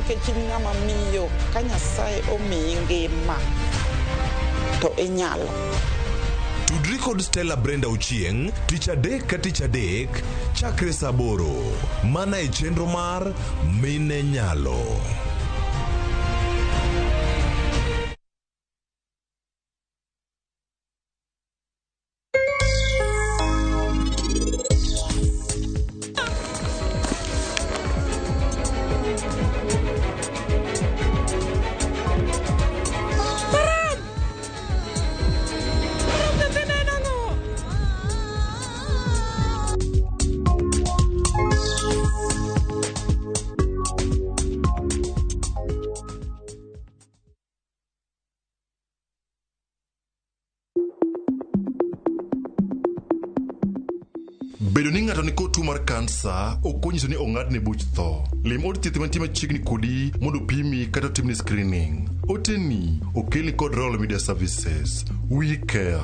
nikech ng'ama miyo ka Nyasaye omiyi ngima to inyalo. Tudri kod Stella Brenda Ochieng tich adek ka tich adek chakre saa 8 mana e chenro mar Mine Nyalo. Bedo ni ng'ato ni kod tuo mar kansa ok onyiso ni ong'adne buch tho. Lim od thieth mantie machiegni kodi mondo pimi kata timni screening. Oteni okelni kod Royal Media Services. We care.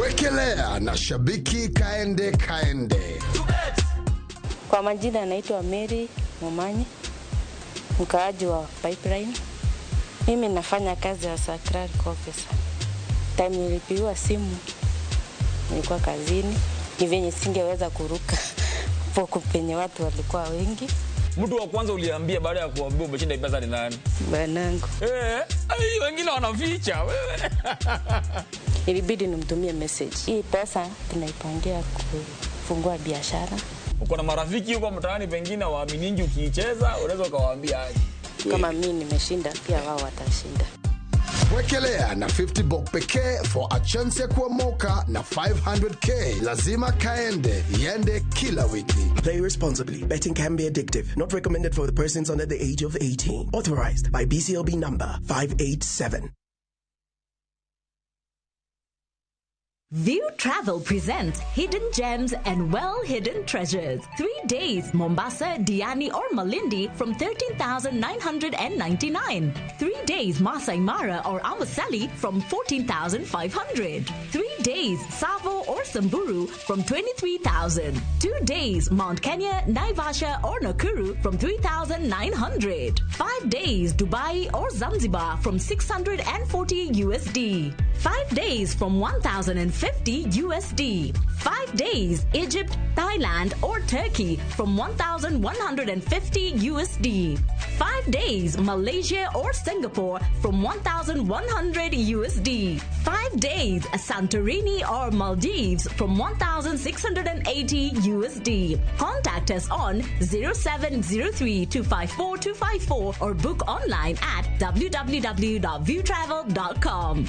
Wekelea na shabiki kaende. Kwa majina anaitwa Mary Momanyi, mkaaji wa Pipeline. Mimi nafanya kazi ya Sacral Officer. Time nilipiwa simu, nilikuwa kazini, ni venye singeweza kuruka poko penye watu walikuwa wengi. Mtu wa kwanza uliambia baada ya kuambia umeshinda pesa ni nani? Bwanangu. Wengine wanaficha wewe. Ilibidi nimtumie message. Hii pesa tunaipangia kufungua biashara. Uko na marafiki huko mtaani pengine waaminingi ukiicheza, unaweza ukawaambia aje. Kama mimi nimeshinda pia wao watashinda. Wekelea na 50 bob pekee for a chance ya kuomoka na 500k. Lazima kaende, yende kila wiki. Play responsibly. Betting can be addictive. Not recommended for the persons under the age of 18. Authorized by BCLB number 587. View Travel presents Hidden Gems and Well-Hidden Treasures. 3 days, Mombasa, Diani or Malindi from 13,999. 3 days, Masai Mara or Amboseli from 14,500. 3 days, Savo or Samburu from 23,000. 2 days, Mount Kenya, Naivasha or Nakuru from 3,900. 5 days, Dubai or Zanzibar from 640 USD. 5 days from 1,050 USD. 5 days, Egypt, Thailand or Turkey from 1,150 USD. 5 days, Malaysia or Singapore from 1,100 USD. 5 days, Santorini or Maldives from 1,680 USD. Contact us on 0703-254-254 or book online at www.viewtravel.com.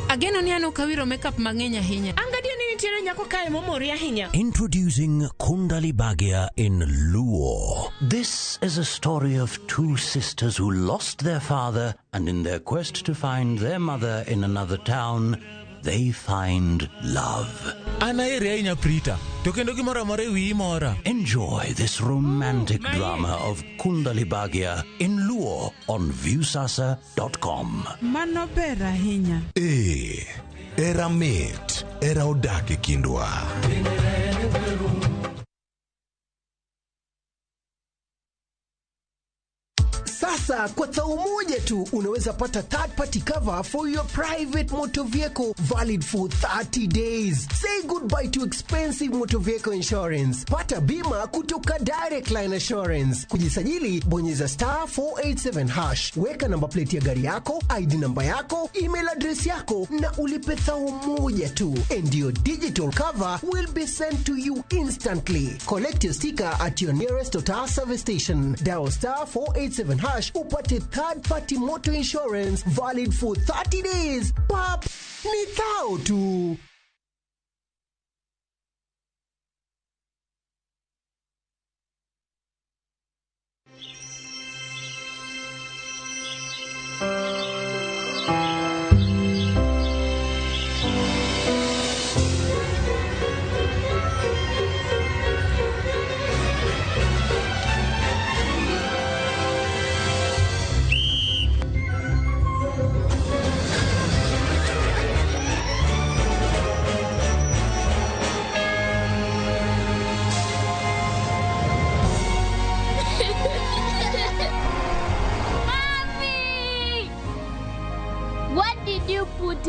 Ageno ni ano kawiro makeup mang'enya hinya. Angadia nini tiene nyako kae momoria hinya. Introducing Kundali Bhagia in Luo. This is a story of two sisters who lost their father, and in their quest to find their mother in another town, they find love. Enjoy this romantic drama of Kundali Bhagia in Luo on viewsasa.com. Mano bera hinya. Era mit, era odake kindwa. Sasa kwa thao moja tu unaweza pata third party cover for your private motor vehicle valid for 30 days. Say goodbye to expensive motor vehicle insurance. Pata bima kutoka Direct Line Assurance. Kujisajili bonyeza *487#. Weka namba plate ya gari yako, ID namba yako, email address yako na ulipe thao moja tu. And your digital cover will be sent to you instantly. Collect your sticker at your nearest Total service station. Dial *487# upate third party motor insurance valid for 30 days. Pap, ni thao tu.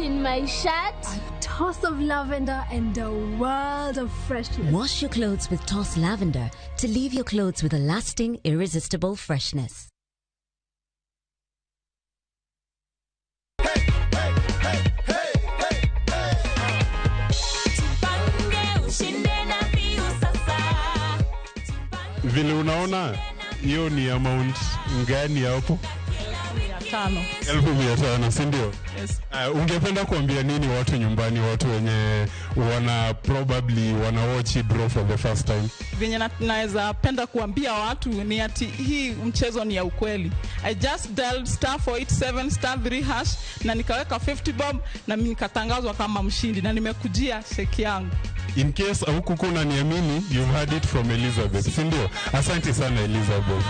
in my shirt, a toss of lavender, and a world of freshness. Wash your clothes with Toss Lavender to leave your clothes with a lasting, irresistible freshness. Vile unaona hiyo ni amount ngani hapo? 500, si ndio? Yes. Ungependa kuambia nini watu nyumbani, watu wenye probably wana watch draw for the first time? Venye naweza penda kuambia watu ni ati hii mchezo ni ya ukweli. I just dialed *487*3# na nikaweka 50 bob na mimi nikatangazwa kama mshindi na nimekujia sheki yangu. In case huku unaniamini, you've heard it from Elizabeth, si ndio? Asante sana Elizabeth.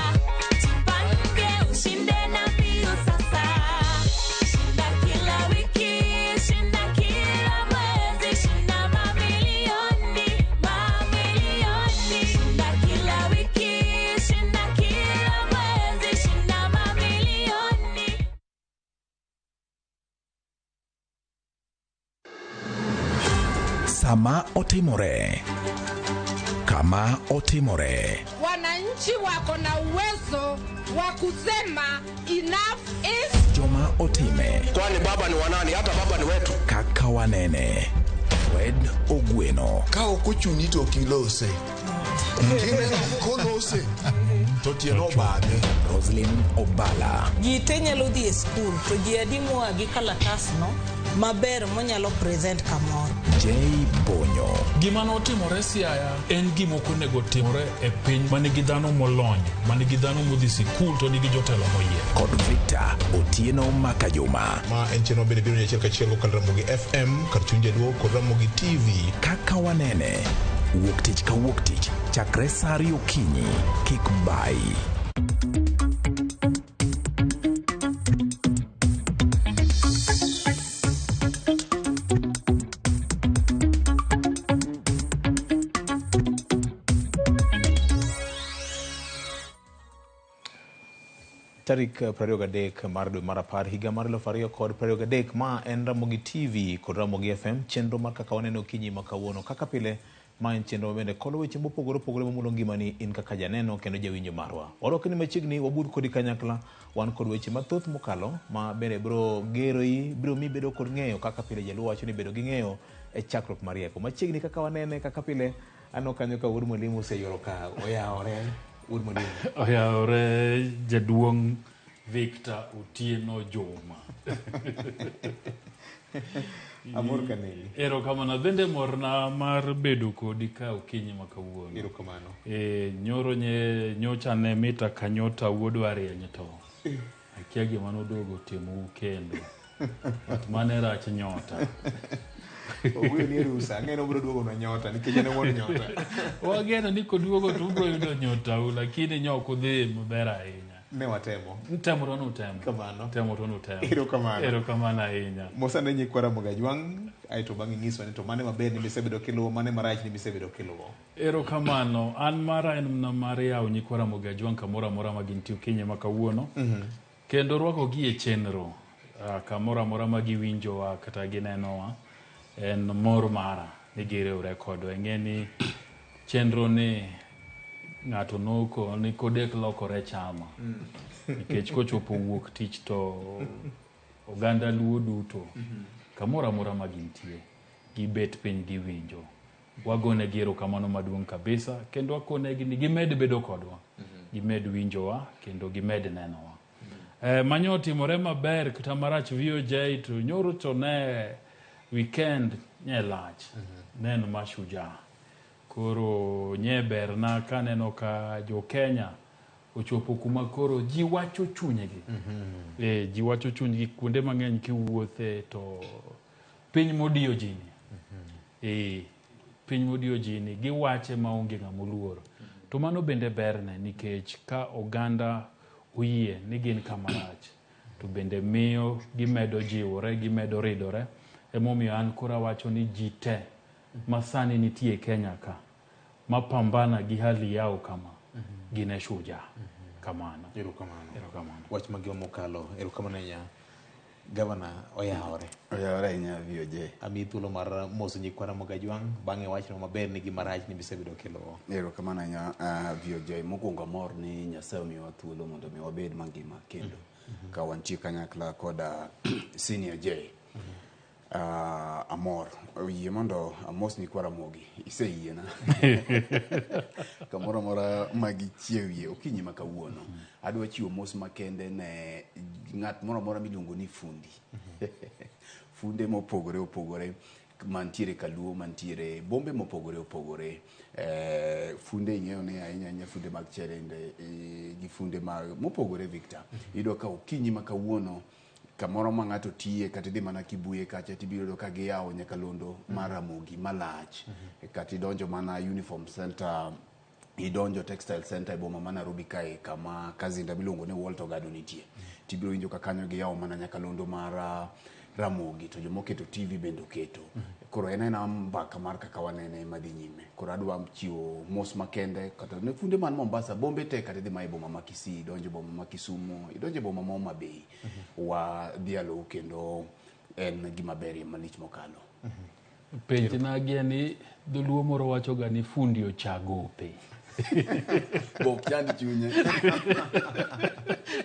Kama Otimore. Wananchi wako na uwezo wa kusema enough is. Joma Otime. Kwani baba ni wanani? Hata baba ni wetu. Kaka Wanene. Fred Ogweno. Kao kuchunito kilose. Kine kolose. Totieno bade. Roslyn Obala. Jitenye lodi e school to jiadimu agikalatas no maber monyalo present kamoro. Jay Bonyo. Gima notimore Siaya en gima ok onego timore e piny manigi dhano molony, manigi dhano modhi sikul to nigi jotelo moyier. Kod Victor Otieno Makajuma. Ma en cheno bende biro nyachiel kachiel kod Ramogi FM kar chunje duo kod Ramogi TV. Kaka Wanene. Wuok tich ka wuok tich chakre saa 2 okinyi. Kik bai. Tarik 23 mar dwe mar apar higa mar 2023 ma en Ramogi TV kod Ramogi FM chenro mar kaka waneno kinyi makawuono kaka pile ma en chenro bende kolo weche mopogore opogore mamulo ngimani in kaka janeno kendo jawinjo marwa. Warokni machiegni wabud kodi kanyakla wan kod weche mathoth mokalo ma bende bro geroi bro mi bedo kod ng'eyo kaka pile jaluo wacho ni bedo gi ng'eyo e chakruok mar rieko. Machiegni kaka wanene kaka pile ano kanyo ka wuod mwalimu oseyoro ka oyaore. Oyaore jaduong' Victor Otieno Joma. Amor kaneli. Erokamano bende morna mar bedo kodi ka okinyi makawuono. Erokamano. Nyoro nyocha ne mita kanyota wuodwa rieny to. Akia gima nodogo timo kendo. Mane rach nyota. Owe ni rusa ngeno bro duogo na nyota nikech ne won nyota. Wageno ni koduogo to bro yudo nyota lakini nyoko dhi maber ahinya. Ne watemo. Temo to nutemo. Kamano. Temo to nutemo. Erokamano ahinya. Mosa ne nyikwara Mogajwang ai to bang'i nyiso ni to mane maber ni misebedo kiluwo mane marach ni misebedo kiluwo. Erokamano an mara en na Maria nyikwara Mogajwang kamora mora maginti okinyi makawuono. Kendo rwako gi e chenro kamora mora magiwinjowa kata ginenowa. En mor mara nigire urekodo engeni chenro ni ng'ato noko ni kodek lokore chama nikech kochopo wuok tich to oganda luo duto kamora mora magintie gibet piny giwinjo wagone giro kamano maduong' kabisa kendo akone gi gimed bedo kodwa gimed winjowa kendo gimed nenowa manyo timore maber kata marach VOJ to nyoro to ne weekend nye lach neno mashujaa koro nye berna kaneno ka jo Kenya ochopo kuma koro ji wacho chunygi ji wacho chunygi kuonde mang'eny kiwuothe to piny modiyo jini piny modiyo jini giwache maonge ng'amoluoro to mano bende berne nikech ka oganda uyie ni gin kamarach to bende miyo gimedo jiwore gimedo ridore emomiyo an kora wacho ni ji te masani nitie Kenya ka mapambana gi hali yao kama gine shujaa kamano. Erokamano. Wach magiwa mokalo erokamano nya Gavana oyawore. Oyawore nya VOJ. Ami thuolo mar moso nyikwa Ramogi Ajwang bang'e wachno maber ni gima rach ni bisebedo kelo. Erokamano nya VOJ mokwongo amor ni Nyasaye omiyowa thuolo mondo mi wabed mangima kendo ka wantie kanyakla koda Senior J. Amor yie mondo amos nyikwa Ramogi iseyiena kamoro amora magichiewie okinyi ma kawuono adwa chiwo mos makende ne ng'at moro amora miluongo ni fundi funde mopogore opogore mantiere Kaluo, mantiere bombe mopogore opogore, funde ing'eyo ni ahinya funde mag Cherende gi funde mopogore Victor. Iyudo ka okinyi ma kawuono kamoro ma ng'ato tiye kata idhi mana Kibuye kacha tibiro ka giyawo nyakalondo mar Ramogi malach kata idonjo mana Uniform Center, idonjo Textile Center e boma ma Nairobi kae kama kazinda miluongo ni Walter Gado nitie, tibiro winjo ka kanyo giyawo mana nyakalondo mar Ramogi, to jomoketo TV bendo keto. Koro en mbaka mar kaka wanene madhi nyime. Koro adwa chiwo mos makende kata ne funde man Mombasa, bombe te kata idhi ma boma ma Kisii, idonjo boma ma Kisumu, idonjo boma ma Homa Bay, wa dhialo kendo en gima berie malich mokalo. Penj na ni dholuo moro wacho ga ni fundi ochagope. Bok chandi chunye.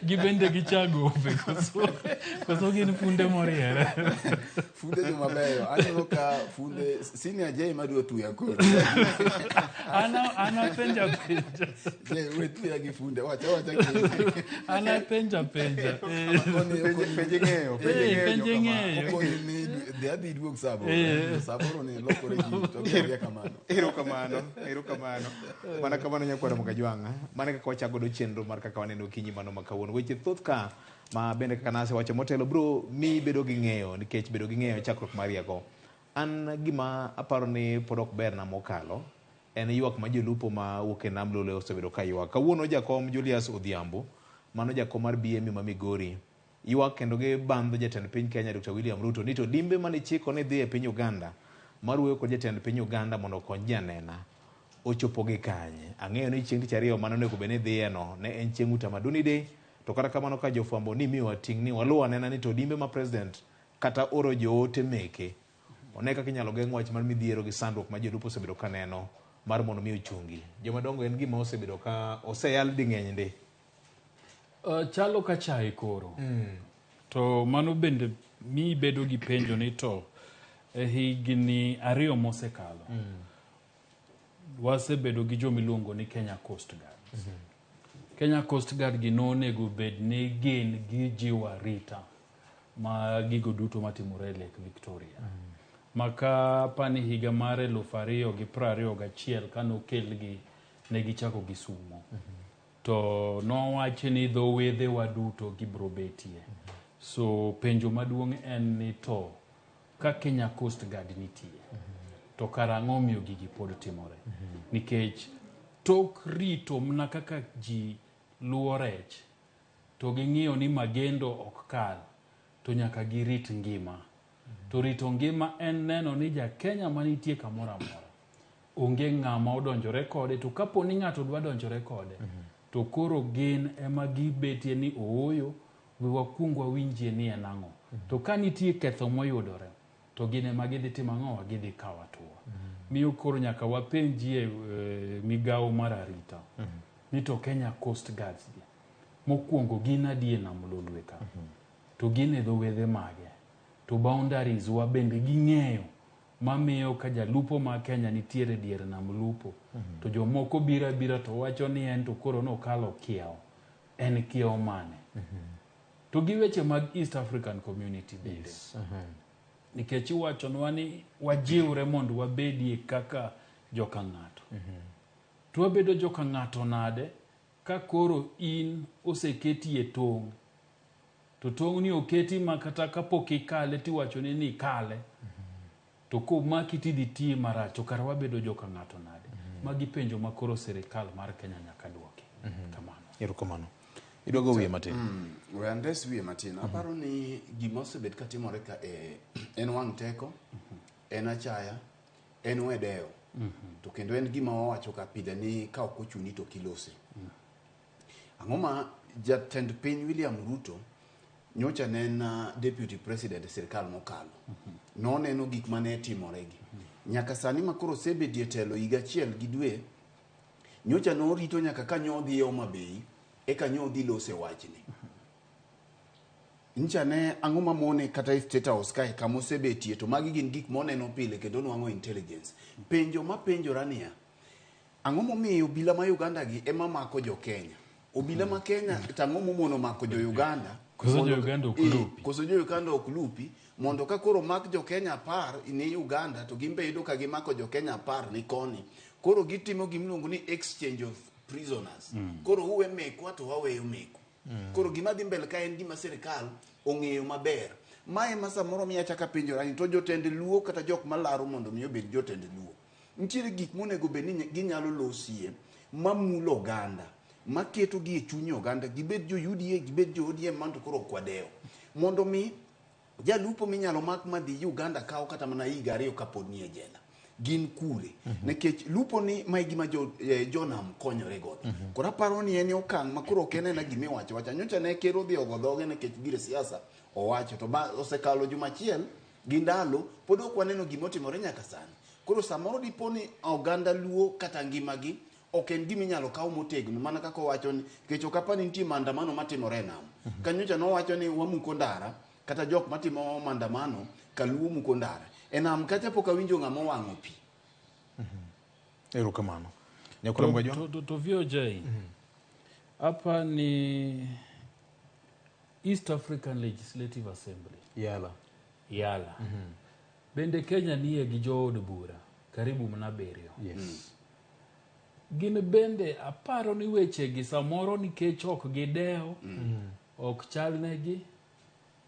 Gibende gichagope koso gin funde moriere. Funde jo mabeyo. Aneno ka funde Senior J madwa tuya koro. Ana penja. Je wetuya gi funde wacha ana penja. Penje ng'eyo. Okoni ni de adhi duog sabo. Saboro ni lokore ji to kia kamano. Erokamano. Mana kamano nyakwa Ramogi Ajwang. Mana kaka wachago do chenro mar kaka waneno kinyi mano makawuono. Weche thoth ka ma bende kaka nase wacho motelo bro mi bedo gi ng'eyo nikech bedo gi ng'eyo chakruok mariago. An gima aparo ni podok ber na mokalo en ywak ma jolupo ma wuok e nam Lolwe osebedo ka ywak. Kawuono jakom Julius Odhiambo mano jakom mar BM ma Migori ywak kendo ge bandho jatend piny Kenya Dr. William Ruto ni to limbe mane chiko ne dhi e piny Uganda mar wuoyo kod jatend piny Uganda mondo kony janena ochopo gi kanye. Ang'eyo ni chieng' tich ariyo mano nego bene dhiye no ne en chieng' utamaduni day, to kata kamano ka jofwambo ni miwa ting' ni waluwa nena ni to limbe ma president kata oro joote meke one kaka inyalo geng' wach mar midhiero gi sandruok ma jolupo osebedo ka neno mar mondo mi ochungi. Jomadongo en gima osebedo ka oseyal di ng'eny ndi. Chalo ka chai koro. To mano bende mi bedo gi penjo ni to higni ariyo mosekalo. Wasebedo gi jomiluongo ni Kenya Coast Guard. Kenya Coast Guard gi nonego bed ni gin gi jiwa rita ma gigo duto matimore Lake Victoria. Maka pani higa mare 2021 kano kelgi ne gichako gi sumo. To nowache ni dho wedhe waduto gibro betie. So penjo maduong' en ni to ka Kenya Coast Guard nitie. To karang'o miyo gigi pod timore. Nikech tok rito mna kaka ji luwo rech to ging'iyo ni magendo ok kal to nyaka girit ngima. To rito ngima en neno ni ja Kenya manitie kamoro amora onge ng'ama odonjore kode, to kapo ni ng'ato dwa donjore kode to koro gin ema gibetie ni ooyo we wakwong wawinjie ni en ang'o. To ka nitie ketho moyudore to gin ema gidhi timo ang'o, gidhi kawo atua. Miyo koro nyaka wapenjie migawo mar arita ni to Kenya Coast Guard mokwongo gin adie nam Lolwe ka, to gin e dho wedhe mage, to boundaries wa bende ging'eyo mamiyo ka jalupo ma Kenya nitiere dier nam lupo to jomoko bira to wacho ni en to koro nokalo kiewo. En kiewo mane? To gi weche mag East African Community bende. Nikech iwachonwa ni wajiwre mondo wabedie kaka joka ng'ato. To wabedo joka ng'ato nade ka koro in oseketi e tong'. To tong' ni oketi makata kapok ikale tiwachoni ni kale. To komaki tidhi tiye marach, to kara wabedo joka ng'ato nade. Magi penjo ma koro sirikal mar Kenya nyaka duoki. Kamano. Erokamano. Idogo wiye matin. We andes wiye matin. Aparo ni gima osebet ka timore ka en wang' teko, en achaya, en wedeyo. To kendo en gima wawacho ka pile ni ka ok ochuni to kilose. Ang'o ma jatend piny William Ruto nyocha nena deputy president sirkal mokalo noneno gik mane timoregi nyaka sani makoro sebedie telo higa achiel gi dwe nyocha norito nyaka ka nyodhi Homa Bay eka nyodhi lose wachni nyocha ne ang'o mamone kata state house kae kama osebetie to magi gin gik moneno pile kendo nwang'o intelligence penjo mapenjora niya ang'o momiyo obila ma Uganda gi ema mako jo Kenya obila ma Kenya tang'o momono mako jo Uganda koso jo Uganda ok lupi mondo ka koro mak jo Kenya par ni Uganda to gimbe yudo ka gimako jo Kenya par ni koni koro gitimo gimiluongo ni exchange of prisoners koro uwe mekwa to waweyo meku koro gima dhi mbele ka en gima sirkal ong'eyo maber mae ma samoro miya chaka penjora ni to jotend luo kata jok malaro mondo mi obed jotend luo nitiere gik monego bed ni ginyalo losie mamulo oganda maketo gi e chuny oganda gibed jo UDA gibed jo ODM manto koro kwadeo mondo mi jalupo minyalo mak madhi Uganda kawo kata mana higa 2 kapod nie jela gin kure nekech lupo ni mai gima jonam konyore godo kora paro ni en okang' makoro kene na gime wacha nyocha ne kero dhi ogodhoge nekech gire siasa owacho to ba osekalo juma achiel gi ndalo pod ok waneno gimotimore nyaka sani koro samoro diponi oganda luo kata ngimagi ok en gima inyalo kawo motegno mana kaka owacho ni kech okapani nitie maandamano matimore nam kanyocha nowacho ni wamuko ndara kata jok matimo maandamano kaluo muko ndara enam kacha pok awinjo ng'ama owang'o pi erokamano to VOJ hapa ni East African Legislative Assembly yala bende Kenya niye gi jood bura karibu mna berio gin bende aparo ni weche gi samoro nikech ok gideo ok chalnegi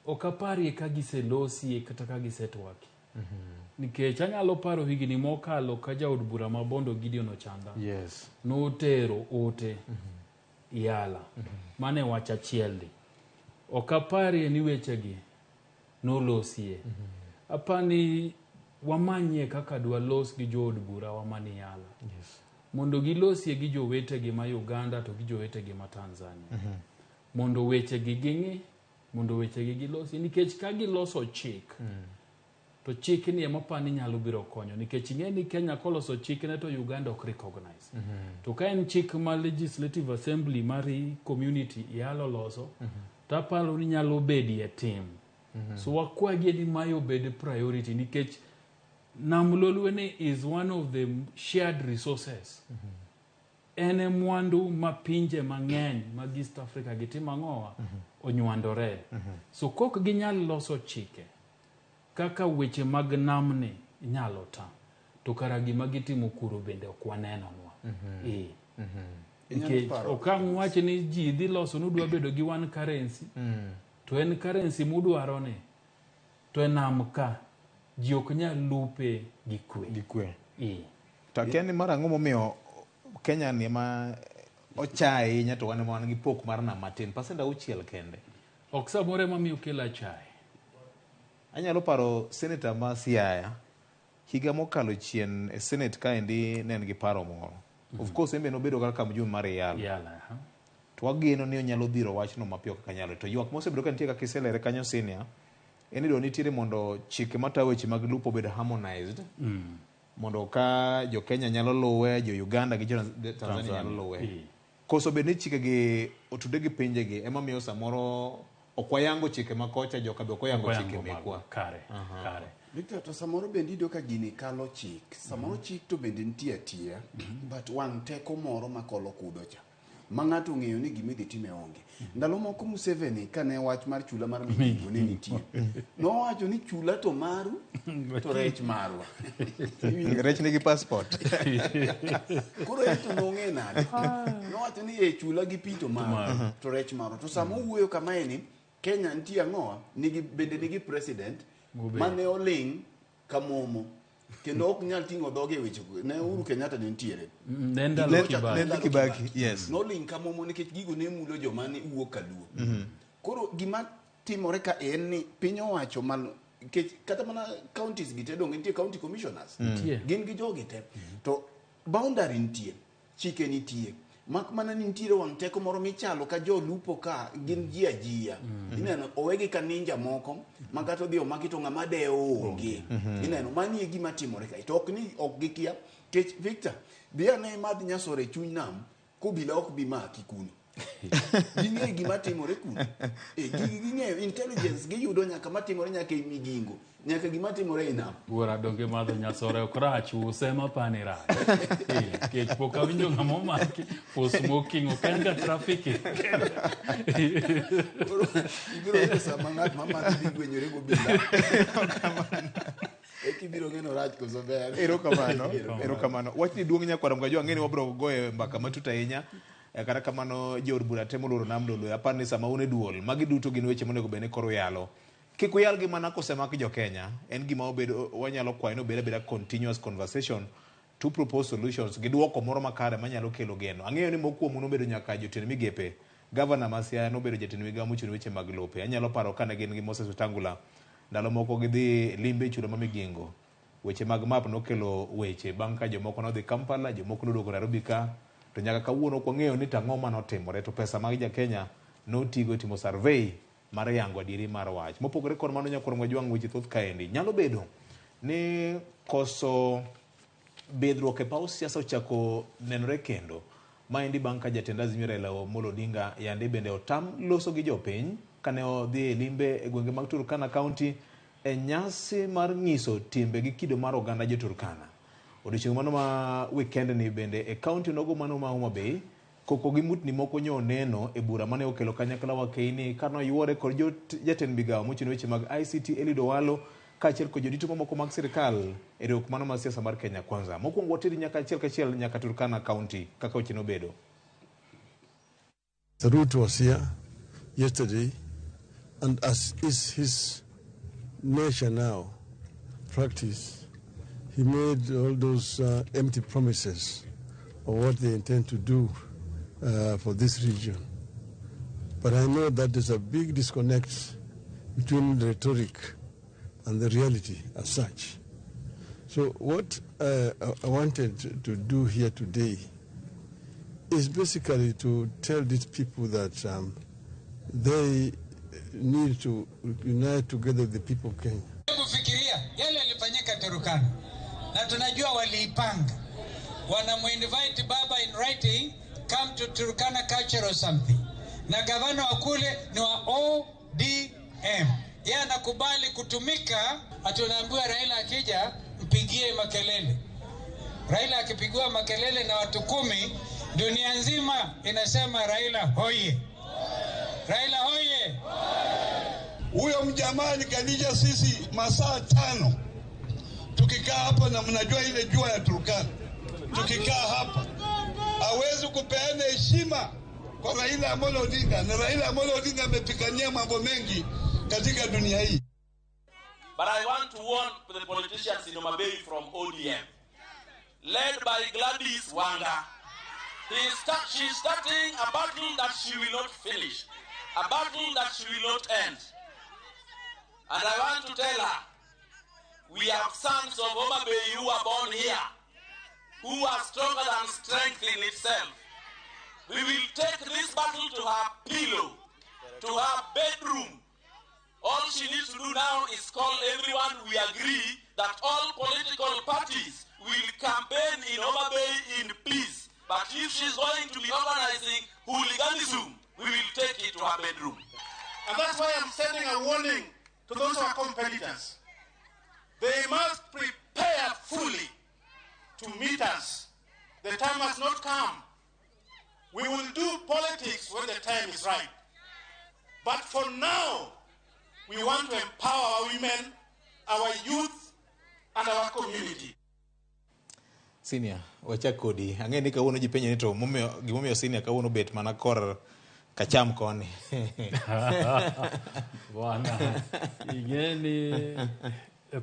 ok apari ka giselosie kata ka gisetwaki nikech anyalo paro higni mokalo ka jaod bura mabondo Gideon Ochanda notero ote yala mane wacha achieldi ok apari ni wechegi nolosie apani wamanye kaka dwa los gi jood bura wamani yala mondo gilosie gi jowetegi ma Uganda to gi jowetegi ma Tanzania mondo wechegi ging'i mondo wechegi gilosi nikech ka giloso chik to chik ni ema pani nyalo biro konyo nikech ing'eni Kenya koloso chik ne to Uganda ok recognize to ka en chik ma Legislative Assembly mari community yalo loso tapalo ni nyalo bedie tim so wakwagi ni mayo bed priority nikech Nam Lolwe is one of the shared resources ene mwandu mapinje mang'eny mag East Africa gitimo ang'owa onywandore so kok ginyalo loso chike kaka weche mag namni inyalo ta to kara gima gitimo kuro bende ok wanenonwa okang' wach ni ji dhi loso nudwa bedo gi one currency to en currency mudwaro ni to enam ka ji ok nyal lupe gi kwe takiani mara ang'o momiyo Kenya ni ma ochai nyato wan gi pok mar nam matin pasenda 6 kende ok samore mamiyo kela chai anyalo paro senator ma Siaya higa mokalo chien e senate kaendi ne en gi paro moro of course embe nobedo kaka mjumbe mar yala to wageno ni onyalo dhiro wachno mapiyo kaka nyalo to ywak mosebedo ka nitie kaka iselere kanyo senior en do nitiere mondo chike matayo weche mag lupo bed harmonized mondo ka jo Kenya nyalo luwe jo Uganda gi jo Tanzania nyalo luwe koso bed ni chike gi otude gi pinje gi ema miyo samoro okwayango chike makocha joka be okwayango chike mekwa kare Victor to samoro bende ido ka gini kalo chik samoro chik to bende nitie atia but wang teko moro makolo kudo cha ma ng'ato ng'eyo ni gimidhi time onge ndalo moko Museveni kane wach mar chula mar Migingo ne nitie nowacho ni chula to maru to rech marwa rech nigi passport koro eto nong'e nade nowacho ni chula gi pito maru to rech marwa to samo wuoyo kama eni Kenya nitie ang'owa bende nigi president mane oling kamomo kendo ok nyal ting'o dhoge weche ne Uhuru Kenyatta ne nitiere Nenda Kibaki no link kamomo nikech gigo ne mulo joma ne wuok kaluo koro gima timore ka en ni piny owacho mal kata mana counties gi tedo nitie county commissioners gin gi jogi te to boundary nitie chike nitie mak mana ni nitiere wang' teko moro michalo ka jo lupo ka gin ji ajia ineno owegi ka ninja moko makata odhi omaki to ng'ama dewo onge ineno mani e gima timore ka to ok ni ok gikia kech Victor bi ane madh nyasore chuny nam kobila ok bi maki kuno ging'e gima timore kuno ging'eyo intelligence giyudo nyaka matimore nyaka e migingo nyaka gima timore e nam wuora donge madho nyasore ok rach use mapani rach kech pok awinjo ng'ama omaki for smoking ok en ga traffic ibiro yudo sama ng'at mamadho dhi gwenyore gobila ekibiro ng'eno rach koso ber. Erokamano wachni duong' nyakwara mgajo ang'eni wabro goye mbaka matut ahinya kata kamano jor bura temo loro nam lolo apar ni sama une duol magi duto gin weche monego bene koro yalo kik uyal gi mana kosemaki jo Kenya en gima obedo wanyalo kwayo no beda continuous conversation to propose solutions gi duoko moro makare manyalo kelo geno. Ang'eyo ni mokuomu nobedo nyaka jotend migepe Governor Masia nobedo jatend migawo mochung' weche mag lope. Anyalo paro kane gin gi Moses Wetangula ndalo moko gidhi limbe chulo ma migingo weche mag map nokelo weche bang' ka jomoko nodhi Kampala jomoko noduogo Nairobi ka to nyaka kawuono ok wang'eyo ni tang'o manotimore to pesa mag ja Kenya notigo timo survey mar yango adieri mar wach. Mopogore kod mano nyakwara mwajuang' weche thoth kaendi nyalo bedo ni koso bedruok e paw siasa ochako nenore kendo maendi bang' ka jatend Azimio Raila Amolo Odinga yande bende otam loso gi jopiny kane odhi e limbe e gwenge mag Turkana County e nyasi mar ng'iso timbe gi kido mar oganda jo Turkana. Odiochieng' mano ma weekend ni bende e county nogo mano ma Homa Bay koko gi mutni moko nyo neno e bura mane okelo kanyakla wa Keini kano yuore kod jatend migawo mochung' weche mag ICT Eliud Owalo kaachiel kod jodito mamoko mag sirikal e riwruok mano mar siasa mar Kenya Kwanza. Mokwongo wateri nyaka achiel kachiel nyaka Turkana County kaka weche nobedo. The route was here yesterday, and as is his nature now, practice, he made all those empty promises of what they intend to do for this region. But I know that there's a big disconnect between the rhetoric and the reality as such. So what I wanted to do here today is basically to tell these people that they need to unite together with the people of Kenya. Kufikiria yale yalifanyika Turkana na tunajua waliipanga, wanamuinvite baba in writing come to Turkana culture or something, na gavana wa kule ni wa ODM, yeye anakubali kutumika. Atunaambiwa Raila akija mpigie makelele. Raila akipigiwa makelele na watu 10, dunia nzima inasema Raila hoye, Raila hoye. Huyo mjamaa alikalisha sisi masaa 5 tukikaa hapa, na mnajua ile jua ya Turkana, tukikaa hapa hawezi kupeana heshima kwa Raila Amolo Odinga, na Raila Amolo Odinga amepigania mambo mengi katika dunia hii. But I want to warn the politicians in Homa Bay from ODM, led by Gladys Wanga. She's starting a battle that she will not finish, a battle that she will not end. And I want to tell her, we have sons of Homa Bay who are born here, who are stronger than strength in itself. We will take this battle to her pillow, to her bedroom. All she needs to do now is call everyone. We agree that all political parties will campaign in Homa Bay in peace. But if she's going to be organizing hooliganism, we will take it to her bedroom. And that's why I'm sending a warning to those our competitors. They must prepare fully to meet us. The time has not come. We will do politics when the time is right. But for now, we want to empower our women, our youth, and our community. Senior, wacha kodi. Angeni kawuono ji penye ni to gimomiyo senior kawuono bet mana kor kacham koni. Bwana, igeni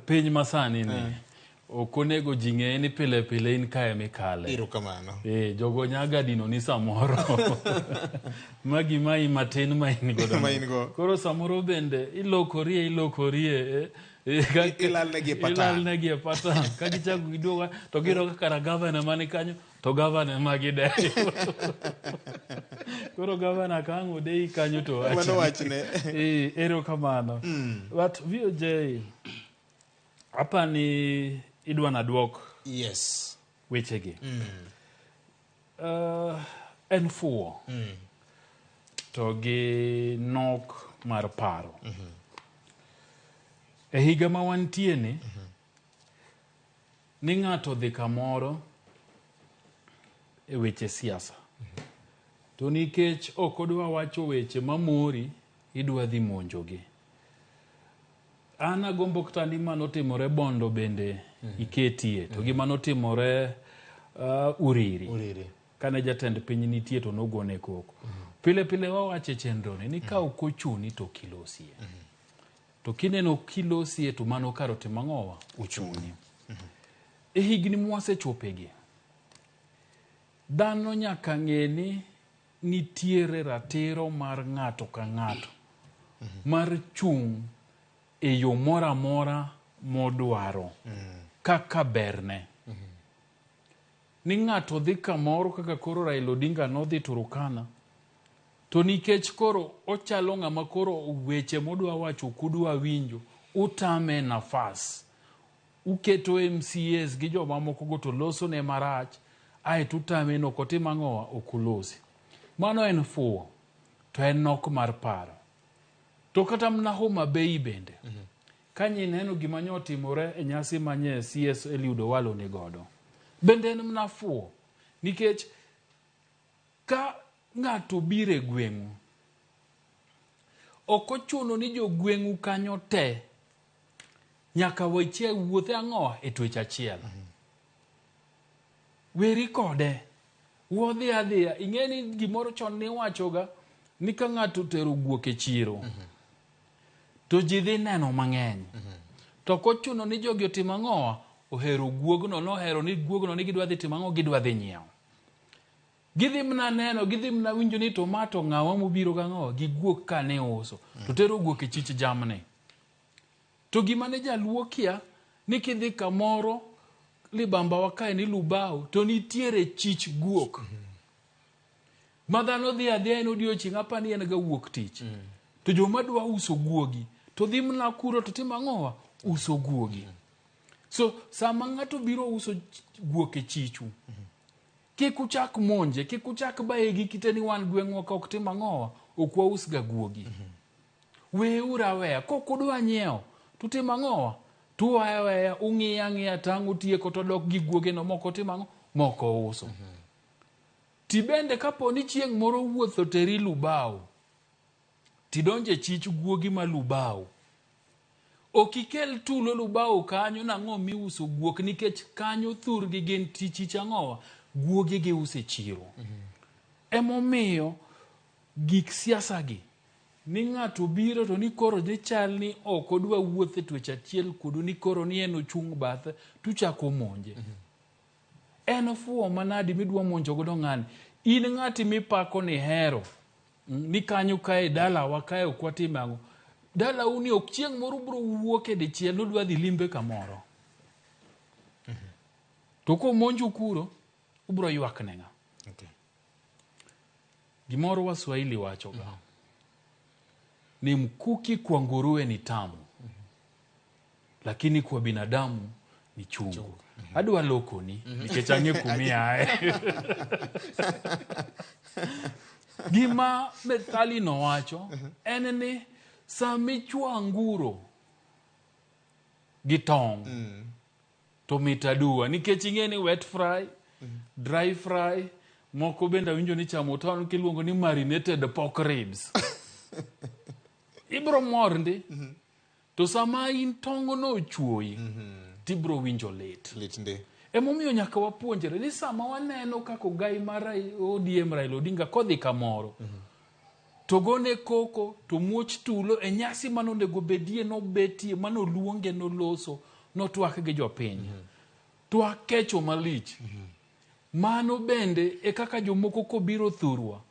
piny masani ni okonego jing'e ni pile pile in kae mikale. Iro kamano. Jogo nyaga dino ni samoro. Magi mai matin ma in godo. Koro samoro bende ilokorie Ilalnegi e patan. Kagichako giduoga to giro kaka gavana mani kanyo to gavana magide. Koro gavana kango dei kanyo to wachne. Ero kamano. But VOJ hapa ni idwa na duok. Yes. Wechegi. En fuo. To gi nok mar paro. E higa ma wantie ni ng'ato dhi kamoro e weche siasa. To nikech ok odwa wacho weche mamori, idwa dhi monjogi. An agombo kata ni manotimore Bondo bende iketie. To gima notimore Uriri. Kane jatend piny nitie to nogone koko. Pile pile wawache chenro ni ka ok ochuni to kilosie. To kineno kilosie to mano karo timang'owa uchuni. E higni mwasechopegi. Dhano nyaka ng'e ni nitiere ratiro mar ng'ato ka ng'ato. Mar chung' e yo mora mora modwaro. Kaka berne. Ni ng'ato dhi kamoro kaka koro Raila Odinga nodhi Turkana. To nikech koro ochalo ng'ama koro weche modwa wacho kudwa winjo. Utame nafas. Uketo MCAs gi joma moko go to loso ne marach. Ae tutame no kote mang'owa okulosi. Mano en fuo. To en nok mar paro. To kata mna Homa Bay bende. Kanyi neno gima nyotimore e nyasi manye CS Eliud Owalo ni godo. Bende en mna fuo. Nikech ka ng'ato bire gweng'u. Ok ochuno ni jo gweng'u kanyo te. Nyaka weche wuothe ang'owa e twech achiel. Weri kode. Wuodhi adhiya. Ing'eni gimoro chon ni wachoga ni ka ng'ato tero guok e chiro. To ji dhi neno mang'eny. To kochuno ni jogi otim ang'owa ohero guogno, nohero ni guogno ni gidwa dhi timo ang'o, gidwa dhi nyiewo. Gidhi mna neno, gidhi mna winjo ni tomato ng'awa mobiro gang'owa gi guok ka ne uso. To tero guok e chich jamni. To gima ne jaluo kia ni kidhi kamoro libamba wakae ni Lubao to nitiere chich guok. Madhano dhi adhiya en odiochieng' apa ni en ga wuok tich. To joma dwa uso guogi to dhi mna kuro to timo ang'owa uso guogi. So sama ng'ato biro uso guok e chichu. Kik uchak monje, kik uchak baegi kite ni wan gweng'wa ka ok tim ang'owa ok waus ga guogi. Weura weya kok udwa nyiewo to tim ang'owa tu weya ung'iya ng'iya tang' utieko to dok gi guoge no moko tim ang'o moko uso. Ti bende kapo ni chieng' moro wuotho teri Lubao. Ti donje chich guogi ma Lubao. Okikel tulo Lubao kanyo nang'o mi uso guok nikech kanyo thur gi gin chich ang'owa guoge gi use chiro. Emomiyo gik siasa gi ni ng'ato biro to ni koro ni chal ni ok odwa wuothe twech achiel kudu ni koro ni en ochung' bathe tuchako monje. En fuo manadi midwa monjo godo ng'ani. In ng'ati mipako ni hero. Ni kanyo kae dala wa kae ok watime ang'o. Dala uni ok chieng' moro bro wuok e dichiel nodwa dhi limbe kamoro. To ko monjo kuro ubro ywak ne ng'a. Gimoro Waswahili wachoga. Ni mkuki kwa nguruwe ni tamu. Lakini kwa binadamu ni chungu. Adwa loko ni. Nikechange kumia. Gima methali no wacho. Eneni samichwa anguro. Gitong. To mitadua. Nikech ing'eni wet fry. Dry fry. Moko benda winjo ni chamo ton kiluongo ni marinated pork ribs. Ibro mor ndi. To sama in tongo no chuoi. Tibro winjo lit. Lit ndi. Emomiyo nyaka wapuonjere ni sama waneno kako gai mara ODM Raila Odinga kodhi kamoro. To gone koko to muoch tulo e nyasi manonego bedie no betie mano luonge no loso no twak gi jopiny. Twak kecho malich. Mano bende e kaka jomoko ko biro thurwa.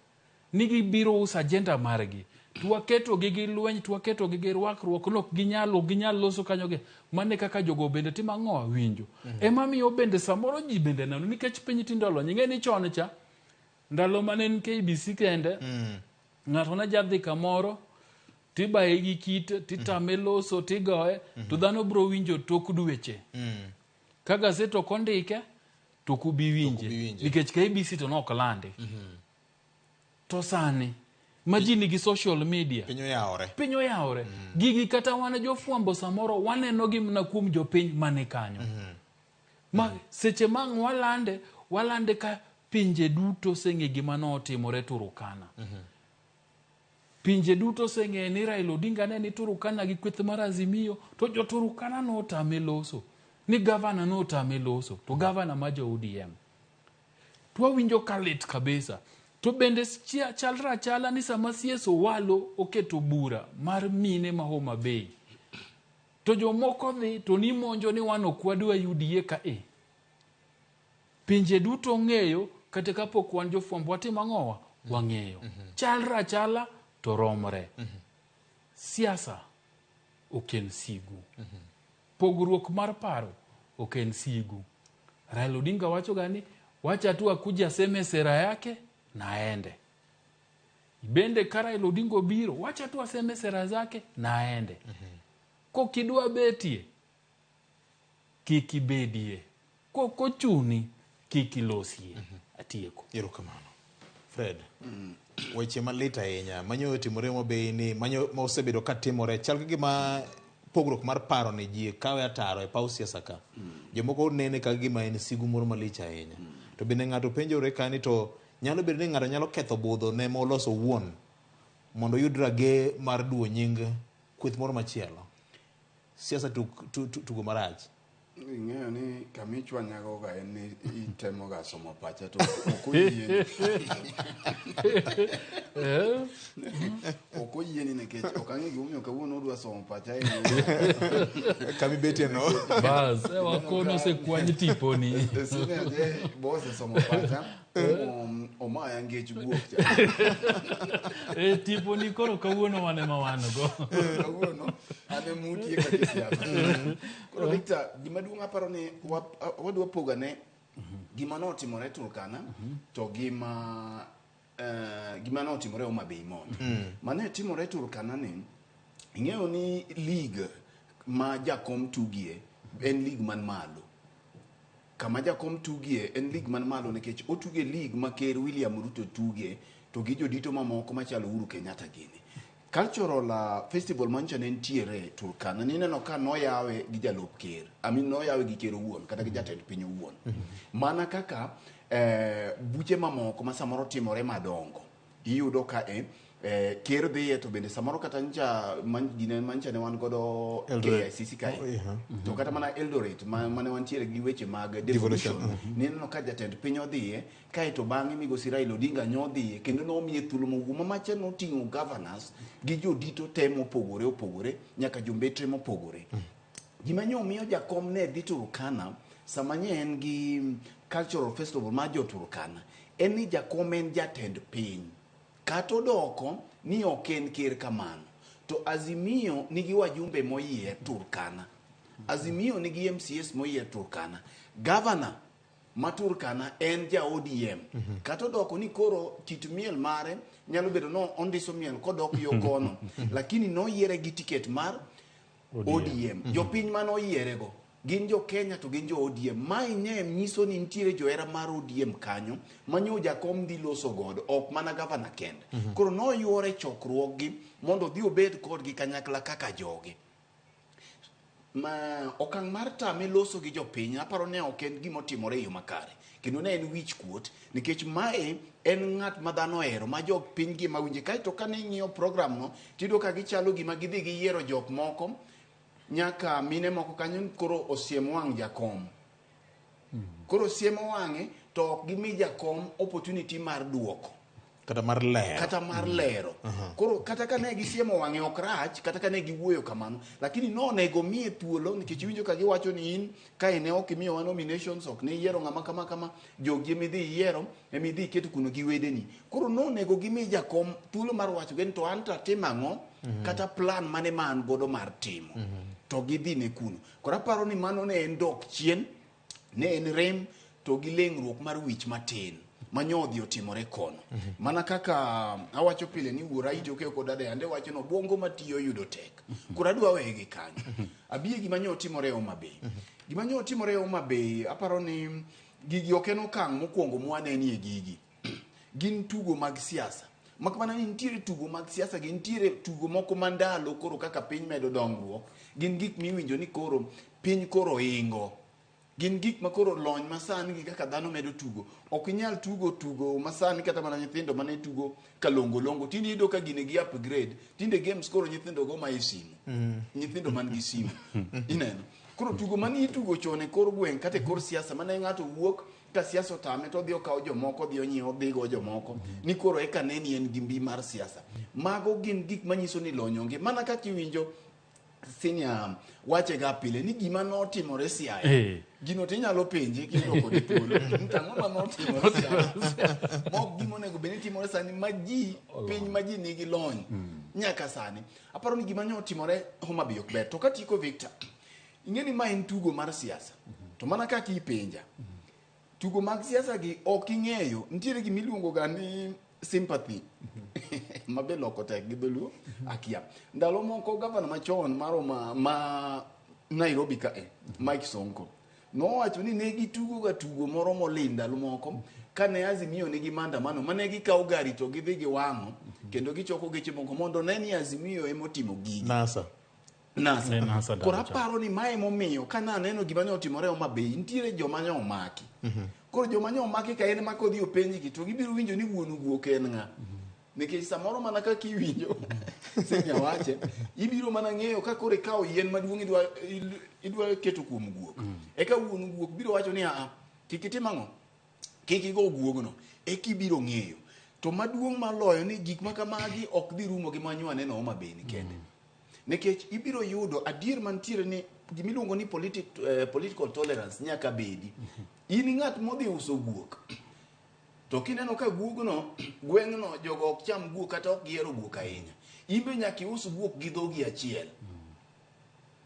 Nigi biro us agenda margi. twaketo gi lweny, twaketo gi rwakruok, nok ginyal loso kanyoge. Mane kaka jogo bende tima ng'oa winjo. Ema miyo bende samoro ji bende nano, nikech piny tindo lony. Ing'e ni chon cha, ndalo mane en KBC kende, ng'ato ne jadhi kamoro, tibaye gi kit, titame loso, tigoye, to dhano bro winjo tok dweche. Ka gazeto kondike, to kubi winje. Nikech KBC to nok lande. To sani, majini gi social media. Pinyo yaore. Gigi kata wane jofwambo samoro, waneno gi mna kuom jopiny mane kanyo. Ma seche mang walande ka pinje duto seng'e gima notimore Turukana. Pinje duto seng'e ni Raila Odinga ne ni Turukana gi kweth mar Azimio, to jo Turukana no otame loso. Ni gavana no otame loso, to gavana ma jo ODM. Twawinjo kalit kabisa. To bende chala ni sama Sieso Walo oketo bura mar mine ma Homa Bay. To jomoko dhi to ni monjo ni wan ok wadwa UDA ka Pinje duto ng'eyo kata kapok wan jofwambo watimo ang'owa wang'eyo. Chala to romre. Siasa ok en sigu. Pogruok mar paro ok en sigu. Raila Odinga wacho gani, wacha tu akuja aseme sera yake na aende. Bende ka Raila Odinga biro, wacha tu aseme sera zake na aende. Kokidwa betie, kikibedie. Kochuni, kikilosie. Atieko. Erokamano. Fred, weche malit ahinya manyo timore Homa Bay ni manyo mosebedo ka timore chal gima pogruok mar paro ni ji kawe ataro e paw siasa ka. Jomoko nene ka gima en sigu moro malich ahinya. To bende ng'ato penjore kani to nyalo bedo ni ng'ato nyalo ketho budho ne moloso wuon mondo yud rage mar duo nying kweth moro machielo. Siasa tugo marach. Ing'eyo ni kamichwanyago ga en ni itemo ga somo pacha to okoyie. Okoyie nikech okang'e gimomiyo kawuono odwa somo pacha kami betie no. Bas, wakono se kwany tiponi. Sine ade bose somo pacha. Omaya ngech guok cha. Tiponi koro kawuono wane ma wan go. Kawuono ane mutie ka kisiasa. Koro Victor, gima duong' aparo ni wadwa pogane gima notimore Turkana to gima notimore Homa Bay mondo. Mane timore Turkana ni, ing'eyo ni league ma jakom tugie en league man malo. Kama jakom tugie en league man malo nikech otuge league ma ker William Ruto tuge to gi jodito mamoko machalo Uhuru Kenyatta gini. Cultural festival mancha ne ntiere Turkana ni neno ka noyawe gi jalop ker. Noyawe gi ker owuon kata gi jatend piny owuon. Mana kaka buche mamoko ma samoro timore madongo. Iyudo ka ker dhiye to bende samoro kata ncha mancha ne wan godo KICC kae. To kata mana Eldoret mane wantiere gi weche mag devolution. Neno ka jatend piny odhiye kae to bang'e migosi Raila Odinga nyodhiye kendo nomiye thuolo mowuo macha noting'o governors gi jodito temo opogore nyaka jombetre mopogore. Gima miyo jakom ne dhi Turkana sama nye en gi cultural festival ma jo Turkana en ni jakom en jatend piny. Kato doko ni oken ker kamano. To Azimio nigi wajumbe moyier Turkana. Azimio nigi MCS moyier Turkana. Governor ma Turkana en ja ODM. Kato doko ni koro kit miel mare nyalo bedo no ondiso miel kodok yo kono. Lakini no yiere gi tiket mar ODM. Jopiny man oyiere go. Gin jo Kenya to gin jo ODM. Mai ne nyiso ni ntiere jo era mar ODM kanyo manyo jakom dhi loso godo ok mana gavana kende. Koro no yuore chokruok gi mondo dhi obed kodgi kanyakla kaka joge. Ma okang' mar tame loso gi jopiny aparo ne ok en gima otimore yo makare. Kendo ne en wich kuot nikech mae en ng'at ma dhano ohero ma jok piny gi mawinje kae to kane ng'iyo program no tido ka gichalo gima gidhi giyiero jok moko nyaka mine moko kanyo koro osiem wang' jakom. Koro osiem wang'e to ok gimi jakom opportunity mar duoko. kata mar lero kata mar lero koro kata ka ne gisiemo wang'e ok rach kata ka ne giwuoyo kamano lakini nonego miye thuolo nikech winjo ka giwacho ni in ka ne ok imiyowa nominations ok ne yiero ng'ama kama jogi emidhi yiero emidhi iketo kuno gi wedeni koro nonego gimi jakom thuolo mar wacho geni to an to atim ang'o kata plan mane man godo mar timo to gidhi ne kuno koro aparo ni mano ne en dok chien ne en rem to gi leng'ruok mar wich matin manyodhi otimore kono mana kaka awacho pile ni wuora itoke kod ade ande wacho no bongo matiyo yudo tek koro adwa wegi kanyo abie gima nyo timore Homa Bay gima nyo timore Homa Bay aparo ni gigi okeno kang mokwongo mwaneni e gigi gin tugo mag siasa makmana ni nitiere tugo mag siasa gin nitiere tugo moko mandalo koro kaka piny medo dongruok gin gik miwinjo ni koro piny koro ingo gin gik makoro lony masani gi kaka dhano medo tugo ok inyal tugo masani kata mana nyithindo mane tugo kalongo tinde ido ka gine gi upgrade tinde games koro nyithindo go mai simu nyithindo man gi simu ineno koro tugo mani tugo chone kor gweng kata kor siasa mane ng'ato wuok ka siasa otame to dhi okawo jomoko dhi onyiewo dhigo jomoko ni koro eka neni en gimbi mar siasa mago gin gik manyiso ni lony onge mana kaka iwinjo senior wache ga pile ni gima notimore Siaya gino tinyalo penje kendo kod thuolo ntang'o ma notimore Siaya mok gimo nego beni timore sani maji piny maji nigi lony nyaka sani aparo ni gima notimore Homa Bay ok ber to katiko Victor ing'eni ma en tugo mar siasa to mana kaka ipenja tugo mag siasa gi ok ing'eyo nitiere gima iluongo ga ni sympathy mabe loko tek gi dholuo akia ndalo moko gavana machon maro ma Nairobi ka Mike Sonko nowacho ni ne gitugo ga tugo moro molinda ndalo moko kane Azimio nigi maandamano mane gikawo gari to gidhi giwang'o kendo gichoko geche moko mondo neni Azimio emotimo gigi NASA koro aparo ni mae momiyo kana neno gima ne otimore Homa Bay nitiere joma ne omaki koro joma ne omaki ka en makodhi openji to gibiro winjo ni wuonu guok en ng'a nikech samoro mana kaka iwinjo senya wache ibiro mana ng'eyo ka kore kawo yien maduong' idwa keto kuom guok eka wuonu guok biro wacho ni kik itim ang'o kik igo guogno ekibiro ng'eyo to maduong' maloyo ni gik makamagi ok dhi rumo gi manywane no Homa Bay kende nikech ibiro yudo adier mantiere ni gimiluongo ni political tolerance nyaka bedi in ng'at modhi uso guok to kineno ka guogno gweng'no jogo ok cham guok kata ok gihero guok ahinya imbe nyaka ius guok gi dhogi achiel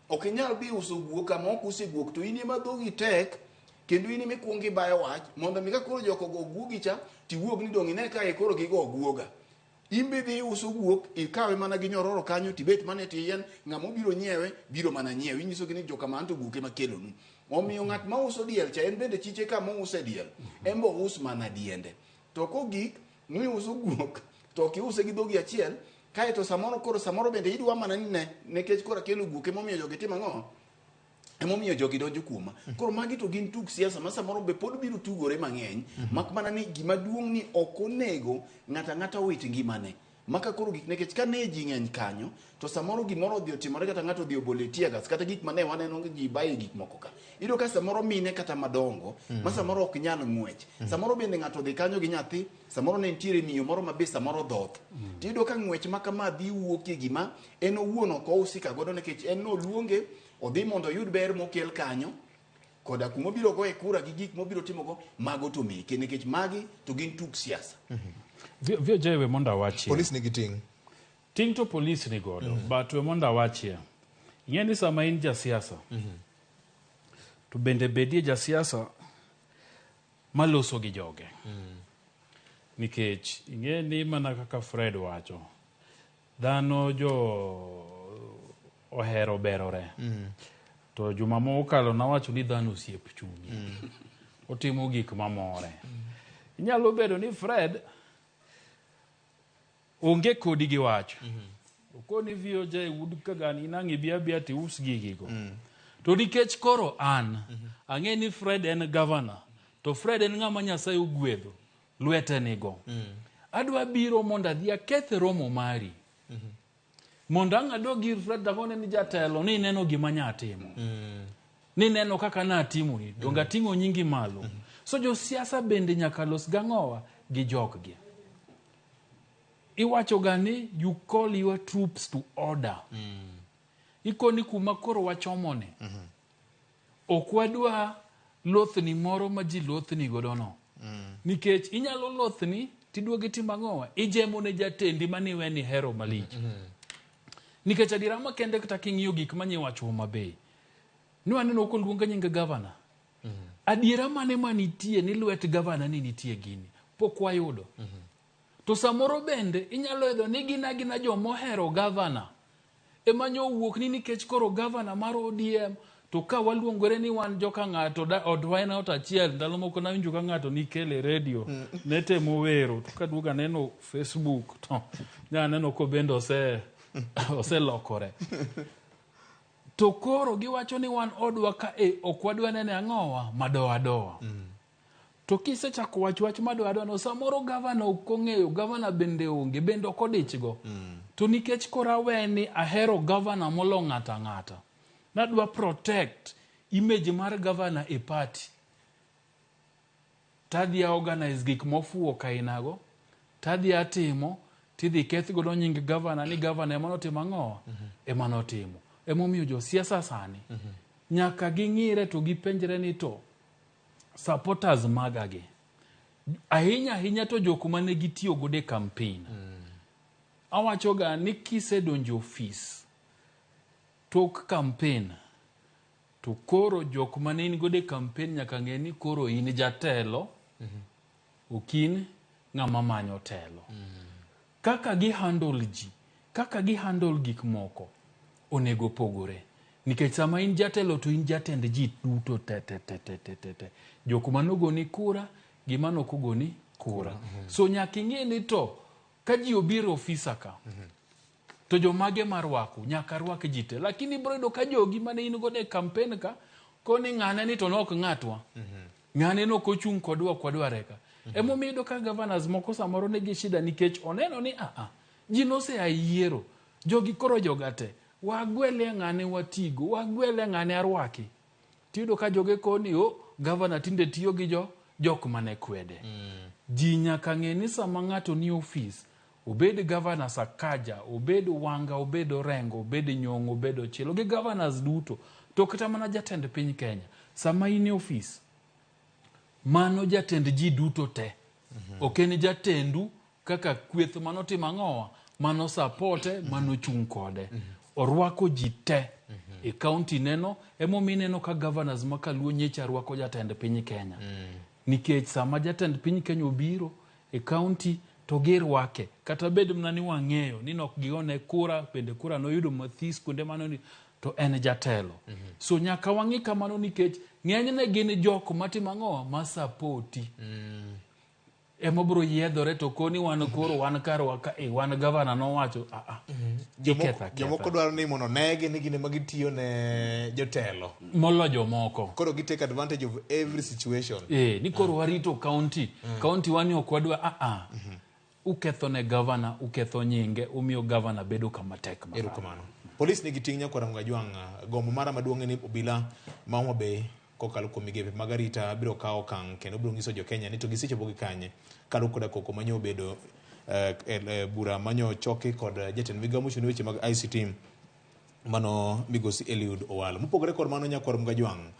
ok inyal dhi uso guok kama ok use guok to in ema dhogi tek kendo in emikwongo ibayo wach mondo mi ka koro joko go guogi cha tiwuog ni dong' ine ka koro gigo guoga imbe dhi uso guok ikawe mana gi nyororo kanyo tibet mane tiyen ng'amo biro nyiewe biro mana nyiewe inyiso gi ni joka man to guoke makelonu omiyo ng'at ma uso diel cha en bende chiche ka mo use diel embo us mana diende to kogik nuiuso guok to kiuse gi dhogi achiel kae to samoro bende idwa mana nine nekech kora kelo guok emomiyo jogi timo ang'o emomiyo jogi donjo kuoma koro magi to gin tug siasa ma samoro be pod biro tugore mang'eny mak mana ni gima duong' ni ok onego ng'ata wit ngimane maka koro gik nekech ka ne ji ng'eny kanyo to samoro gimoro odhi otimore kata ng'ato odhi obole tiagas kata gik mane waneno ji baye gik moko ka ido ka samoro mine kata madongo ma samoro ok nyal ng'wech samoro bende ng'ato odhi kanyo gi nyathi samoro ne nitiere miyo moro mabe samoro dhoth tido ka ng'wech maka ma dhi wuokie gima en owuon ok ousika godo nekech en noluonge odhi mondo oyud ber mokel kanyo koda kuma biro goe kura gi gik mobiro timogo mago to meke nikech magi to gin tuk siasa vio jewe monda wachie police nigi ting to police ni godo but we monda wachie ing'eni sama in jasiasa to bende bedie jasiasa maloso gi joge nikech ing'eni mana kaka Fred wacho dhano jo ohero berore to juma mokalo nawacho ni dhano osiep chunyi otimo gik mamore inyalo bedo ni Fred onge kodi gi wacho okoni VOJ wud ka gani nangi bia ti us gigigo to nikech koro an ang'e ni Fred en governor to Fred en ng'ama Nyasaye ogwedho lwete nigo adwa biro mondo adhi aketh romo mari mondo ang'ado gir Fred dakone ni jatelo ni neno gima nyatimo ni neno kaka natimo ni donga ting'o nyingi malo so jo siasa bende nyaka los gang'owa gi joggi iwacho gani you call your troops to order. Ikoni kuma koro wachomone. Okwadwa lothni moro ma ji lothni godono. Nikech inyalo lothni tiduogi timang'owa. Ijemo ne jatendi maniwe ni hero malich. Nikech adira makende kata king'iyo gik manyiwacho mabe. Nwaneno koluonga nyinga governor. Adiera mane manitie ni lwet governor ni nitie gini. Pok wayudo. To samoro bende inyalo edo ni gina jomohero governor. Emanyo wuok ni nikech koro governor mar ODM to ka waluongore ni wan joka ng'ato odwa en ot achiel ndalo moko na winjo ka ng'ato nikele radio netemo wero to kaduoga neno Facebook to nyaneno ko bende ose lokore. To koro giwacho ni wan odwa ka okwadwa nene ang'owa madoa. To kisechako wach madoa no samoro governor okong'eyo governor bende onge bende okodichgo. To nikech kora weni ahero governor molo ng'ata. Nadwa protect image mar governor e party. Tadhi organize gik mofuo kainago. Tadhi atimo. Tidhi keth godo nying governor ni governor emanotimo ang'owa. Emanotimo. Emomiyo jo siasa sani. Nyaka ging'ire to gipenjre ni to supporters magagi. Ahinya to joku mane gitiyo gode campaign. Awachoga ni kise donjo office. Tok campaign. To koro joku mane in gode campaign nyaka ng'e ni koro in jatelo. Okin ng'ama manyo telo. Kaka gi handle ji. Kaka gi handle gik moko. Onego pogore. Nikech sama in jatelo to in jatend ji duto te. Joku manogoni kura, gimanokogoni kura. So nyaka ing'e ni to ka ji obiro ofisa ka. To jomage marwako nyaka rwak ji te. Lakini brodo ka jogi mane in gode campaign ka koni ng'ane ni to nok ng'atwa. Ng'ane no kochung kodwa reka. Emomiyo ka governors moko samoro negi shida nikech oneno ni ji nose ayiero. Jogi koro jogate. Wagwele ng'ane watigo. Wagwele ng'ane arwaki. Tido ka joge koni governor tinde tiyo gi jok mane kwede. Ji nyaka ng'e ni sama ng'ato ni office. Obed governor Sakaja, obed Wanga, obed Orengo, obed Nyong'o, obed Ochielo. Gi governors duto. To kata mana jatend piny Kenya. Sama in office. Mano jatend ji duto te. Okeni jatendu kaka kweth manotimo ang'owa. Mano supporte, mano chung kode. Orwako ji te. E county neno. Emomiyo neno ka governors makaluo nyecha rwako jatend piny Kenya. Nikech sama jatend piny Kenya obiro e county to girwake. Kata bed mna ni wang'eyo ni nok gione kura, bende kura noyudo mathis kuonde mano ni to en jatelo. So nyaka wang'i kamano nikech ng'enyne gin jok matimo ang'owa masapoti. Emobro yiedhore to koni wan koro wan karo wan governor nowacho jomoko dwaro ni mono negi ni gine magitiyo ne jotelo molo jomoko koro gi take advantage of every situation ni koro warito county wani okwadwa uketho ne governor uketho nyinge umiyo governor bedo kama tek ma erokamano police nigi ting' nyako Ramogi Ajwang gombo mara maduong' ni obila ma Homa Bay kokalo kuom migepe mag arita biro kawo okang' kendo biro nyiso jo Kenya ni to gisechopo gi kanye kaluwore koda koko manyo bedo bura manyo choke kod jatend migawo mochung' weche mag ICT mano migosi Eliud Owalo. Mopogore kod mano nyako Ramogi Ajwang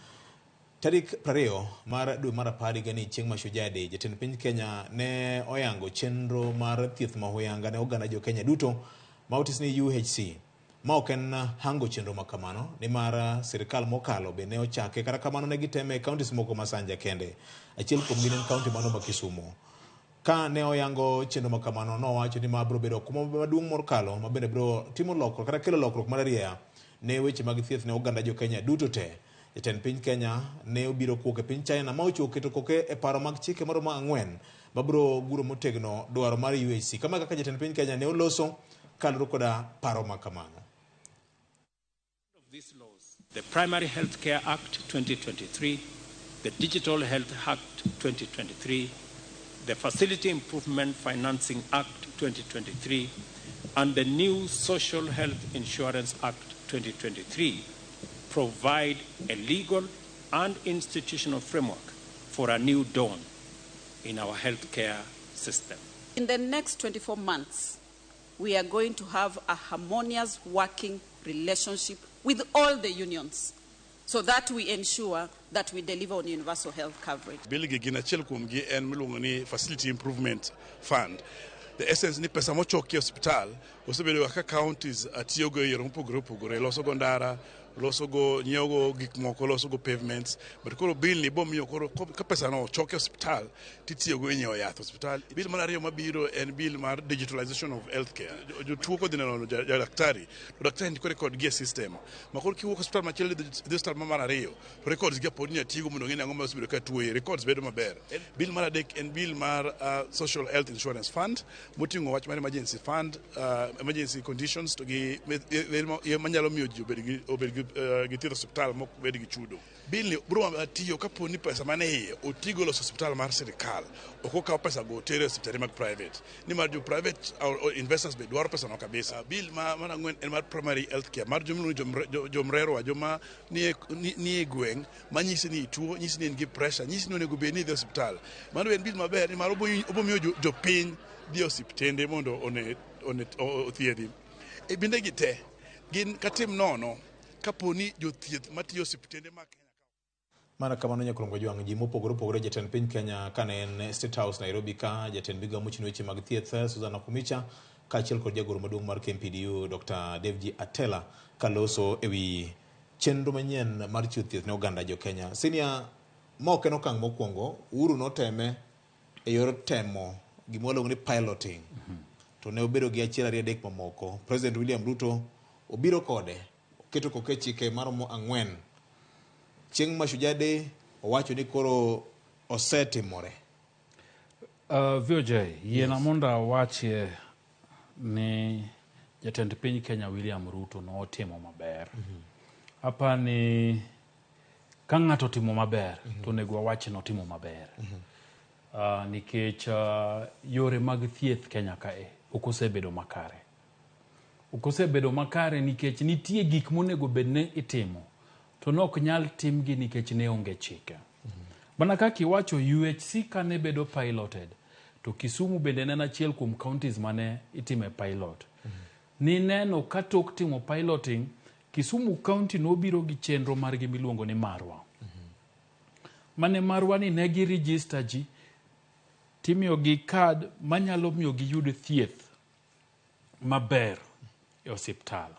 tarik 20 mar dwe mar 10 gani chieng' Mashujaa Day jatend piny Kenya ne oyango chenro mar thieth mahuyanga ne oganda jo Kenya duto ma otis ni UHC ma ok en hango chenro makamano ni mar sirikal mokalo be ne ochake kata kamano ne giteme e counties moko masanja kende achiel kuom gin en county mano ma Kisumu ka ne oyango chenro makamano no wacho ni ma bro bedo kuma maduong' mokalo ma bende bro timo lokruok kata kelo lokruok mar ariya ne weche mag thieth ne oganda jo Kenya duto te jatend piny Kenya ne obiro kuok e piny China ma ochoke keto koke e paro mag chike moro ma ang'wen ma bro guro motegno dwaro mar UHC kama kaka jatend piny Kenya ne oloso kalro koda paro makamano. These laws, the Primary Health Care Act 2023, the Digital Health Act 2023, the Facility Improvement Financing Act 2023, and the new Social Health Insurance Act 2023 provide a legal and institutional framework for a new dawn in our healthcare system. In the next 24 months, we are going to have a harmonious working relationship with all the unions so that we ensure that we deliver on universal health coverage. Bill gina chel kumgi en milungo ni Facility Improvement Fund. The essence ni pesa mochoki hospital, osebedo ka counties atiyogo yero mopogore loso go ndara, loso go nyogo gik moko, loso go pavements, but koro bill ni bomiyo koro ka pesa no choki hospital titiyogo nyewo yath hospital. Bill mar ariyo mabiro en bill mar digitalization of healthcare. Jotuo ko dineno daktari, to daktari ndiko record gi system. Makoro kiwuok hospital machielo dhi hospital mar ariyo, to records gi pod ni atigo mondo ng'e ang'o ma osebedo ka tuo, records bedo maber. Bill mar adek en bill mar social health insurance fund, moting'o wach mar emergency fund, emergency conditions to gi manyalo miyo ji obed gi thieth hospital mok bed gi chudo. Bill ni bro tiyo kapo ni pesa mane iye otigo loso hospital mar sirikal, ok okawo pesa go tere hospitali mag private. Ni mar jo private investors be dwaro pesa no kabisa. Bill mar ang'wen en mar primary health care, mar jomrero joma ni gweng' manyisi ni tuo, nyisi ni en gi pressure, nyisi ni onego bed ni dhi hospital. Mano en bill maber ni mar obomiyo jopiny dhi osiptende mondo othiedhi. E binde gi te gin katim nono kaponi jothieth matiyo osiptende ma Kenya. Mana kamano nyakromgo jwang' ji mopogore jatend piny Kenya kane en State House Nairobi ka, jatend migawo mochung' weche mag thieth Susan Nakumicha kaachiel kod jagoro maduong' mar KMPDU Dr. David Atela kaloso ewi chenro manyien mar chiwo thieth ne oganda jo Kenya. Senior mok en okang' mokwongo, Uhuru noteme e yor temo gimwaluongo ni piloting, to ne obedo gi achiel ariyo adek mamoko. President William Ruto obiro kode, oketo koke chike maromo 4. Chieng' Mashujaa Day owacho ni koro osetimore. Vijay, yiena monda wache ni jatend piny Kenya William Ruto no otimo maber. Apa ni ka ng'ato timo maber, to nego wawache no timo maber. Nikech yore mag thieth Kenya kae okosebedo makare. Okosebedo makare nikech nitie gik monego bedne itimo, to nok nyal timgi nikech ne onge chike. Bana kaka iwacho UHC kane bedo piloted, to Kisumu bende en achiel kuom counties mane itime pilot. Ni neno katok timo piloting, Kisumu County nobiro gi chenro margi miluongo ni Marwa. Mane Marwa ni negi register ji, timiyo gi card manyalo miyo gi yud thieth maber e osiptal.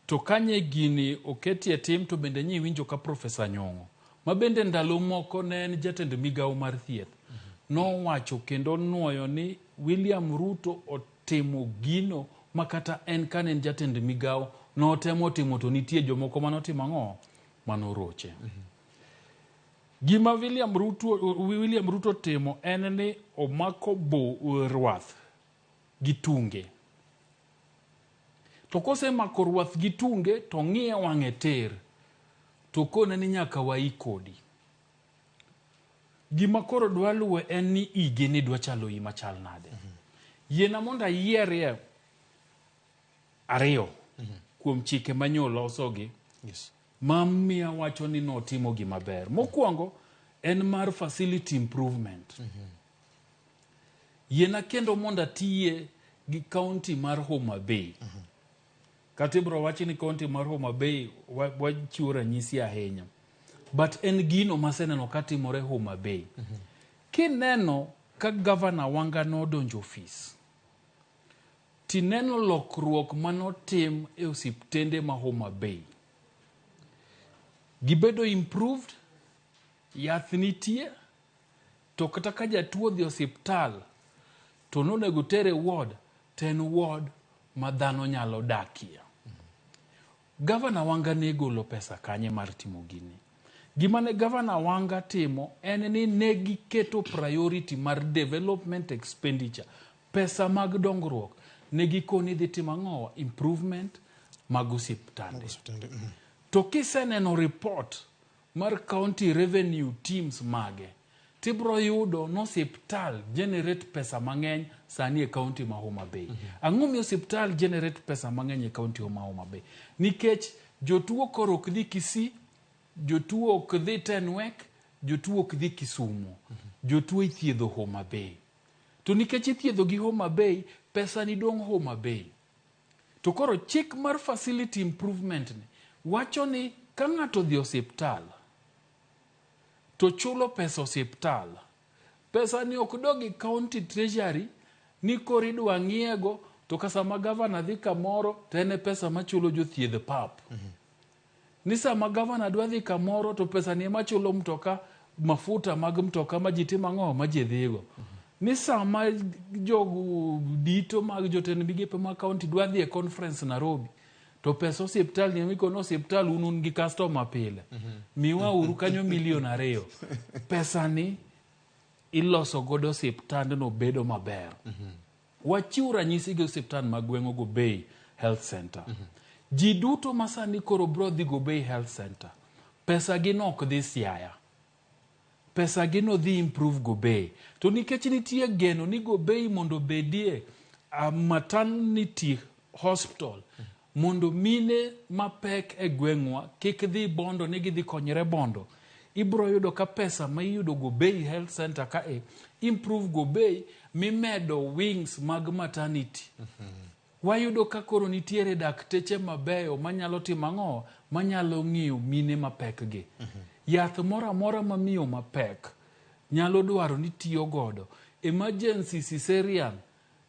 To kanye gini oketie tim to bende nyi winjo ka Profesa Nyong'o, ma bende ndalo moko ne en jatend migawo mar thieth, no wacho kendo nuoyo ni William Ruto otimo gino makata en kane en jatend migawo no temo timo, to nitie jomoko manotimo ang'o manoroche. Gima William Ruto timo en ni omako rwath gi tunge. To kose mako rwath gi tunge to ng'iye wang'e ter, to kone ni nyaka wai kodi. Gima koro dwa luwe en ni ige ni dwa chalo i machal nade. Yiena monda yierie ariyo kuom chike manyolo osogi. Mamia wacho ni no timo gima ber. Mokwongo en mar facility improvement. Yiena kendo monda tiye gi county mar Homa Bay. Katibro wachi ni county mar Homa Bay wachiwo ranyisi ahinya. But en gino maseneno katimore Homa Bay. Kineno ka governor wanga no donjo ofis, tineno lokruok manotim e osiptende ma Homa Bay. Gibedo improved, yath nitie, to kata ka jatuo dhi osiptal, to nonego tere ward, ten ward ma dhano nyalo dakie. Governor wanga ne golo pesa kanye mar timo gini. Gima ne Governor wanga timo en ni ne giketo priority mar development expenditure. Pesa mag dongruok ne gikoni dhi timo ang'o improvement mag osiptande. To kiseneno report mar county revenue teams mage, tibro yudo no osiptal generate pesa mang'eny sani e county ma Homa Bay. Ang'o mi osiptal generate pesa mang'eny e county ma Homa Bay? Nikech jotuo koro ok dhi Kisii, jotuo ok dhi Tenwek, jotuo ok dhi Kisumu. Jotuo ithiedho Homa Bay. To nikech ithiedho gi Homa Bay, pesa ni dong Homa Bay. To koro chik mar facility improvement ni wacho ni ka ng'ato dhi osiptal to chulo pesa osiptal, pesa ni ok dogi county treasury ni koro idwa ng'iego to ka sama gavana dhi kamoro to en pesa machulo jothiedh pap. Ni sama gavana dwa dhi kamoro to pesa ni ema chulo mtoka mafuta mag mtoka ma ji timo ang'o ma ji dhigo. Ni sama jogo dito mag jotend migepe ma county dwa dhi e conference Nairobi to pesa osiptal ni emikono osiptal unun gi customer pile. Miwa uru kanyo $2 million. Pesa ni iloso godo osiptand no bedo maber. Wachiw ranyisi gi osiptand magwengo go Bay Health Center. Ji duto masani koro bro dhi go Bay Health Center. Pesa gi no ok dhi Siaya. Pesa gi no dhi improve go Bay. To nikech nitie geno ni go Bay mondo bedie maternity hospital mondo mine mapek e gwengwa kik dhi bondo ni gidhi konyre bondo. Ibro yudo ka pesa ma iyudo go Bay Health Center ka improve go Bay mimedo wings mag maternity. Wayudo ka koro nitiere dakteche mabeyo manyalo timo ang'o, manyalo ng'iyo mine mapek gi. Yath mora mora mamiyo mapek nyalo dwaro ni tiyo godo. Emergency cesarean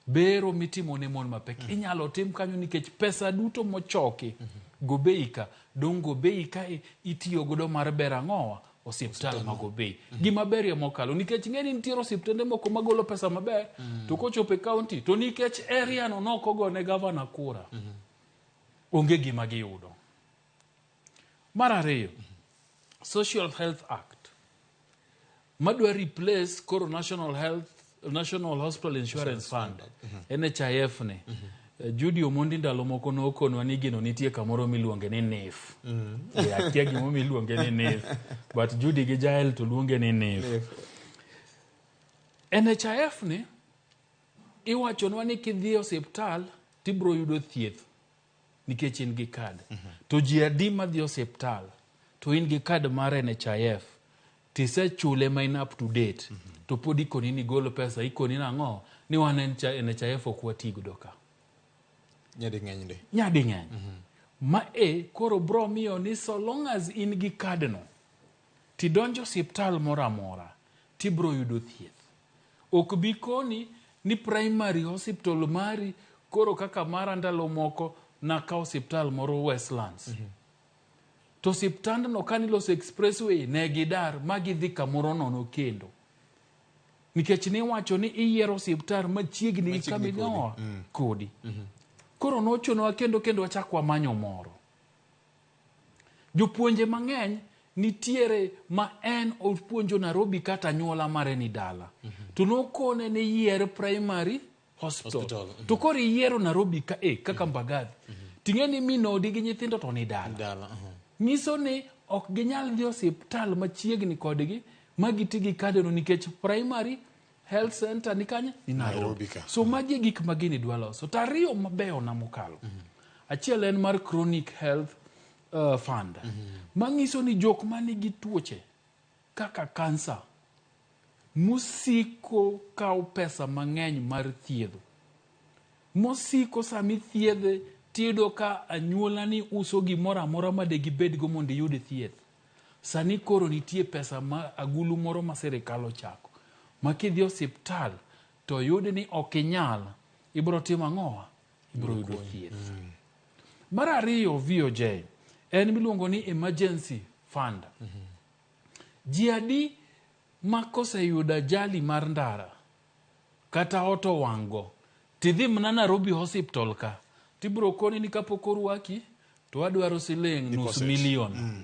bero mitimo ne mon mapek inyalo tim kanyo nikech pesa duto mochoki go Bay ka dong go Bay ka itiyo godo mar bero ang'owa osiptal ma go Bay. Gima ber ya mokalo nikech ng'eni nitiere osiptende moko magolo pesa maber to kochope county to nikech area no nokogo ne governor kura. Onge gima giyudo. Mar ariyo, Social Health Act madwa replace koro National Hospital Insurance Fund NHIF ni. Judy Omondi ndalo moko nokonwa ni gino nitie kamoro miluonge ni NHIF. Akia gimo miluonge ni NHIF. But Judy gi Jael to luonge ni NHIF. NHIF ni iwachonwa ni kidhi osiptal tibro yudo thieth nikech in gi kad. To ji adi madhi osiptal to in gi kad mar NHIF tisechule main up to date. To pod ikoni ni golo pesa ikoni nang'o ni wan NHIF ok watigo doka. Nyadi ng'eny. Nyadi ng'eny. Ma koro bro miyo ni so long as in gi kad no tidonjo osiptal mora mora tibro yudo thieth. Ok bi koni ni primary hospital mari koro kaka mara ndalo moko na ka osiptal moro Westlands. To osiptand no kaniloso expressway ne gidar magidhi kamoro nono kendo. Nikech ni wacho ni iyiero osiptal machiegni kaminoa kodi. Koro nochono kendo wachakwa manyo moro. Jopuonje mang'eny nitiere ma en opuonjo Nairobi kata nyuola mare ni dala. To nokone ni yier primary hospital. To koro yiero Nairobi kaka Mbagathi. Ting'eni minodi gi nyithindo to ni dala. Nyiso ni ok ginyal dhi osiptal machiegni kodgi magiti gi kadeno nikech primary health center ni kanye ni Nairobi. So magi gik magini dwa loso. To ariyo mabeyo na mokalo. Achiel en mar chronic health fund. Mangiso ni jok manigi tuoche kaka kansa musiko kaw pesa mang'eny mar thiedho. Musiko sami thiedhe tido ka anyuola ni uso gimoro amora ma de gibed go mondo yud thieth. Sani koro nitie pesa ma agulu moro ma serikal ochako. Makidhi osiptal to yud ni okinyal ibro timo ang'owa ibro yudo thieth. Mar ariyo VOJ en miluongo ni emergency fund. Ji adi makoseyudo ajali mar ndara kata oto wango tidhi mna Nairobi hospital ka tibro koni ni kapok orwaki to wadwaro siling $500,000.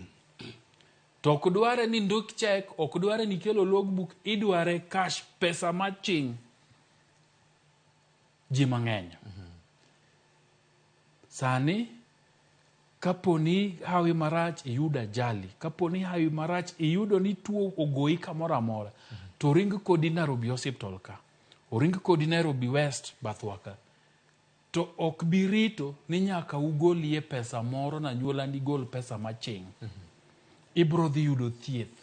To ok dware ni nduk check, ok dware ni kelo logbook, idware cash, pesa maching. Ji mang'eny. Sani kaponi hawi marach iyudo ajali, kaponi hawi marach iyudo ni tuo ogoyi kamoro amora, to ring kodi Nairobi hospital ka. Oring kodi Nairobi West bathwaka. To ok birito ni nyaka ugolie pesa moro na nyuola ni gol pesa maching. Ibro dhi yudo thieth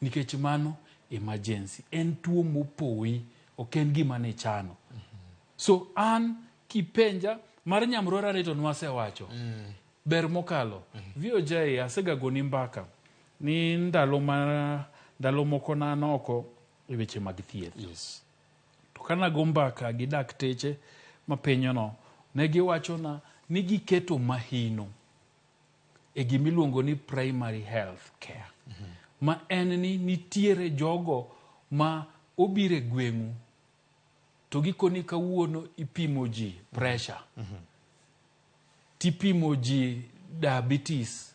nikech mano emergency. En tuo mopoyi, ok en gima ne chano. So an kipenja mar nyamrora reto nwase wacho. Ber mokalo. VOJ asega goni mbaka. Ni ndalo moko na noko e weche mag thieth. Yes. To kana go mbaka gi dakteche mapenyo no, ne giwacho na ni giketo mahino e gimiluongo ni primary health care. Ma en ni nitiere jogo ma obire gweng'u to gikoni kawuono ipimo ji pressure, tipimo ji diabetes,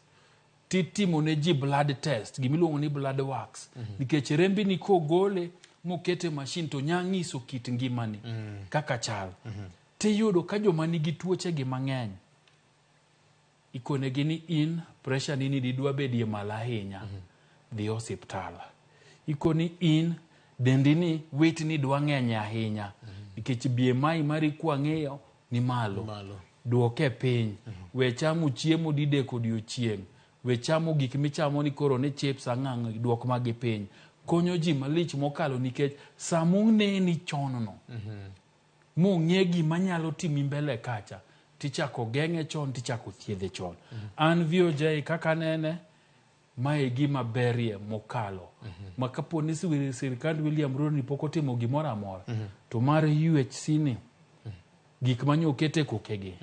titimo ne ji blood test, gimiluongo ni blood works. Nikech rembi ni kogole mokete machine to nyangiso kit ngimani kaka chal. Tiyudo ka joma nigi tuoche gi mang'eny ikonegi ni in pressure nini didwa bedie malahinya dhi hospital. Ikoni in dendi ni weight ni dwa ng'eny ahinya nikech BMI mari kwang'eyo ni malo. Duoke piny. We chamo chiemo dideko odiochieng'. We chamo gik michamo ni koro ne chips ang'ang'o duok magi piny. Konyo ji malich mokalo nikech samune ni chonono. Mong'e gima nyalo timi mbele kacha. Tichako geng'e chon, tichako thiedhe chon. An VOJ kaka nene mae gima berie mokalo. Makapo ni sirikand William Ruto ni poko timo gimora amora. To mar UHC ni gik manyo kete kokegi.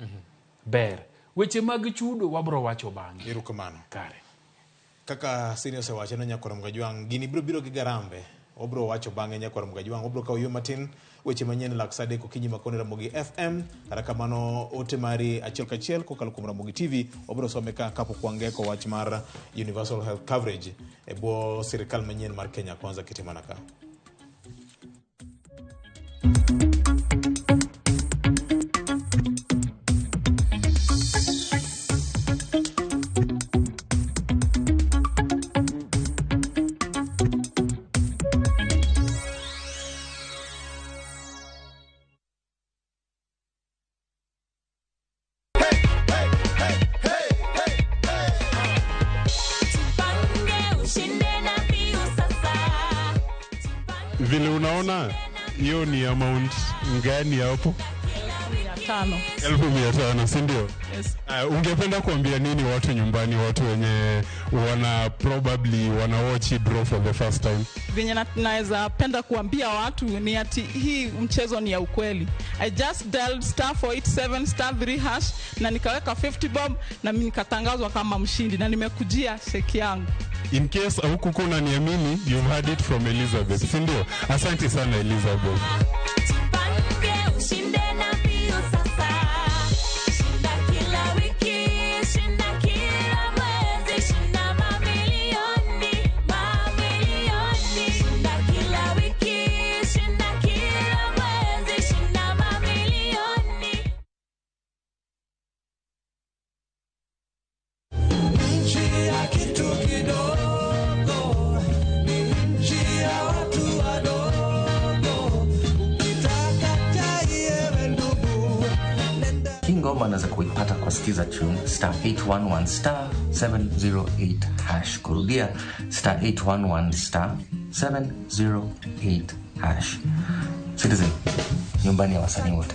Ber. Weche mag chudo wabro wacho bang'e. Erokamano. Kare. Kaka senior sewache no Nyakoro Mgajwang, gini biro gi garambe. Obro wacho bang'e Nyakoro Mgajwang, obro kawo yo matin weche manyien lak sade kokinyi makone Ramogi FM. Kata kamano ote mari achiel kachiel kokalo kuom Ramogi TV obro some ka kapok wangeko wach mar universal health coverage e bwo sirikal manyien mar Kenya Kwanza kitimana ka. Vile unaona hiyo ni amount ngani hapo? 1,500, si ndio? Yes. Ungependa kuambia nini watu nyumbani, watu wenye probably wana watch draw for the first time? Venye naweza penda kuambia watu ni ati hii mchezo ni ya ukweli. I just dialed *487*3# na nikaweka 50 bob na mimi nikatangazwa kama mshindi na nimekujia sheki yangu. In case hukuku unaniamini, you've heard it from Elizabeth, si ndio? Asante sana Elizabeth. Ngoma anaweza kuipata kwa Skiza Tune *811 *708#. Kurudia *811 *708#. Citizen, nyumbani ya wasanii wote.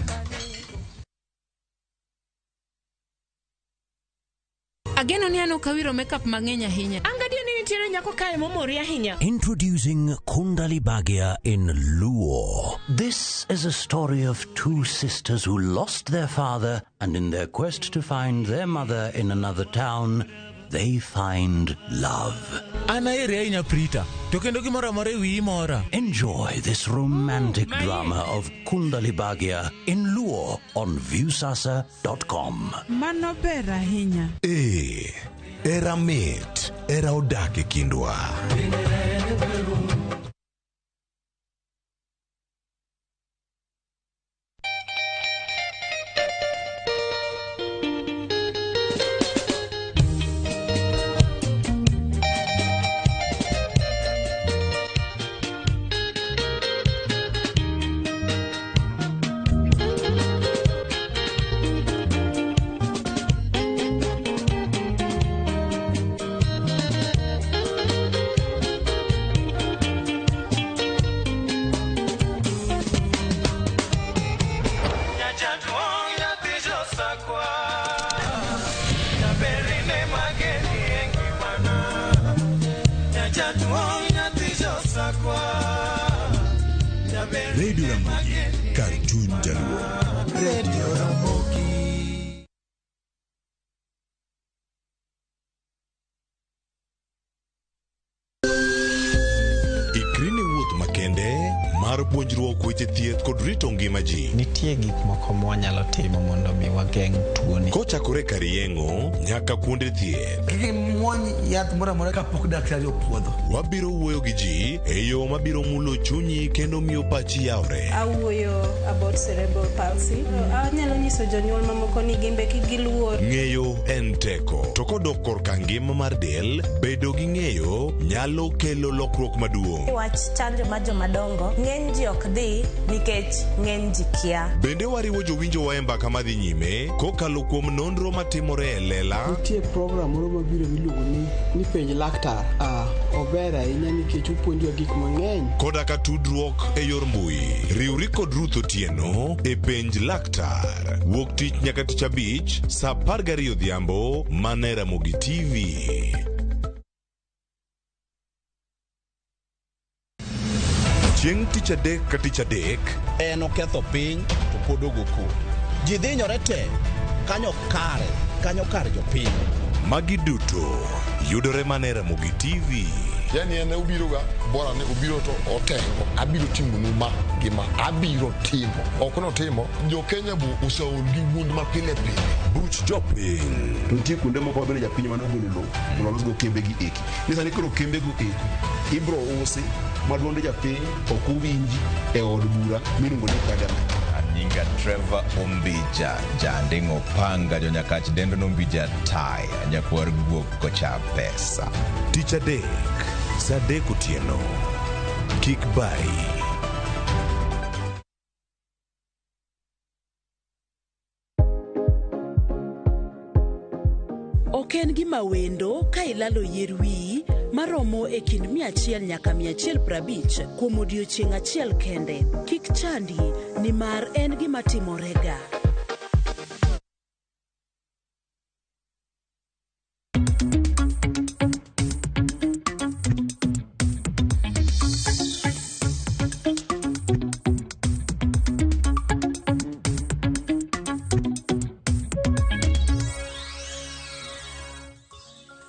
Ageno ni ano kawiro makeup mang'enya hinya. Angadio ni nitiere nyako kae momori ahinya. Introducing Kundali Bhagia in Luo. This is a story of two sisters who lost their father, and in their quest to find their mother in another town, they find love. Enjoy this romantic drama of Kundali Bhagia in Luo on viewsasa.com. Mano bera hinya. Era mit, era odake kindwa. Radio Ramogi, Cartoon Jaluo. Radio Ramogi. Ikrini wuoth makende mar puonjruok weche thieth kod rito ngima ji. Nitie gik moko mwanyalo timo mondo mi wageng' tuoni. Kochakore kar yeng'o nyaka kuonde thieth. Kiki muony yath moro amora kapok daktari opuodho. Wabiro wuoyo gi ji e yo mabiro mulo chunyi kendo miyo pachi yawre. Awuoyo about cerebral palsy. Anyalo nyiso jonyuol mamoko ni gimbe kik giluor. Ng'eyo en teko. To kodok korka ngima mar del, bedo gi ng'eyo nyalo kelo lokruok maduong'. Wach chanjo mar jomadongo ng'eny ji ok dhi nikech ng'eny ji kia. Bende wariwo jowinjo wa e mbaka madhi nyime kokalo kuom nonro matimore e lela. Nitie program moro mabiro miluongo ni penj laktar. Ober ahinya nikech opuonjowa gik mang'eny. Koda ka tudruok e yor mbui. Riwri kod Ruth Otieno e penj laktar. Wuok tich nyaka tich abich saa 12 odhiambo mana e Ramogi TV. Chieng' tich adek ka tich adek en oketho piny to pod ogoko. Ji dhinyore te kanyo kar jopiny. Magi duto yudore mana e Ramogi TV. Yani ene ubiro ga bora ne ubiro to otengo abiro timo numa gima abiro timo okono timo jo Kenya bu usaol gi gund ma pile buch jopiny. Tuntie kunde moko bende japiny mano golo lo los go kembe gi eki nisani koro kembe go eki ibro usi maduonde japiny ok uwinji e od bura miluongo ni Parliament. Nyinga Trevor Ombija jandingo panga jo nyakach dendo nombija tai nyakwar guok kocha pesa. Tich adek saa 3 otieno. Kik bai. Ok en gima wendo ka ilalo yier wiyi maromo e kind 100 nyaka 150 kuom odiochieng' achiel kende. Kik chandi nimar en gima timorega.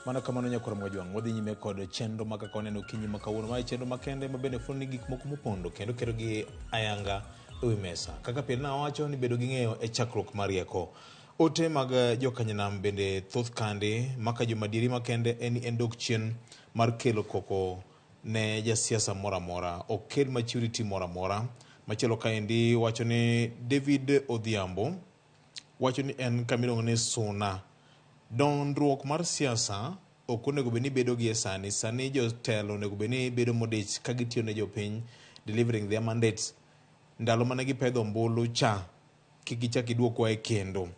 Mana kamano nyakoro mwajwang' wadhi nyime kod chenro maka koneno kinyi makawuono mae chenro makende mabende fuoni gik moko mopondo kendo kero gi ayanga ewi mesa. Kaka pile na wacho ni bedo gi ng'eyo e chakruok mar rieko. Ote mag jokanyanam bende thoth kande maka jomadieri makende en dok chien mar kelo koko ne jasiasa mora mora. Okel maturity mora mora. Machielo kaendi wacho ni David Odhiambo wacho ni en kamiluongo ni suna. Dondruok mar siasa ok onego beni bedo gi sani jotelo onego beni bedo modich ka gitiyo ne jopiny delivering their mandates ndalo mane gipedho ombulu cha kikichak iduokwa e kendo.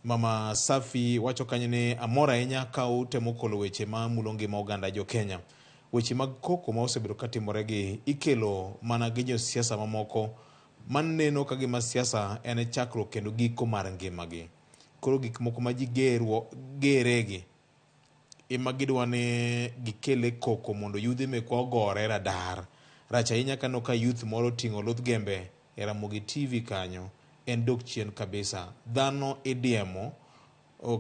Mama Safi wacho kanyo ni amora ahinya ka utemo kolo weche ma mulo ngima oganda jo Kenya. Weche mag koko ma osebedo katimore gi ikelo mana gi josiasa mamoko maneno ka gima siasa en chakruok kendo giko mar ngimagi. Koro gik moko ma ji geregi ima gidwa ni gikele koko mondo yudhe mekwa gore radar. Rach ahinya kano ka youth moro ting'o luth gembe e Ramogi TV kanyo en dok chien kabisa. Dhano idiemo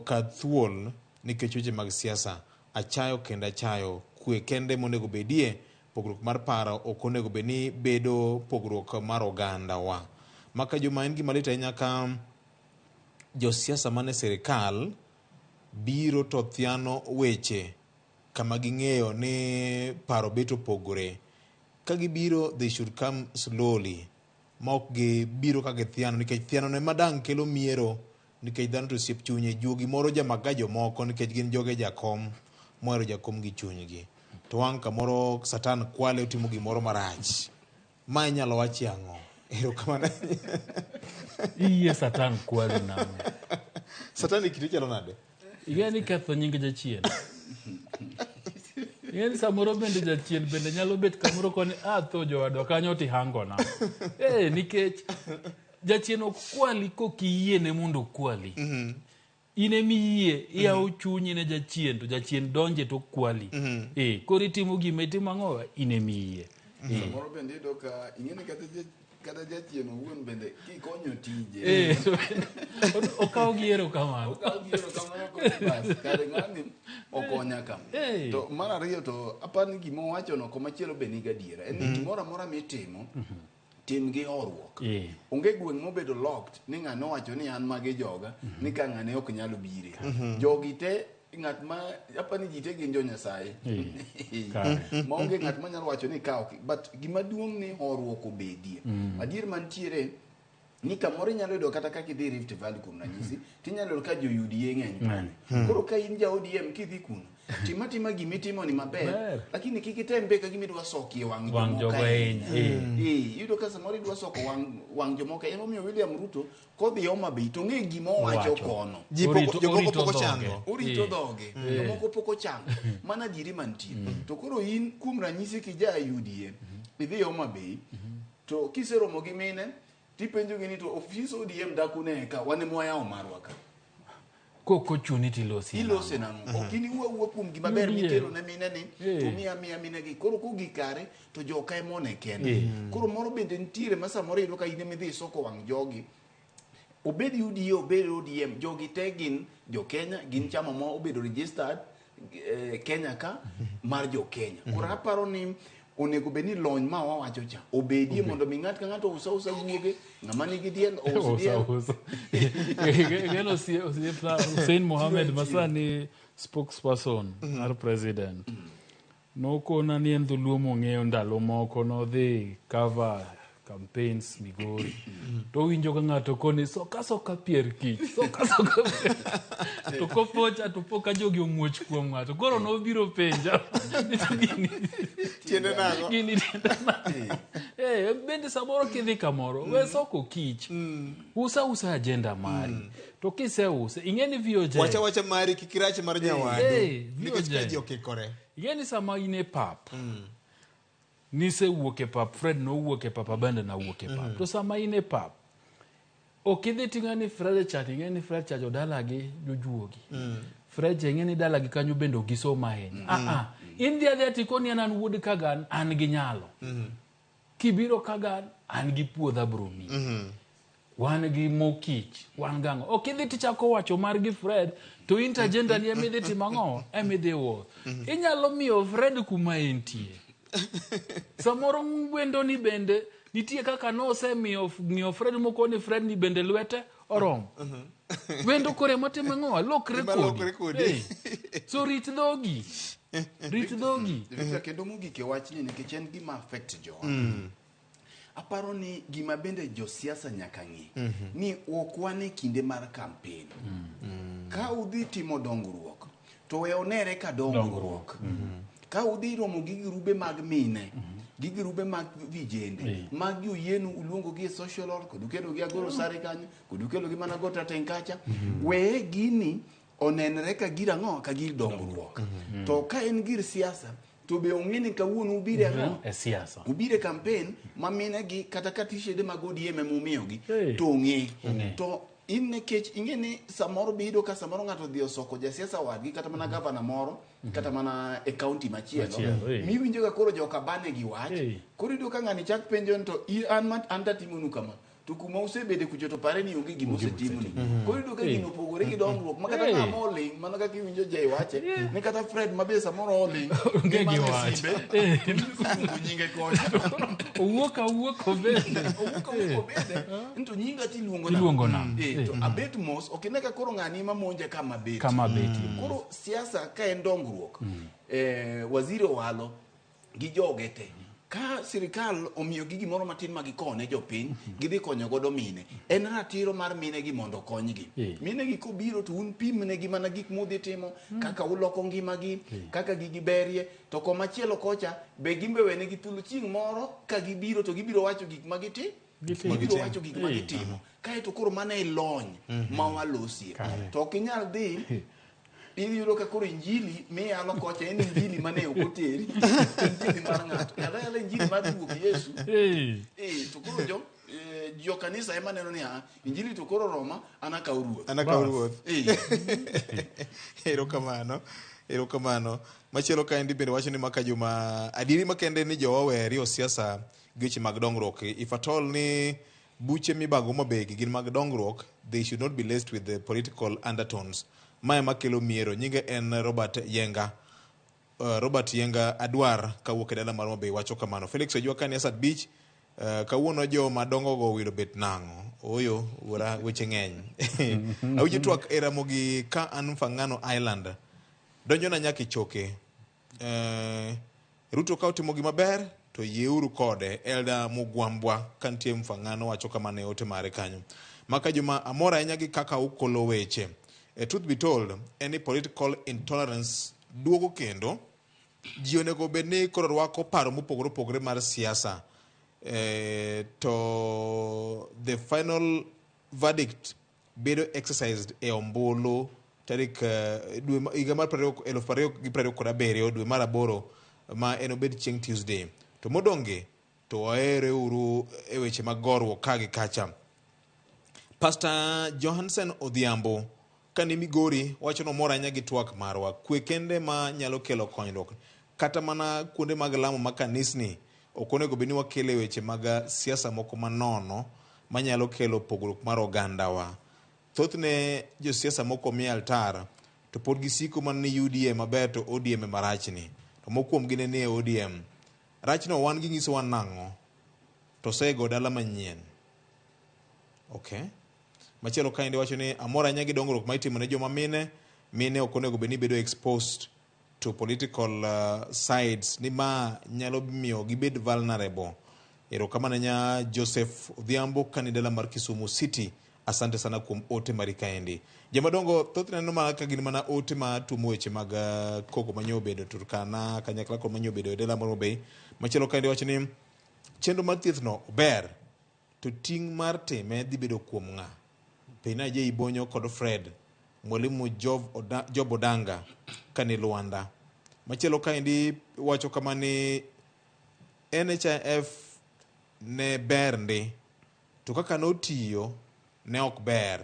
ka thuol nikech weche mag siasa. Achayo kendo achayo kwe kende monego bedie pogruok mar paro ok onego beni bedo pogruok mar oganda wa. Maka juma en gima lit ahinya ka josiasa mane serikal biro to thiano weche kama ging'eyo ni paro beto pogore. Ka gibiro they should come slowly ma ok gibiro ka githiano nikech thiano ne madang kelo miero nikech dhano to siep chunye juogi moro jamaga jomoko nikech gin joge jakom moero jakom gi chunygi to wang' kamoro satan kwale utimo gimoro marach ma inyalo wach yang'o. Ero kamano iye satan kwale namo satan ikiti chalo nade yani ketho nying jachien yani samoro bende jachien bende nyalo bet kamoro koni tho jowadwa kanyo tihango na nikech jachien okwali kokiyie ne mondo kwali ine miyie yawo chunyi ne jachien to jachien donje to kwali koro itimo gima itimo ang'o ine miyie Samoro bende do ka ingene kata jachien owuon bende kikonyo tije. Okaw giero kamano. Bas kare ng'ani okonya kam. To mar ariyo to apani gima owacho no komachielo be nigi adiera. En ni gimoro amora mitimo tim gi horuok. Onge gweng' mobedo locked ni ng'ano wacho ni an magi joga ni ka ng'ane ok nyalo bire. Jogi te ng'at ma apani ji te gin jo Nyasaye. Maonge ng'at ma nyalo wacho ni ka ok, but gima duong' ni horuok obedie. Adier mantiere ni kamoro nyalo yudo kata kaka idhi Rift Valley kuom ranyisi tinyalo yudo ka jo UDA ng'eny. Koro ka in ja ODM kidhi kuno timatima gimitimo ni maber lakini kik itembe ka gimidwa soki wang jogo ahinya. Yudo ka samoro idwa soko wang jomoko. Emomiyo William Ruto kodhi Homa Bay to ng'e gima owacho kono. Jomoko pok ochango. Orito dhoge. Jomoko pok ochango. Mana diri mantie. To koro in kuom ranyisi kija UDA idhi Homa Bay to kiseromo gi mine tipenjo gini to ofis ODM dakune ka wane moyawo marwa ka. Koko chuni tilosi. Ilose nang'o. Okini wuo kuom gima ber mikelo ne mine ni to miya mine gi. Koro kugikare to joka emone kende. Koro moro bende ntiere ma samoro iyudo ka in emidhi soko wang' jogi. Obed UDA obed ODM jogi te gin jo Kenya, gin chama ma obedo registered Kenya ka mar jo Kenya. Koro aparo ni onego beni lony ma wawacho cha obedie mondo mi ng'at ka ng'ato usa guoge ng'ama nigi diel usa geno Hussein Mohamed Masani spokesperson mar president nokona ni en dholuo mong'eyo ndalo moko nodhi cover campaigns Migori to winjo ka ng'ato koni soka pier kich soka to kopocha to poka jogi omuoch kuom ng'ato koro nobiro penja tiende nago gini bende samoro kidhi kamoro we soko kich usa agenda mari to kiseuse ing'eni VOJ wacha mari kikirache mar nyawadu nikech kaji okikore ing'eni sama ine pap nise wuok e pap Fred no wuok e pap bende na wuok e pap to sama ine pap okidhi ting'ani Fred chat ing'eni Fred chat odalagi jojuogi Fred ing'eni dalagi kanyo bende ogisoma ahinya in the other tikoni an wuod Kagan an gi nyalo kibiro Kagan an gi puodha bromi wan gi mokich wan gang'o okidhi tichako wacho mar gi Fred to intergender ni emidhi timang'o emidhi wuoth inyalo miyo Fred kuma entie samoro wendo ni bende nitie kaka nosemiyo Fred moko ni Fred ni bende lwete orom wendo kore matime ng'owa lokre kodi so rit dhogi kendo mogik e wachni nikech en gima affect jo aparo ni gima bende jo siasa nyaka ng'e ni ok wan e kinde mar campaign ka udhi timo dongruok to we onere ka dongruok ka udhi romo gi grube mag mine gi grube mag vijende mag yoyenu uluongo gi social org kod ukelo gi agoro sare kanyo kod ukelo gi mana gota tenkacha we gini onenre ka gira ng'o ka gir dongruok to ka en gir siasa to be ong'eni kawuono ubire ng'o e siasa ubire campaign ma mine gi kata katishede mag ODM mumiyo gi to ng'e to in nekech ing'eni samoro bido ka samoro ng'ato dhi osoko jasiasa wadgi kata mana gavana moro kata mana e county machielo miwinjo ka koro joka bane gi wach koro ido ka ng'ani chak penjo to an tatimonu kama to kuma usebede kucho to pare ni onge gima osetimoni koro ido ka gino opogore gi dongruok ma kata ng'ama oling mana kaka iwinjo jay wache ni kata Fred mabe samoro oling onge gi wach kendo nyinge kocha owuok obede nto nyinga tiluongo na to abet mos okineka koro ng'ani mamonje kama beti koro siasa ka en dongruok waziri Owalo gi joge te ka sirikal omiyo gi gimoro matin ma gikone jopiny gidhi konyo godo mine en ratiro mar mine gi mondo konygi mine gi kobiro to un pimne gi mana gik modhi timo kaka uloko ngimagi kaka giberie to komachielo kocha be gimbe wene gi thuolo chieng' moro ka gibiro to gibiro wacho gik gibiro wacho gik magitimo kaeto koro mana e lony ma walosie to ok inyal dhi iyudo ka koro injili miyalo kocha en injili mane okoteri injili mar ng'ato yala injili mar duok Yesu to koro jo kanisa ema neno ni injili to koro Roma anakaw ruoth erokamano Erokamano. Machielo ka endi bende wacho ni maka juma adiri makende ni jowa weri siasa gichi mag dongruok. If at all ni buche mibago mabegi gin mag dongruok, they should not be laced with the political undertones. Maya makelo miero. Nyinge en Robert Yenga. Robert Yenga Adwar kawuok e dala mar Mabei wacho kamano. Felix Ojua kani Asad Beach kawuono jo madongo go wilo bet nango. Oyo ura weche ngeny. Awinjo twak e Ramogi ka an Mfangano Island. Donjo na nyaki choke. Ruto ka utimo gima ber to yeuru kode. Elda Mugwambwa kantie Mfangano wacho kamano e ote mare kanyo. Maka juma amora enyagi kaka ukolo weche. Truth be told, any political intolerance duogo kendo ji onego bedni koro rwako paro mopogore opogore mar siasa. To the final verdict bedo exercised e ombulu tarik higa mar 2027 dwe mar 8 ma en obed chieng' Tuesday. To modonge to waere uru e weche mag gorruok kagi kacha. Pastor Johansen Odhiambo kani Migori wacho no mora nya gi twak marwa kwe kende ma nyalo kelo konyruok kata mana kuonde mag lamo ma kanisni okonego beni wakele weche mag siasa moko manono manyalo kelo pogruok mar oganda wa. Thothne jo siasa moko mi altar to pod gisiko man ni UDM maber to ODM marachni. To mokuom gine ni ODM rachno wan gi nyiso wan nango to sego dala manyien. Okay. Machielo kaende wacho ni amora nyagi dongruok maitimo ne joma mine okonego beni bedo exposed to political sides ni ma nyalo miyo gibed vulnerable. Erokamano nya Joseph Odhiambo kanidala mar Kisumu City. Asante sana kuom ote marikaendi. Jamadongo thothne no ma ka gin mana ote ma tumo weche mag koko manyobedo Turkana kanyakla ko manyobedo dala mar Mabei. Machielo kaende wacho ni chenro mar thieth no ber to ting mar time dhi bedo kuom nga. Pina je Ibonyo kod Fred Mwalimu Job Odanga kani Luanda. Machielo kaendi wacho kamani NHIF ne ber ndi to kaka notiyo ne ok ber.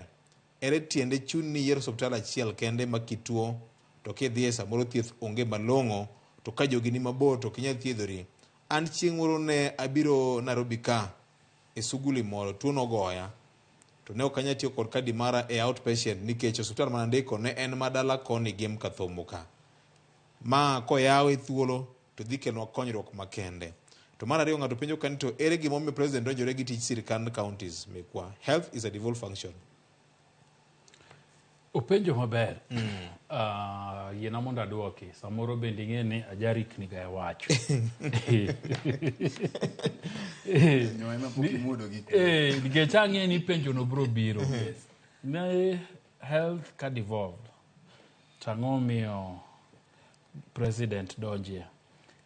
Ere tiende chuni ni yiero hospital achiel kende makituo to kidhi e samoro thieth onge malongo to ka jogi ni mabor to kinya thiedhori. An chieng' moro ne abiro Nairobi ka e suguli moro tuo nogoya to ne okanya tiyo kod kadi mara e outpatient nikech hospital manandiko ne en madala koni gem kathomo ka. Ma koyawe thuolo to dhi kelwa konyruok makende. To mar ariyo ng'ato penjo kan to ere gima omiyo president donjore gi tich sirkand counties mekwa. Health is a devolved function. Openjo maber. Yena mondo aduoki. Samoro bende ing'e ni ajarik ni ga wacho. Nikech ang'e ni penjo no bro biro. Ne health ka devolved. Tang'o miyo president donje.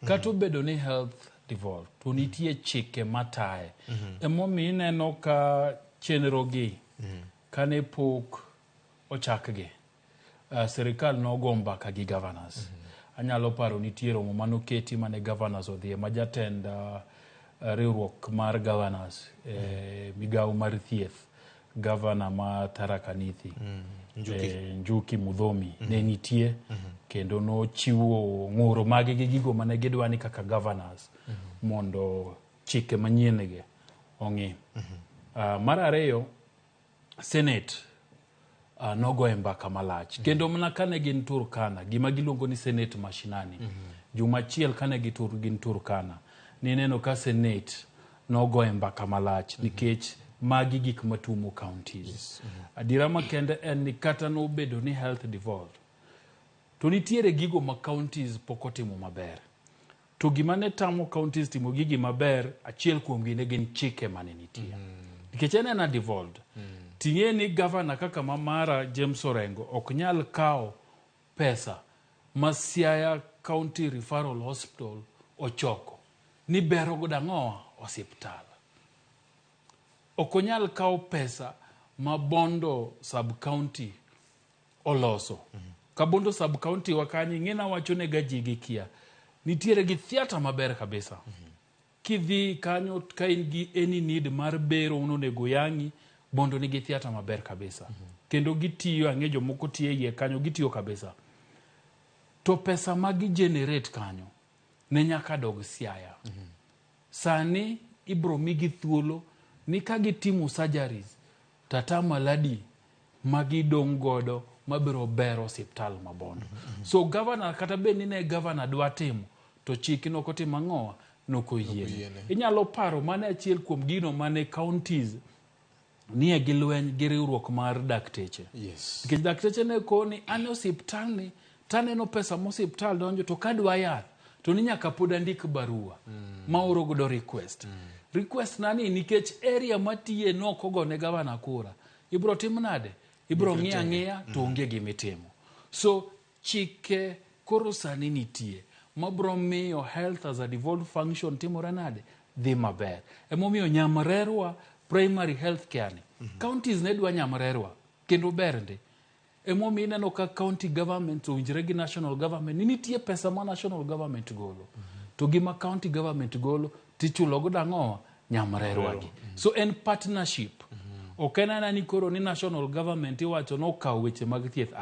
Kato bedo ni health devolved. To nitie chike mataye. Emomiyo ineno ka chenro gi kane pok ochakgi. Serikal nogo mbaka gi governors. Anyalo paro nitie romo manoketi mane governors odhie ma jatend riwruok mar governors migawo mar thieth governor ma Tharaka Nithi Njuki Mudhomi ne nitie kendo nochiwo ng'uro mage gi gigo mane gidwani kaka governors mondo chike manyienege ong'i. Mar ariyo Senate nogo mbaka malach kendo mana kane gin Turkana gima giluongo ni Senate mashinani juma achiel kane gin Turkana ni neno ka Senate nogo mbaka malach nikech magi gik matumo counties. Adira makende en ni kata no bedo ni health devolved to nitiere gigo ma counties pokotimo maber. To gima ne tamo counties timo gigi maber achiel kuom gine gin chike mane nitie. Nikech en devolved. Ting'e ni governor kaka Mara James Orengo ok nyal kao pesa ma Siaya County Referral Hospital ochoko ni bero godang'oa hospital. Ok nyal kao pesa ma Bondo sub-county oloso. Ka Bondo sub-county wakanyi ng'ina wacho ne gaji gi kia. Nitiere gi theater maber kabisa. Kidhi kanyo ka in gi any need mar bero unonego yangi Bondo nigi theater maber kabisa. Kendo gitiyo ang'e jomoko tiyo iye kanyo gitiyo kabisa. to pesa magi generate kanyo ne nyaka dog Siaya. Sani ibro migi thuolo ni ka gitimo surgeries tata maladi magi dong godo mabiro bero hospital mabondo. So governor kata beni ne governor dwa timo to chiki no kote mangoa no koyiene. Inyalo paro mane achiel kuom gino mane counties nie gi lweny gi riwruok mar dakteche. Yes. Nikech dakteche ne koni ane hospital ni taneno pesa mo hospital donjo to kadwa yath to ni nyaka pod andik barua ma oro godo request. Request nani nikech area matiye no kogo ne governor kura. Ibro tim nade? Ibro ng'ia to onge gimitimo. So chike koro sani nitie mabro miyo health as a devolved function timore nade dhi maber. Emomiyo nyamrerwa primary health care ni counties ne dwa nyamrerwa kendo bernde. Emomiyo ineno ka county government owinjore gi national government nitie pesa ma national government golo to gima county government golo tichulo go dangoa nyamrerwa gi. So en partnership. Okenana ni koro ni national government iwacho no kawo weche mag thieth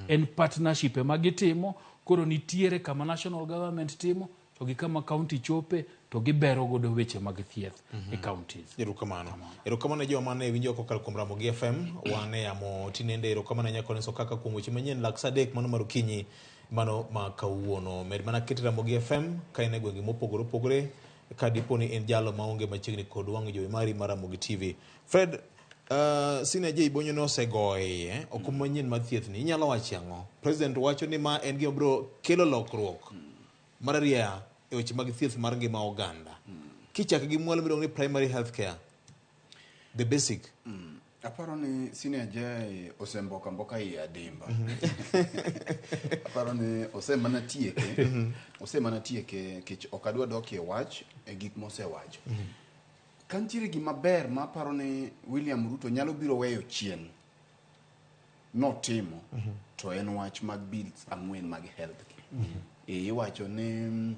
en partnership magitimo koro nitiere kama national government timo to gi kama county chope to gibero godo weche mag thieth e counties. Erokamano joma ne winjo kokal kuom Ramogi FM wane yamo tinende erokamano nyako neso kaka kuom weche manyien laksa dek mano marukinyi mano ma kawuono med mana kit Ramogi FM kaine gwenge mopogore opogore kadiponi en jalo maonge machiegni kod wang' jowi mari mar Ramogi TV. Fred sine je ibonyo no segoye okumanyien mathieth ni inyalo wacho ang'o? President wacho ni ma en gima bro kelo lokruok mararia e weche mag thieth mar ngima oganda. Kichak gi mwalo midong ni primary health care, the basic. Aparo ni sine je osemboka mboka i adimba. Aparo ni osemana tieke kech okadwa dokie wach e gik mosewacho. Kantiere gima ber ma aparo ni William Ruto nyalo biro weyo chien notimo to en wach mag bills ang'wen mag health. Iwacho ni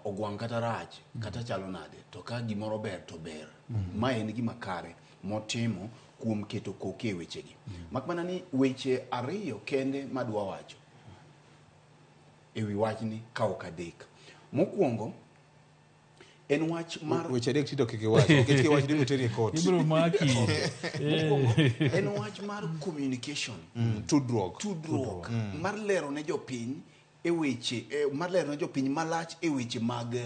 ogwang' kata rach kata chalo nade to ka gimoro ber to ber. Ma en gima kare motimo kuom keto koke wechegi. Makmana ni weche ariyo kende madwa wacho ewi wachni ka ok adek. Mokwongo en wach mar weche adek tito kike wacho kike wach ni teri court ibro maki. En wach mar communication, tudruok mar lero ne jopiny e weche mar lero ne jopiny malach e weche mag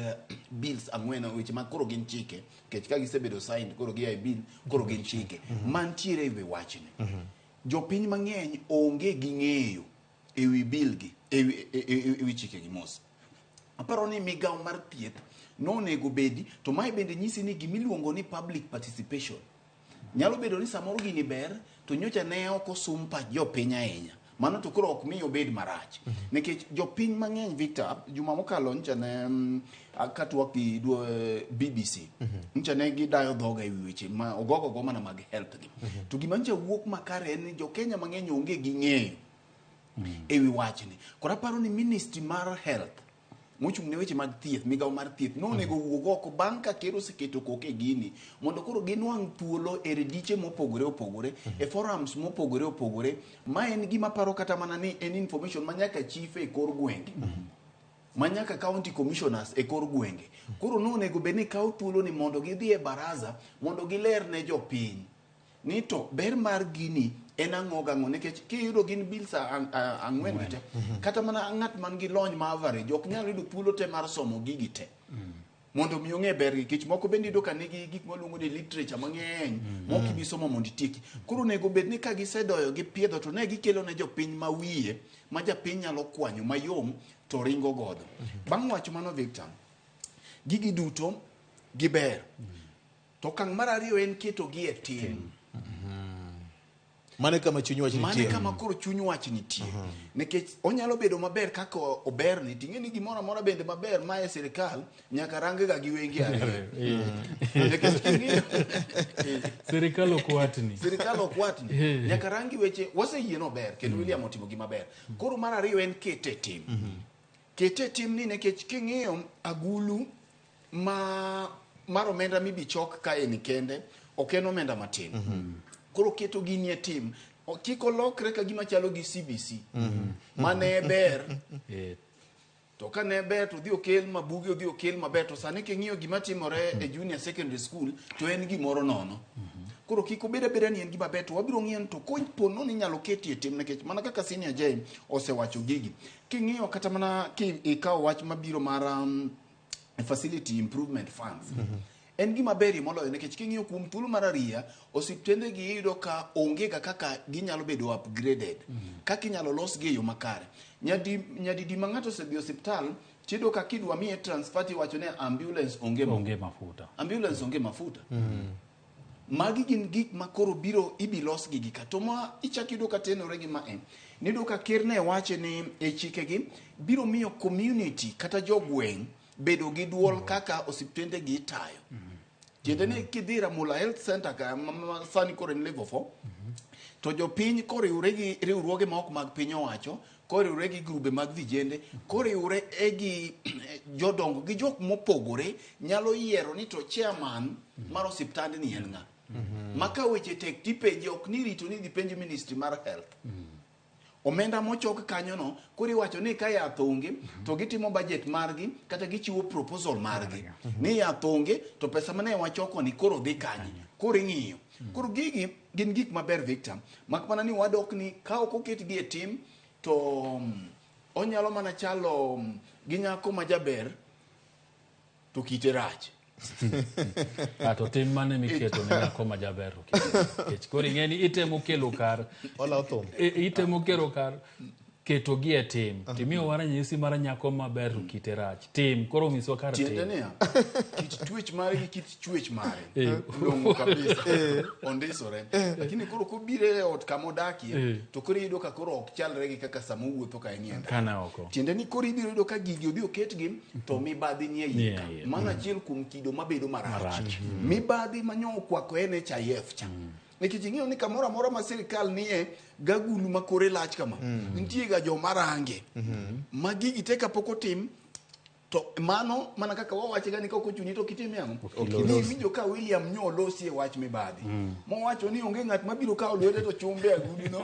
bills ang'wen weche mag koro gin chike kech ka gisebedo signed koro gi ai bill koro gin chike mantiere ewi wachni. Jopiny mang'eny onge gi ng'eyo ewi bill gi ewi chike gi mos. Aparo ni migawo mar thieth no nego bedi to mai bende nyisi ni gimiluongo ni public participation. Nyalo bedo ni samoro gini ber to nyocha ne oko sumpa jopiny ahinya. Mano to koro ok miyo bed marach. Nikech jopiny mang'eny Victor juma mokalo ncha ne katwak gi BBC. Ncha ne gidayo dhoga ewi weche ma ogogo go mana mag health gi. To gima ncha wuok makare en ni jo Kenya mang'eny onge gi ng'eyo ewi wachni. Kora paro ni ministry mar health mochung' ne weche mag thieth migawo mar thieth nonego wuog oko bang' ka ker oseketo koke gini mondo koro ginwang' thuolo e rediche mopogore opogore e forums mopogore opogore. Ma en gima paro kata mana ni en information manyaka chief e kor gwenge manyaka county commissioners e kor gwenge koro nonego bed ni kawo thuolo ni mondo gidhi e baraza mondo giler ne jopiny ni to ber mar gini en ang'o gang'o nikech kiyudo gin bills ang'wen gite kata mana ng'at man gi lony ma average ok nyalo yudo thuolo te mar somo gigi te mondo mi ong'e ber gi kech moko bende yudo ka nigi gik maluongo ni literature mang'eny mok ibi somo mondo itieki. Koro nego bed ni ka gisedoyo gi piedho to ne gikelo ne jopiny ma wiye ma japiny nyalo kwanyo mayom to ringo godo. Bang' wacho mano Victor gigi duto giber to kang' mar ariyo en keto gi e tim. Mane kama chuny wach nitie. Mane kama koro chuny wach nitie. Nikech onyalo bedo maber kaka ober ni ting'e ni gimoro amora bende maber ma e sirikal nyaka range ga gi wenge ariyo. Sirikal okwatni. Sirikal okwatni. Nyaka rangi weche waseyie no ber kendo William otimo gima ber. Koro mar ariyo en kete tim. Kete tim ni nikech king'iyo agulu mar omenda mibi chok ka en kende ok en omenda matin. Koro keto gini e tim kiko lokre ka gima chalo gi CBC mane ber to ka ne ber to dhi okel mabuge odhi okel maber to sani king'iyo gima timore e junior secondary school to en gimoro nono. Koro kiko beda ni en gima ber to wabiro ng'iyo to kopono ni nyalo ketie tim nikech mana kaka senior J osewacho gigi king'iyo kata mana ikawo wach mabiro mar facility improvement funds en gima ber moloyo nikech king'iyo kuom thuolo mar ariya osiptende gi yudo ka onge kaka ginyalo bedo upgraded kaka inyalo los gi e yo makare. Nyadi ma ng'ato osedhi osiptal tido ka kidwa miye transfer tiwacho ne ambulance onge mafuta. Ambulance onge mafuta. Magi gin gik ma koro biro ibilos gigi ka to ma ichakido ka tenore gi ma en nido ka kerne wache ni e chike gi biro miyo community kata jogweng bedo gi duol kaka osiptende gi tayo. Tiende ni kidhira Mula Health Center ka sani kore en level 4 to jopiny koriwre gi riwruoge ma ok mag piny owacho koriwre gi grube mag vijende koriwre gi jodongo gi jok mopogore nyalo yiero ni to chairman mar osiptand ni en ng'a maka weche tek tipenje ok ni rito ni dipenje ministry mar health omenda mochok kanyo no kori wacho ni ka yath onge to gitimo budget margi kata gichiwo proposal margi ni yath onge to pesa mane wachoko ni koro dhi kanye koro ing'iyo koro gigi gin gik maber Victor mak mana ni wadok ni ka ok oketgi e tim to onyalo mana chalo gi nyako ma jaber to kite rach to tim mane miketo ne nyako ma jaber kech koro ing'eni itemo kelo kar itemo kelo kar keto gi e tim timiyo wara nyisi mara nyako maber kite rach tim koro miswa kar tim tiende niya kit twech mare gi kit chwech mare longo kabisa ondisore lakini koro kubire ot kamodakie to koro yudo ka koro ok chalre gi kaka samo wuotho ka enienda kana oko tiende ni koro ibiro yudo ka gigi obi oketgi to mibadhi nie yika mana achiel kuom kido mabedo marach mibadhi manyo okwako NHIF cha nikech ing'eyo ni kamoro amora ma sirikal nie gagulu makore lach kama nitie ga joma range ma gigi te kapok otim to mano mana kaka wawache ga ni ka ochuni to kitime ang'o ni winjo ka William nyolosi e wach mibadhi mowacho ni onge ng'at mabiro kawo lwete to chumbe agudi no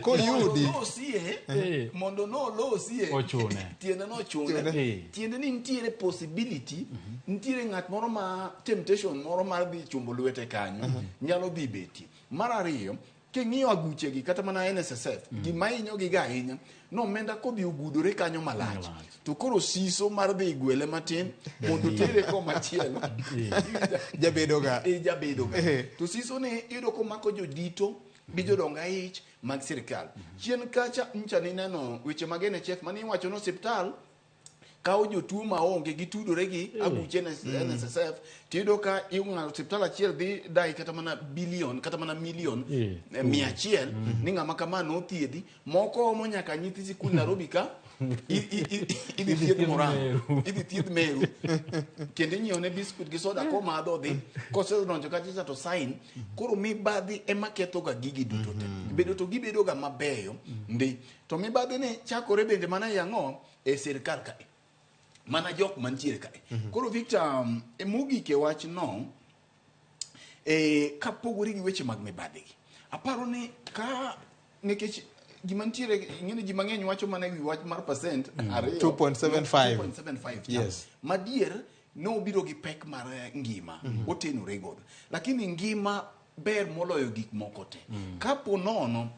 koyudi mondo nolosie ochune tiende no chune tiende ni nitiere possibility nitiere ng'at moro ma temptation moro mar dhi chumbo lwete kanyo nyalo dhi beti mar ariyo king'iyo aguche gi kata mana NSSF gima inyo gi ga ahinya no omenda kodhi ogudore kanyo malach to koro siso mar dhi gwele matin mondo tere ko machielo jabedo ga to siso ne yudo ko mako jodito gi jodonga ich mag sirikal chien kacha ncha ni neno weche mag NHF mani wacho no hospital kawo jotuo maonge gitudore gi aguche NSSF tido ka iung'alo hospital achiel dhi dai kata mana bilion kata mana milion 100 ni ng'ama kama no thiedhi moko omo nyaka nyithi sikul Nairobi ka idhi thiedh Murang'a idhi thiedh Meru kendo inyiewo ne biskut gi soda ko madho dhi kosedonjo kacha to sign koro mibadhi ema ketho ga gigi duto te bedo to gibedo ga mabeyo ndi to mibadhi ne chakore bende mana yang'o e sirikal ka mana jok mantiere kae koro Victor mogike wach no kapogore gi weche mag mibadhi gi aparo ni ka nikech gima ntiere ing'eni ji mang'eny wacho mana wi wach mar percent 2.75 yes madier no biro gi pek mar ngima otenore godo lakini ngima ber moloyo gik moko te kapo nono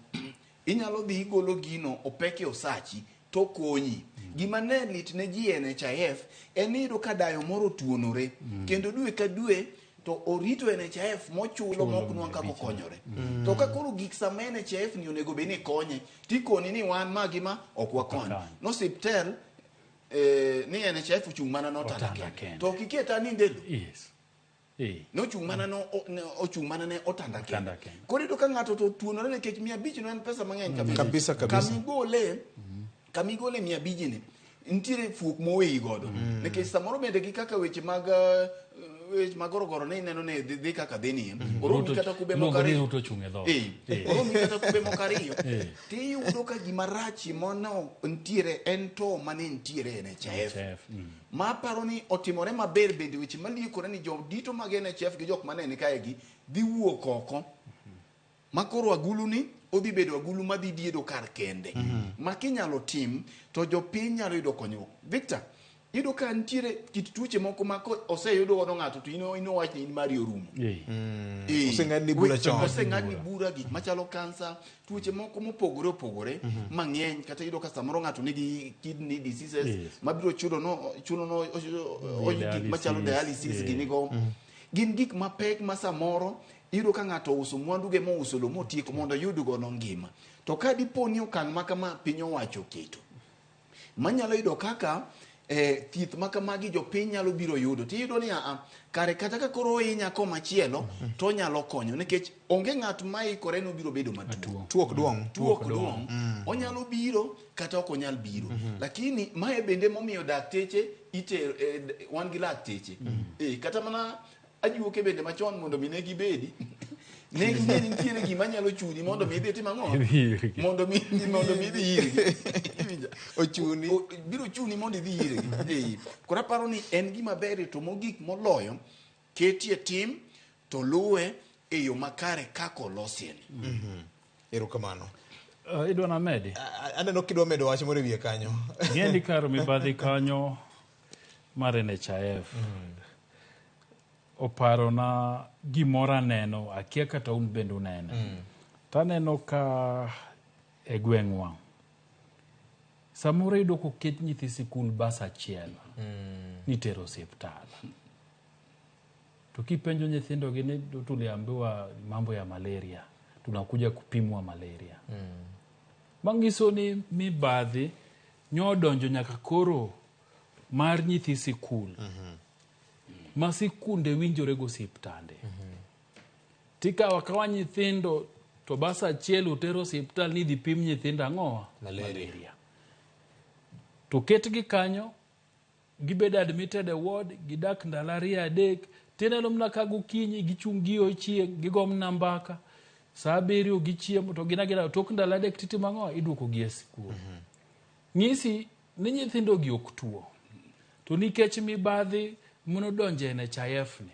inyalo dhi igolo gino opeke osachi to konyi gima ne lit ne ji NHIF enido ka dayo moro tuonore kendo dwe ka dwe to orito NHIF mochulo moknwa kako konyore to ka koro gik sama NHIF ni onego be ni konye tikoni ni wan magima ok wakony no siptel ni NHIF ochung' mana notanda to kiketa ni ndelo no chung' mana no ochung' mana ne otanda kende korido ka ng'ato to tuonore nikech 500 no en pesa mang'eny kabisa kamigole 500 ni ntiere fuok mowei godo nikech samoro bende gi kaka weche mag gorogoro ne ineno ne dhi kaka dhini oromi kata kube mokariyo oromi kata kube mokariyo tiyudo ka gima rachi mono ntiere en to mane ntiere NHIF ma paro ni otimore maber bende weche malikore ni jodito mag NHIF gi jok mane ni kae gi dhi wuok oko makoro agulu ni odhi bedo agulu madhi diedo kar kende ma kinyalo tim to jopiny nyalo yudo konyruok. Victor, yudo ka nitiere kit tuoche moko ma oseyudo godo ng'ato to ino wach ni mari orumo. Oseng'adni bura chon. Oseng'adni bura gik machalo kansa, tuoche moko mopogore opogore mang'eny, kata yudo ka samoro ng'ato nigi kidney diseases mabiro chuno no gik machalo dialysis ginigo. Gin gik mapek ma samoro iyudo ka ng'ato uso mwanduge mouso lo motieko mondo yud godo ngima. To ka dipo ni okang' ma kama piny owacho keto manyalo yudo kaka thieth makamagi jopiny nyalo biro yudo, tiyudo ni kare kata ka koro hinya komachielo to nyalo konyo, nikech onge ng'at ma ikore no biro bedo matuo. Tuo ok duong'. Onyalo biro kata ok onyal biro. Lakini mae bende momiyo dakteche wan gi lakteche. Kata mana ajuoke bende machon mondo mi ne gibedi ne nitiere gima nyalo chuni mondo mi idhi tim ang'o, mondo mi idhi irgi ochuni biro chuni mondo idhi irgi. Koro aparo ni en gima ber to mogik moloyo ketie tim to luwe e yo makare kako losien. Erokamano. Idwa na medi? Aneno kidwa medo wach moro wiye kanyo. Ng'endi karo mibadhi kanyo mar NHIF. Oparo na gimora neno, akia kata un bende unene. Taneno ka e gweng'wa samoro yudo koket nyithi sikul bas achiel nitero osiptal. To kipenjo nyithindo gini tuliambiwa mambo ya malaria, tunakuja kupimwa malaria. Mangiso ni mibadhi nyodonjo nyaka koro mar nyithi sikul. Masikunde winjore go osiptande. Tika wakawa nyithindo to basa achiel utero osiptal ni dhi pim nyithindo ang'o? Malaria. To ketgi kanyo, gibedo admitted e ward, gidak ndalo 2-3, tineno mna ka gokinyi gichung' gi ochieng', gigom nambaka, saa 7 gichiemo to gina tok ndalo 3 titimo ang'o? Iduoko gi e sikul. Ng'isi ni nyithindo gi ok tuo. To nikech mibadhi monodonje e NHIF ni.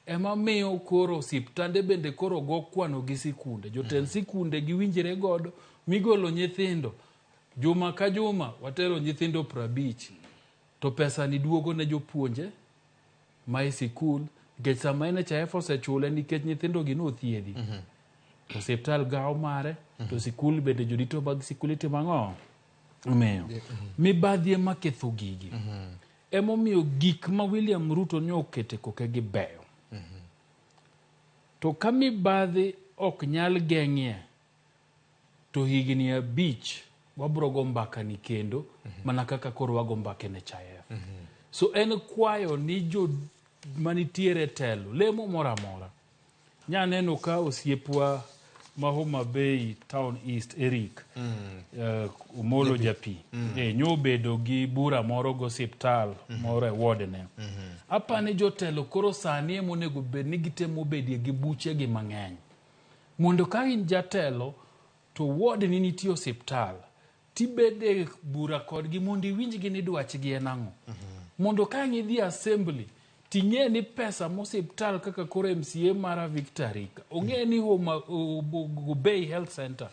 Ema miyo koro osiptande bende koro go kwano gi sikunde. Jotend sikunde giwinjire godo migolo nyithindo. Juma ka juma watero nyithindo 50. To pesa ni duogo ne jopuonje mai sikul. Nikech sama NHIF osechule nikech nyithindo gi nothiedhi. To osiptal gawo mare. To sikul bende jodito mag sikul itimo ang'o? Omiyo mibadhi ema ketho gigi. Emomiyo gik ma William Ruto nyo okete koke gi beyo. To ka mibadhi ok nyal geng'ie to higni 5 wabro go mbaka ni kendo mana kaka koro wago mbaka NHIF. So en kwayo ni jo manitiere telo lemo mora mora. Nyaneno ka osiepwa ma Homa Bay Town East Eric Omolo Japi nyobedo gi bura moro go osiptal moro e ward ne. Apani jotelo koro sani emonego bed ni gitemo bedie gi buche gi mang'eny. Mondo ka in jatelo to ward ni nitie osiptal tibede bura kodgi mondo iwinjgi ni dwachgi en ang'o. Mondo ka idhi assembly ting'e ni pesa mosiptal kaka koro MCA mara Victory ong'e ni Homa Bay Health Center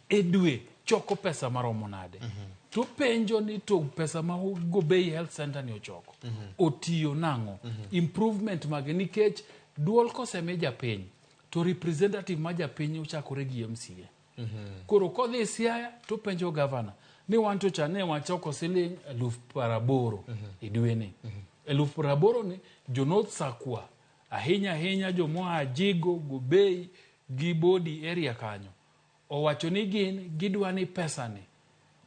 e dwe choko pesa maromo nade. To penjo ni to pesa ma Homa Bay Health Center ni ochoko otiyo nang'o. Improvement mage nikech duol koseme japiny to representative ma japiny ochakore gi MCA. Koro kodhi Siaya to penjo governor ni wanto chane wachoko siling 8,000 e dwe ni. 8,000 ni jo North Sakwa ahinya jo moa Jigo Gobei gi Bodi area kanyo owacho ni gidwa ni pesa ni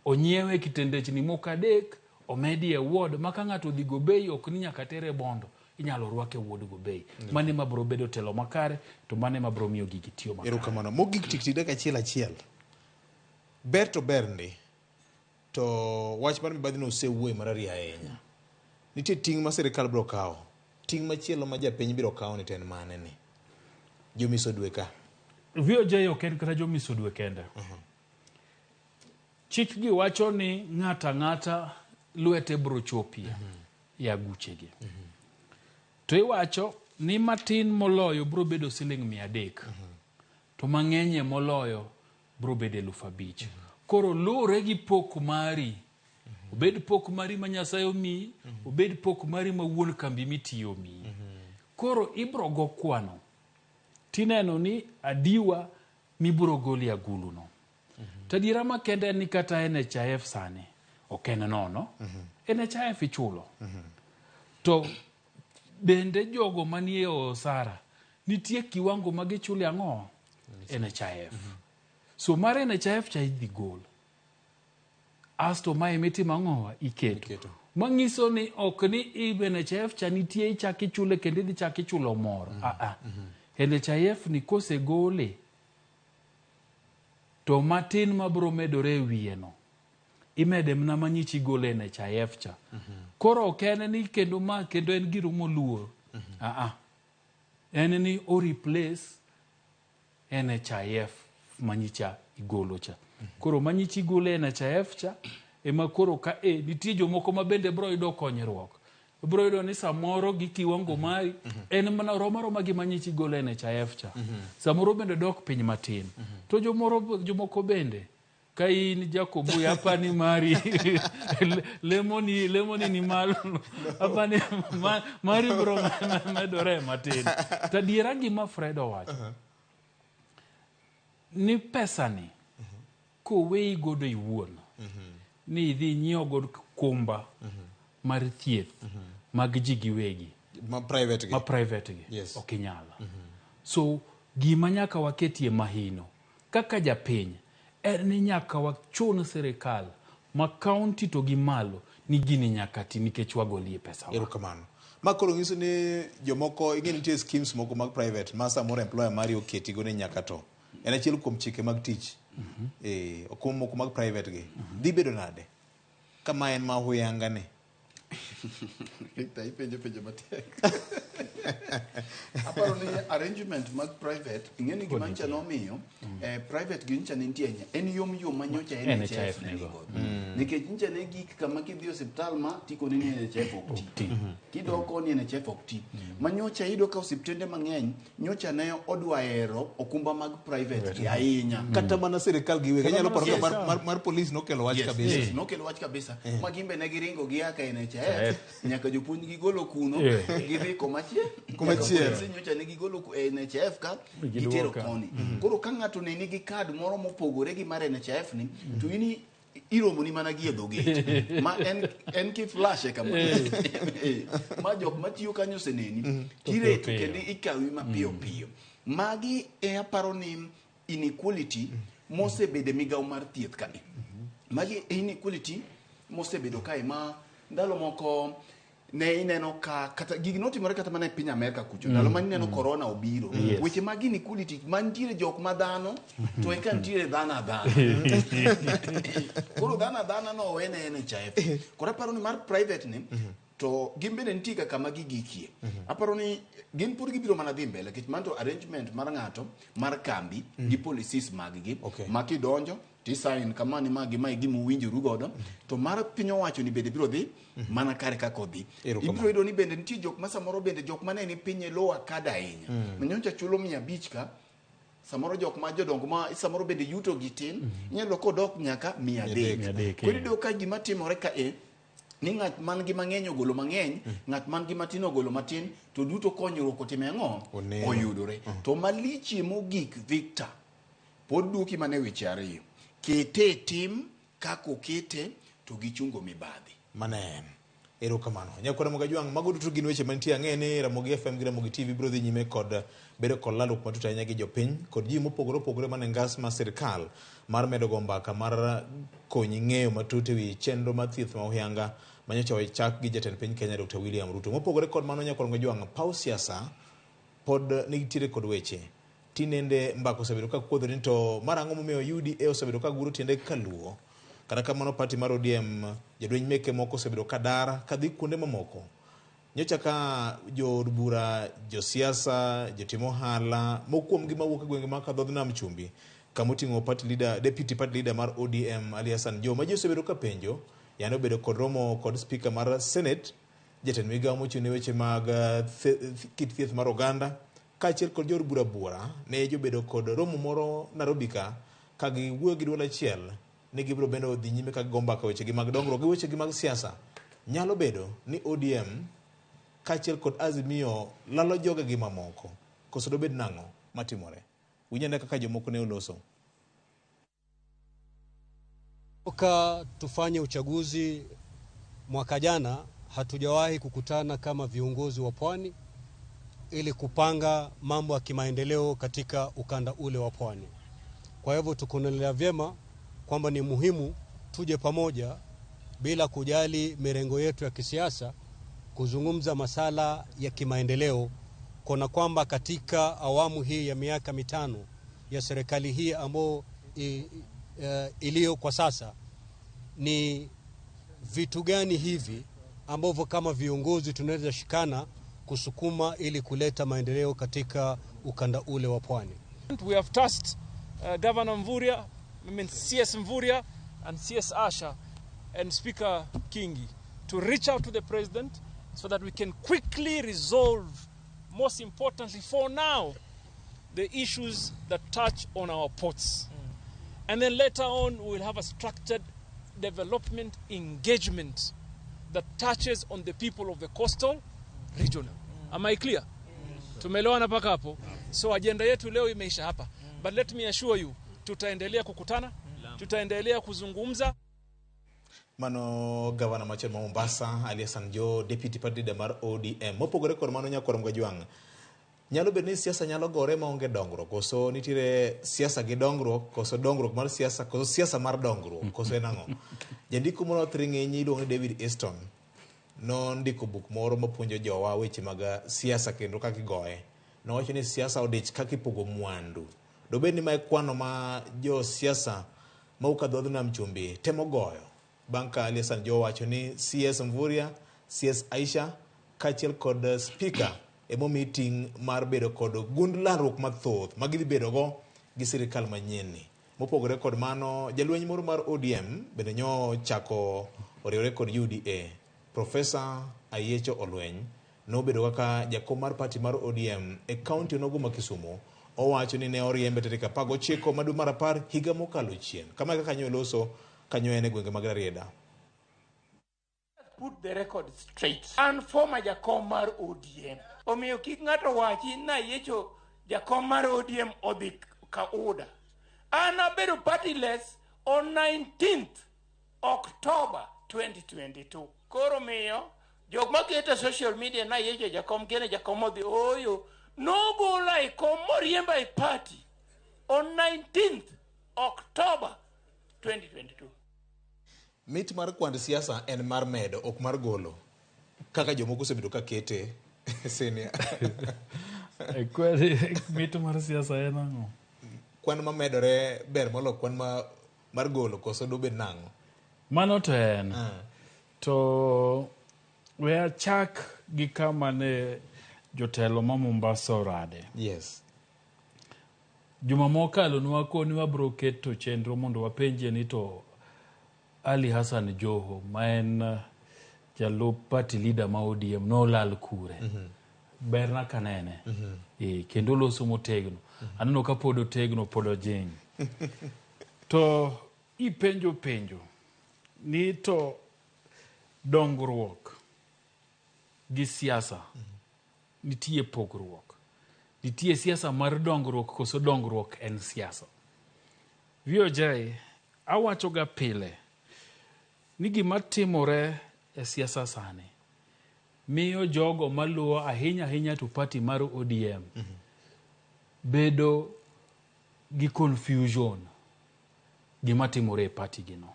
onyiewe kitendechni moko 3 omedi e ward maka ng'ato dhi Gobei ok ni nyaka tere Bondo inyalo rwake ward Gobei. Mane mabro bedo telo makare to mane mabro miyo gigi tiyo makare. Erokamano mogik tik achiel. Ber to ber ndi to wach mar mibadhi no osewuoye marari ahinya. Nitie ting' ma sirikal biro kawo. Ting' machielo ma japiny biro kawo ni ten mane ni. Jomiso dwe ka. VOJ ok en kata jomiso dwe kende. Chik gi wacho ni ng'ata lwete biro chopia ya guchegi. To iwacho ni matin moloyo biro bedo siling 300. to mang'enye moloyo bro bede 5,000. Koro lure gi pok mari, obed pok mari ma Nyasaye omi, obed pok mari ma wuon kambi mitiyo mi. Koro ibro go kwano, tineno ni adiwa mibro goli agulu no. Tadiera makende ni kata NHIF sane, okene nono, NHIF ichulo. To bende jogo manie osara, nitie kiwango magichule ang'o? NHIF. So mare NHIF cha idhi gol. Asto mae miti mang'owa iketo. Mangiso ni ok ni NHIF cha nitie ichaki chule kende di chaki chulo moro. NHIF ni kose gole. To matin mabro medore wieno. Imede mna manyichi gole NHIF cha. Koro okene ni kendo ma kendo en giro moluor. En ni o replace NHIF manyicha igolo cha. Koro manyichi gole NHIF cha ema koro ka nitie jomoko ma bende bro yudo konyruok. Bro yudo ni samoro gi kiwango mari en mana roma gi manyichi gole NHIF cha. Samoro bende dok piny matin. To jomoko bende ka in Jacob hapa ni mari lemoni ni malo hapa ni mari bro medore matin. Tadiera gima Fredo wacho ni pesa ni kowe godo iwuon ni idhi nyiewo god kumba mar thieth mag ji giwegi ma private gi yes. Okinyala so gima nyaka waketie mahino kaka japiny ni nyaka wachun serikal ma county to gi malo ni gini nyaka ti nikech wagolie pesa wa. Erokamano. Makoro ngiso ni jomoko ingeni tie schemes moko mag private ma samoro employer mari oketi go ne nyaka to. En achiel kuom chike mag tich. Okum moko mag private gi. Dhi bedo nade? Kama en ma huyanga ne. Penjo matek. Aparo ni arrangement mag private ingeni gima ncha nomiyo private gi ncha nitie en yom manyocha NHIF nego. Nikech ncha ne gik kama kidhi hospital ma tiko ni NHIF okti. Kidoko ni NHIF okti. Manyocha ido ka hospitende mang'eny nyocha ne odwa ero okumba mag private gi ahinya. Kata mana serikal gi wega nyalo paro mar police nokelo wach kabisa. Yes, nokelo wach kabisa. Ma gimbe ne giringo gi aka NHIF nyaka jopuonj gi golo kuno gidhi komachielo nyocha ne gigolo NHIF ka gitero koni. Koro ka ng'ato ne nigi kad moro mopogore gi mar NHIF ni to ini iromo ni mana gi edhoge ma en ki flash kama ma jok matiyo kanyo seneni tireto kendo ikawi mapiyo piyo. Magi aparo ni inequality mosebede migawo mar thieth kani. Magi inequality mosebedo kae ma ndalo moko ne ineno ka kata gigi notimore kata mana e piny Amerika kucho ndalo mani neno corona obiro weche mag inequality mantiere jok madhano to eka ntiere dhana koro dhana no wene NHIF kora paro ni mar private ni to gimbene ntiga kama gigikie aparo ni gin pur gibiro mana dhi mbele kech manto arrangement mar ng'ato mar kambi gi policies mag gi makidonjo sign kama ni magi mai gimu winjoru godo to mar piny owacho ni bende biro dhi mana kare kako dhi ibiro yudo ni bende nitie jok ma samoro bende jok mane ni piny lower kada ahinya manyocha chulo 500 ka samoro jok ma jodongo ma samoro bende yuto gitin nyalo kodok nyaka 300 korido ka gima timore ka ni ng'at man gi mang'eny ogolo mang'eny ng'at man gi matin ogolo matin to duto konyruok otime ang'o oyudore to malichie mogik Victor pod duki mane weche ariyo kete tim kako kete to gichungo mibadhi manen. Erokamano. Nyakwana Mogajwang mago duto gin weche mantie ang'ene Ramogi FM gi Ramogi TV biro dhi nyime kod bedo kod lalruok matut ahinya gi jopiny kod ji mopogore mane ngas ma sirikal mar medo go mbaka mar konyi ng'eyo matut ewi chenro mar thieth ma huyanga manyocha wachak gi jatend piny Kenya Dr. William Ruto. Mopogore kod mano Nyakwana Mogajwang paw siasa pod nigitiere kod weche tinende mbako osebedo ka kuodho ni to marang'o momiyo UDA osebedo ka guro tiende kaluo kata kamano party mar ODM jadweny meke moko osebedo ka dar kadhi kuonde mamoko nyocha ka jood bura josiasa jotimo ohala mokuom gi mawuok e gwenge ma kadhodh nam chumbi kamoting'o deputy party leader mar ODM Ali Hassan Joho ma ji osebedo ka penjo yani obedo kod romo kod speaker mar Senate jatend migawo mochung' ne weche mag kit thieth mar oganda kaachiel kod jor bura bura ne jobedo kod romo moro Nairobi ka giwuoyo gi duol achiel ni gibiro bende dhi nyime ka gomba ka wechegi mag dongruok gi wechegi mag siasa. Nyalo bedo ni ODM kaachiel kod Azimio lalo jogegi mamoko, koso dobed nang'o matimore? Winyane kaka jomoko ne oloso. Toka tufanye uchaguzi mwaka jana hatujawahi kukutana kama viongozi wa pwani ili kupanga mambo ya kimaendeleo katika ukanda ule wa pwani. Kwa hivyo tukonelea vyema kwamba ni muhimu tuje pamoja bila kujali mirengo yetu ya kisiasa kuzungumza masala ya kimaendeleo, kuna kwamba katika awamu hii ya miaka 5 ya serikali hii ambayo iliyo kwa sasa ni vitu gani hivi ambavyo kama viongozi tunaweza shikana kusukuma ili kuleta maendeleo katika ukanda ule wa pwani. We have tasked Governor Mvurya, CS Mvurya and CS Asha and Speaker Kingi to reach out to the President so that we can quickly resolve, most importantly for now, the issues that touch on our ports. And then later on we will have a structured development engagement that touches on the people of the coastal region. Am I clear? Tumeelewana paka hapo? So agenda yetu leo imeisha hapa. But let me assure you, tutaendelea kukutana, tutaendelea kuzungumza. Mano Governor Machel Mombasa, alias Sanjo, Deputy Party Leader mar ODM. Mopogore kod mano nyakoro Mgajwang. Nyalo bedni siasa nyalo gore maonge dongruok, koso nitire siasa gi dongruok, koso dongruok mar siasa, koso siasa mar dongruok, koso enang'o. Jandiko moro thring'enyi iluongo ni David Easton no ndiko buk moro mapuonjo jowa weche mag siasa kendo kaka igoye. Nowacho ni siasa odich kaka ipogo mwandu. Dobed ni mae kwano ma jo siasa ma ukadhodho nam chumbi temo goyo. Banka Aliasan Jo wacho ni CS Mvurya, CS Aisha, kaachiel kod speaker emo meeting mar bedo kod gund larruok mathoth magidhi bedo go gi sirikal manyien. Mopogore kod mano, jalweny moro mar ODM bende nyo chako oriwore kod UDA. Professor Ayecho Olweny no bedo kaka jakom mar party mar ODM e county onogo ma Kisumu. Owacho ni ne oriembe tarik 19 ma dwe mar 10 higa mokalo chien. Kama kaka nyo loso kanyo ene gwenge mag Rieda. Put the record straight. And former jakom mar ODM. Omiyo kik ng'ato wachi na Ayecho jakom mar ODM odhi ka uda. An abedo partyless on 19th October 2022. Koro miyo jok maketa social media na Ayecho jakom kene jakom odhi oyo no go like moriemba e party on 19th October 2022. Mit mar kwand siasa en mar medo ok mar golo. Kaka jomoko osebedo ka kete senior. Mit mar siasa en ang'o? Kwan ma medore ber molo kwan mar golo koso dobed nang'o. Mano to en. To we achak gi kama ne jotelo ma Mombasa orade. Yes. Juma mokalo nwakoni wabro keto chenro mondo wapenje ni to Ali Hassan Joho ma en jalup party leader ma ODM no lal kure. Berna kanene. Kendo loso motegno. Aneno ka podo tegno podo jeng. To penjo ni to dongruok gi siasa nitie pogruok. Nitie siasa mar dongruok koso dongruok en siasa. VOJ awacho ga pile ni gima timore e siasa sani miyo jogo maluwo ahinya to party mar ODM bedo gi confusion gima timore e party gino.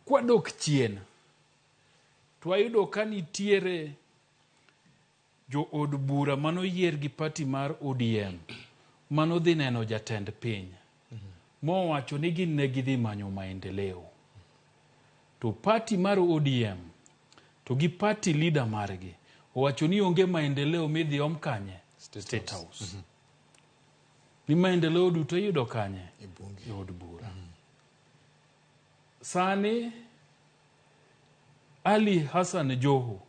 Kwadok chien to ayudo ka nitiere jo od bura mano yier gi party mar ODM mano dhi neno jatend piny mo wacho ni gin ne gidhi manyo maendeleo. To party mar ODM to gi party leader margi owacho ni onge maendeleo midhi kanye State House. Ni maendeleo duto yudo kanye e od bura. Sani Ali Hassan Joho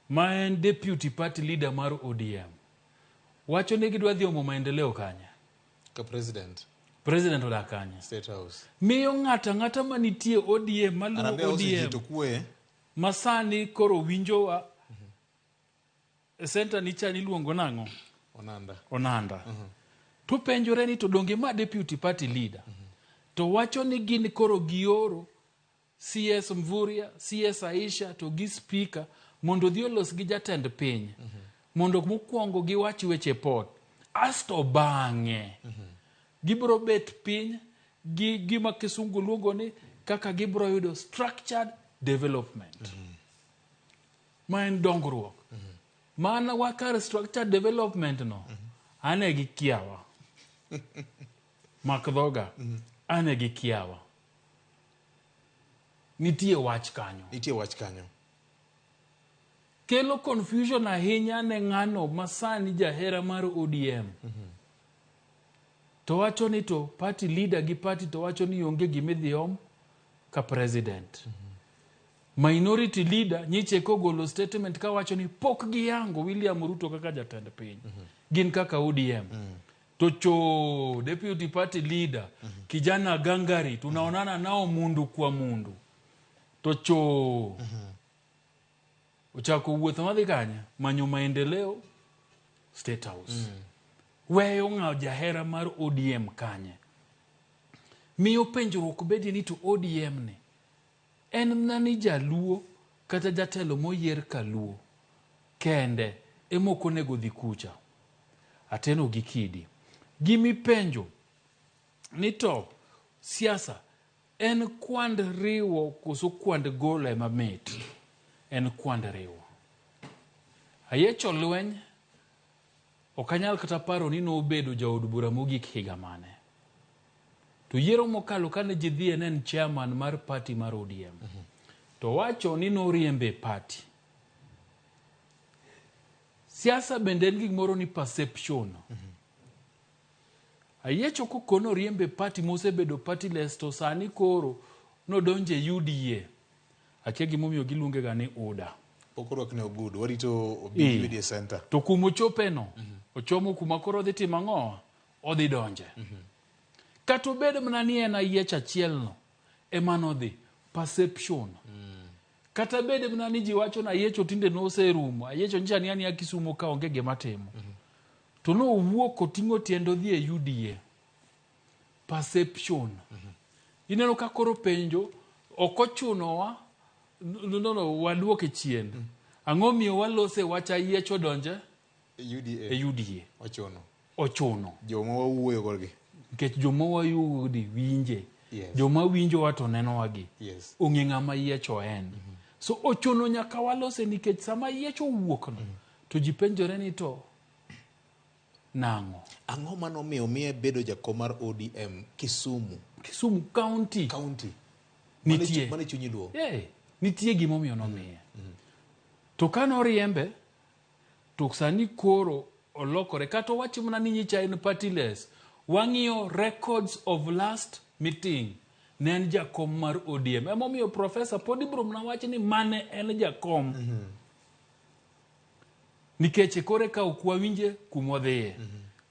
ma en deputy party leader mar ODM wacho ni gidwa dhi omo maendeleo kanya ka president odak kanya State House miyo ng'ata manitie ODM maluwo ODM masani koro winjowa center ni chani luongo nang'o Onanda to penjore ni to donge ma deputy party leader to wacho ni gin koro gioro CS Mvuria, CS Aisha to gi speaker mondo dhi olos gi jatend piny mondo mokwongo giwach weche pot asto bang'e gibro bet piny gi gima kisungu luongo ni kaka gibro yudo structured development ma en dongruok mana wakar structured development no ane gi kiawa makdhoga ane gi kiawa nitie wach kanyo kelo confusion ahinya ne ng'ano masani jahera mar ODM to wacho ni to party leader gi party to wacho ni onge gimidhiom ka president minority leader nyiche kogolo statement ka wacho ni pok giyango William Ruto kaka jatend piny gin kaka ODM to deputy party leader kijana Gangari tunaonana nao mundu kwa mundu to uchako wuotho madhi kanya manyo maendeleo State House weyo ng'ao jahera mar ODM kanye miyo penjruok bedi ni to ODM ni en nani jaluo kata jatelo moyier kaluo kende emoko nego dhi kucha ateno gi kidi gimi penjo ni to siasa en kwand riwo koso kwand gole mamit en kwand riwo ayecho lweny okanyal kata paro ni nobedo jaod bura mogik higa mane to yiero mokalo kane jidhie en chairman mar party mar ODM to wacho ni noriembe party siasa bende en gimoro ni perception ayecho kokono riembe party mosebedo partyless to sani koro nodonje UDA akia gimomiyo giluonge ga ni UDA pokoro kne ogudu warito obigi media center to kumo chopeno ochomo kuma koro dhi timo ang'o odhi donje kato bedo mana ni en ayech achiel no emano dhi perception kata bedo mana ni ji wacho na ayecho tinde no serumo ayecho nja ni ani Kisumo ka onge gima timo to no wuok oting'o tiendo dhi e UDA perception ineno ka koro penjo okochunowa no waduoke chien ang'o miyo walose wacha ayecho donje e UDA ochuno joma wawuoyo gorgi nikech joma wayudi winje joma winjo wato neno wagi ong'e ng'ama ayecho en so ochuno nyaka walose nikech sama ayecho wuok no to ji penjore ni to ang'o manomiyo miye bedo jakom mar ODM Kisumu county nitie mane chunyi duo nitie gimomiyo nomiye to kanoriembe to sani koro olokore kata wacho mana ni nyicha en partyless wang'iyo records of last meeting ne en jakom mar ODM emomiyo professor Podibrom na wacho ni mane en jakom nikech kore ka okwawinje kumodhiye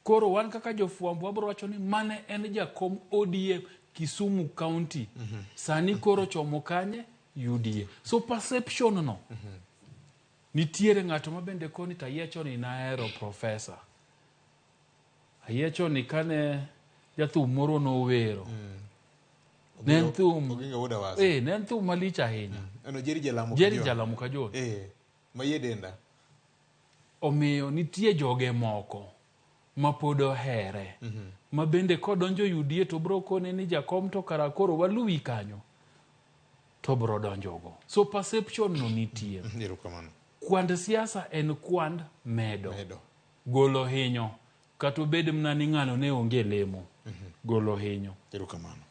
koro wan kaka jofwambo wabro wacho ni mane en jakom ODM Kisumu County sani koro chomo kanye UDA so perception no nitiere ng'ato mabende koni to ayecho ni naero professor ayecho ni kane jathum moro nowero nen thum malich ahinya Jerry Jalamu Kajon mayedenda omiyo nitie joge moko mapod ohere mabende kodonjo UDA to bro kone ni jakom to kara koro waluwi kanyo to bro donjogo so perception no nitie kwand siasa en kwand medo golo hinyo kata obed mana ni ng'ano ne onge lemo golo hinyo erokamano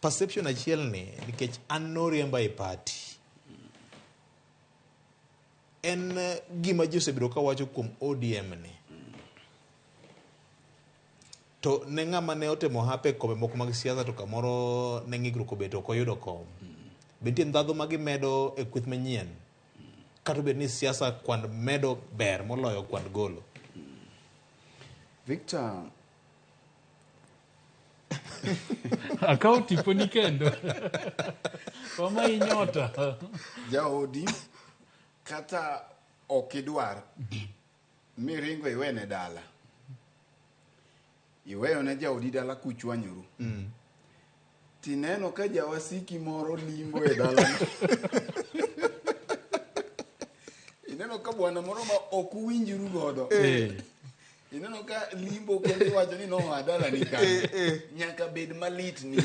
perception achiel ni nikech an noriemba e party en gima josebedo ka wacho kuom ODM ni to ne ng'ama ne otemo hape kombe moko mag siasa to kamoro ne ng'ikruok obeto ok oyudo kom bentie ndhadhu magimedo e kweth manyien kata obed ni siasa kwand medo ber moloyo kwand golo Victor Akao tipo ni kendo. Kama inyota. Jaodi kata okidwar miringo iwene dala. Iweyo ne jaodi dala kuchwanyuru. Tineno ka jawasiki moro limbo e dala. Ineno ka bwana moro ma ok uwinjuru godo. Ineno ka limbo kendo wacho ni no adala ni kan. Nyaka bed malit ni.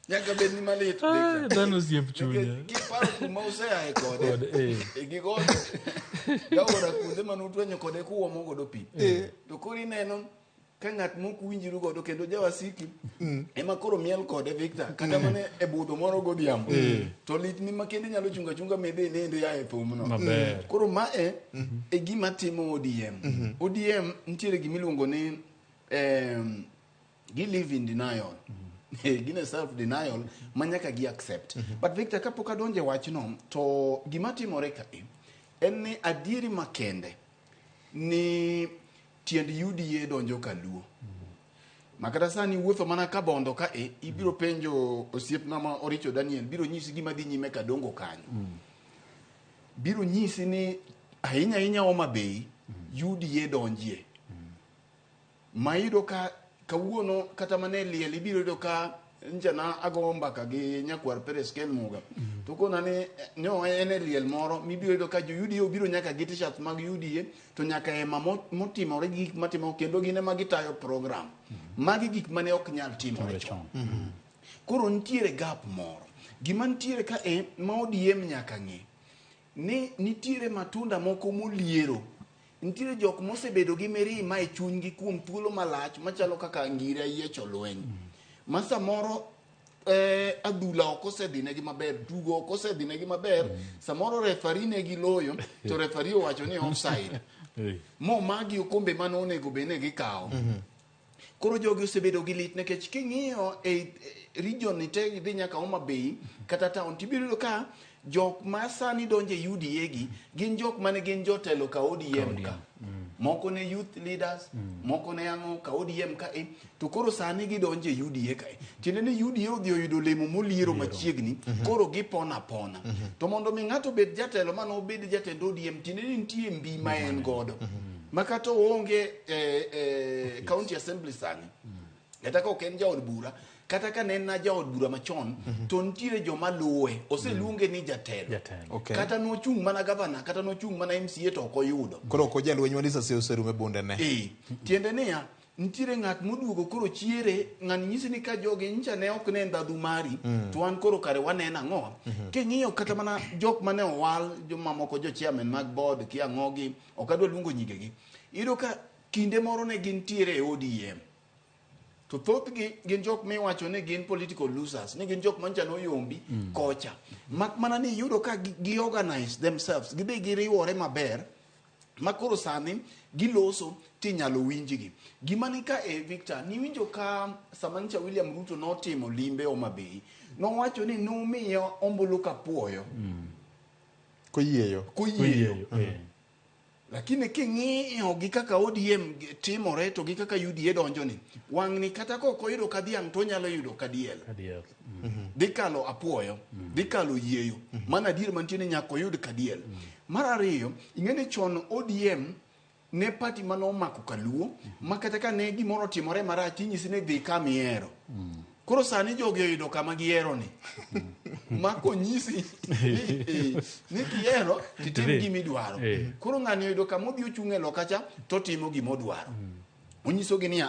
Nyaka bed ni malit. Dhano siep chunya. Kiparo kuma usea e kode. Gigodo. Gaora kunde manutwenyo kode kuomo godo pi. To kori neno ka ng'at mok winjiru godo kendo jawasiki ema koro miel kode Victor kata mane e budho moro godhiambo to lit ni makende nyalo chunga medhe nendo ya e thumno koro ma e gima timo ODM nitiere gimiluongo ni gi live in denial gine self denial manyaka gi accept but Victor kapok adonje wachno to gima timore ka en ni adieri makende ni tiend UDA donjo Kaluo. Makata sani wuotho mana ka bondo ka ibiro penjo osiepna ma Oricho Daniel biro nyisi gima dhi nyime ka dongo kanyo. Biro nyisi ni ahinya Homa Bay UDA donjie. Maido ka kawuono kata mane liel ibiro do ka njana agomba ka gi nyakwar Peres Ken Muga. To kona ne no ene liel moro mibiro do ka jo UDA biro nyaka gi t-shirt mag UDA to nyaka ema motimore gik matimo kendo gine magitayo program. Magi gik mane ok nyal timore chon. Koro nitiere gap moro. Gima nitiere ka ma ODM nyaka ng'e. Ni nitiere matunda moko moliero. Nitiere jok mosebedo gi mirima e chunygi kuom thuolo malach machalo kaka ngira yiecho lweny. Masa moro adhula ok osedhine gi maber, tugo ok osedhine gi maber, samoro referee ne gi loyo to referee owacho ni offside. Mo magi okombe mane onego bene gikawo. Koro jogi osebedo gi lit nikech king'iyo e region ni te dhi nyaka Homa Bay kata town tibiro ka jok ma sani donje UDA gi gin jok mane gin jotelo ka ODM ka. Moko ne youth leaders, moko ne yango ka ODM ka to koro sani gidonje UDA ka tiende ni UDA odhi oyudo lemo moliero machiegni koro gipona pona. To mondo mi ng'ato bed jatelo mano obed jatend ODM tiende ni nitie mbi ma en godo. Makato onge county assembly sani. Kata ka ok en jaod bura kata ka ne na jaod bura machon to nitiere joma luwe oseluonge ni jatelo kata nochung mana gavana kata nochung mana MCA to ok oyudo koro ko jalweny manisa serume bunde ne tiende niya nitiere ng'at moduogo koro chiere ng'ani nyisi ni ka jogi ncha ne ok ne ndadhu mari to an koro kare waneno ang'o king'iyo kata mana jok mane owal jomamoko jo chairman mag board ki ang'ogi ok adwa luongo nyingegi iyudo ka kinde moro ne gintiere e ODM to thothgi gin jok miwacho ni gin political losers ni gin jok mancha noyombi kocha mak mana ni yudo ka gi organize themselves gidhi giriwore maber makoro sani giloso tinyalo winjgi gima ni ka Victor ni winjo ka Samancha William Ruto notimo limbe Homa Bay nowacho ni nomiyo ombulu kapuoyo koyieyo lakini king'iyo gi kaka ODM timore to gi kaka UDA donjo ni wang'ni kata koko yudo ka dhiang' to nyalo yudo kadiel dikalo apuoyo dikalo yieyo mana dir mantie ni nyako yud kadiel mar ariyo ing'eni chon ODM ne party mano mako Kaluo makata ka ne gimoro timore marach inyisi ni dhi kamiero koro sani jogi oyudo kama giero ni mako nyisi ni kiero titim gimidwaro koro ng'ani oyudo kama odhi ochung' e lokacha to timo gimodwaro onyiso gi ni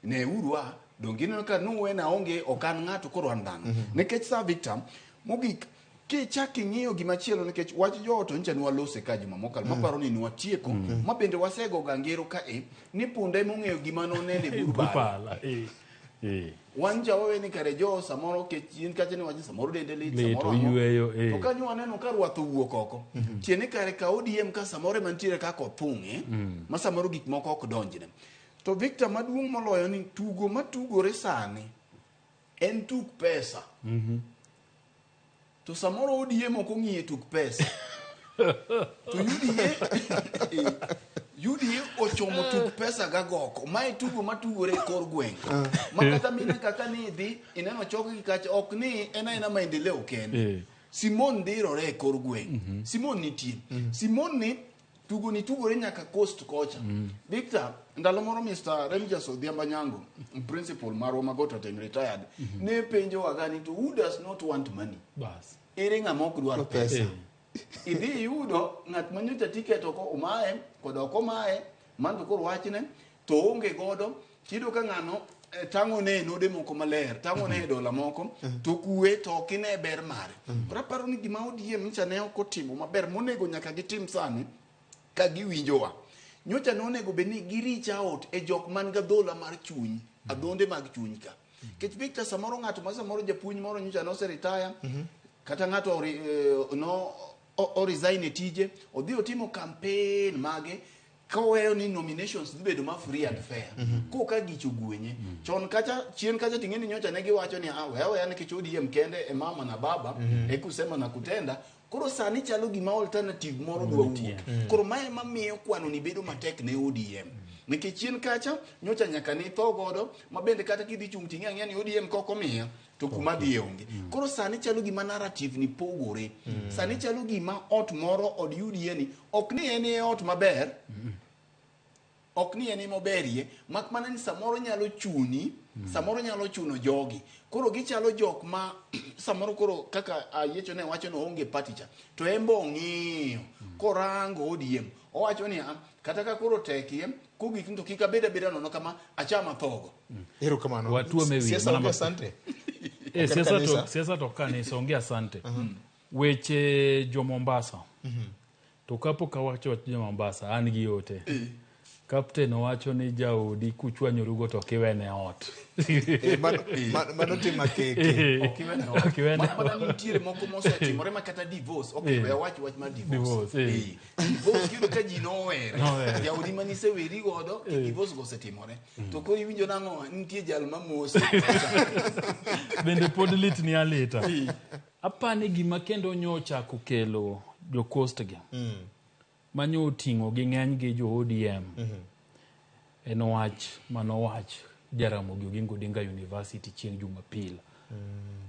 ne urwa dongine ka nuwena onge okan ng'ato koro andano nikech sa Victor mogik kichaki ng'iyo gimachielo nikech wach joot ncha ni walose ka juma mokalo maparo ni nwatieko mabende wasego gangero ka ni punde mong'eyo gima nonene burbala wanja wawe ni kare jo samoro ke chien kache ni waji samoro dende lit samoro yueyo to kanyo waneno ka rwath owuok oko tiene kare ka ODM ka samoro mantiere ka kothung' ma samoro gik moko ok donjne to Victor maduong' moloyo ni tugo matugore sani en tuk pesa to samoro ODM ok ong'iye tuk pesa To UDA ochomo tuk pesa gagoko. Mae tugo matugore kor gweng. Makata mine kaka ni dhi ineno chogo gi kacha ok ni ena maendeleo kende. Simon dirore kor gweng. Simon nitie. Simon ni tugo ni tugore nyaka coast kocha. Victor, ndalo moro Mr. Rangers Odhiamba Nyango, principal marwa magota ten retired, ne penjo wagani to who does not want money? Bas. Ere ng'ama ok dwar pesa. Idhi yudo ng'at manyocha ticket oko umae kod oko mae mando kor wachne to onge godo kido ka ng'ano tango ne node moko maler tango ne dola moko to kuwe to kine ber mare. Raparo ni gima odiem ncha ne ok otimo maber monego nyaka gitim sani ka giwinjowa. Nyocha nonego bedni gi reach out e jok man ga dola mar chuny, adhonde mag chuny ka. Kech Victor samoro ng'ato ma samoro japuonj moro nyocha no se retire kata ng'ato o resign e tije, odhi otimo campaign mage kaweyo ni nominations dhi bedo ma free and fair. Ko ka gicho gwenye. Chon kacha chien kacha tingeni nyocha ne giwacho ni wewe yani kichodi mkende e mama na baba kusema na kutenda. Koro sani chalo gima alternative moro dwa wuok. Koro mae mamiyo kwano ni bedo matek ne ODM. Nikech chien kacha nyocha nyaka ni tho godo mabende kata kidhi chung tingi ang'e ni ODM koko miya to kuma dhi onge. Koro sani chalo gima narrative ni pogore. Sani chalo gima ot moro od UDA ni ok ni eni ot maber. Ok ni eni maberie, mak mana ni samoro nyalo chuni, samoro nyalo chuno jogi. Koro gichalo jok ma samoro koro kaka Ayecho ne wacho no onge party cha. To embo ng'iyo korango ODM. Owacho ni kata ka koro tekie kugik to kika beda nono kama achama thogo. Erokamano. Watu wamewi. Siasa asante. Siasa to kanisa onge asante. Weche jo Mombasa. To kapo kawacho jo Mombasa an gi yote. Captain owacho ni jaodi kuchwanyorugo to kiwene ot. Mano tima keke. Okiwene. Mana nitiere moko mosetimore makata divorce. Okay, we wach ma divorce. Divorce kido ka ji nowere. Jaodi manise weri godo, divorce go setimore. To koro iwinjo nang'o nitie jal mamose. Bende pod lit ni alita. Apani gima kendo nyocha kukelo jo coast gi. Manyo tingo gi ng'eny gi jo ODM. En wach manowach Jaramogi Oginga Odinga University chieng' Jumapil.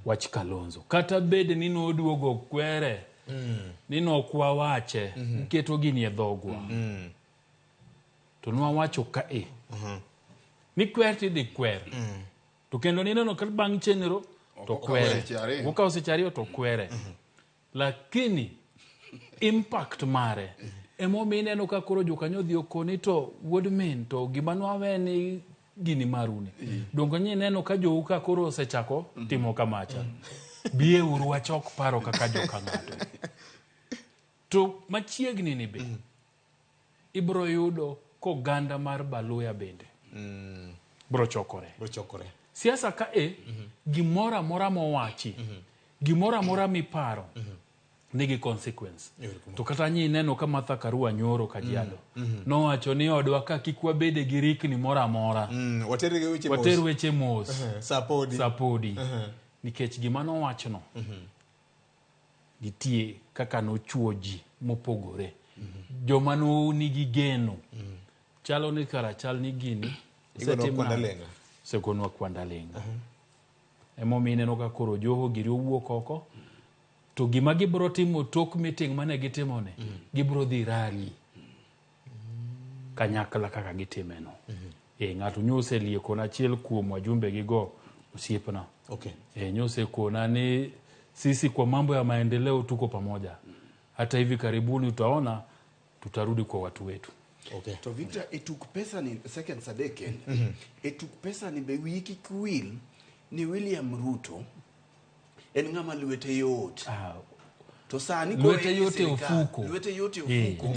Wach Kalonzo. Kata bede ni noduogo kwere. Ni nokwa wache. Nketo gini e dhogwa. To nwa wacho ka ni kwer ti di kwer. To kendo ni neno kat bang' chenro to kwere. Okao sechario to kwere. Lakini impact mare emo mine no ka koro jokanyo dhi okoni to woodmen to gima nwawe ni gini maruni. Dongo nye neno ka jo ka koro osechako timo kamacha. Bie uru wachok paro kaka joka ng'ato. To machiegni ni be ibro yudo ko ganda mar Baluya bende. Bro chokore. Siasa ka gimora mora mowachi. Gimora mora miparo. Nigi consequence. To kata nyi neno ka Martha Karua nyoro Kajiado. No wacho ni odwa ka kikwa bede gi rikni mora mora. Water weche mos. Sapodi. Nikech gima no wacho no. Nitie kaka no chuoji mopogore. Joma no nigi geno. Chalo ni kara chal ni gini. Sekonwa kwandalenga. Emo mine no ka koro joho giri owuok oko. To gima gibro timo tok meeting mane gitimone, gibro dhi rally. Kanyakla kaka gitimeno. Ng'ato nyose lieko na chiel kuom wajumbe gigo osiepna. Nyose kuona ni sisi kwa mambo ya maendeleo tuko pamoja. Hata hivi karibuni utaona tutarudi kwa watu wetu. To Victor, etuk pesa ni second sadeke. Etuk pesa ni be wiki kwil ni William Ruto. En ng'ama lwete yot. To sani ko lwete yote ofuko.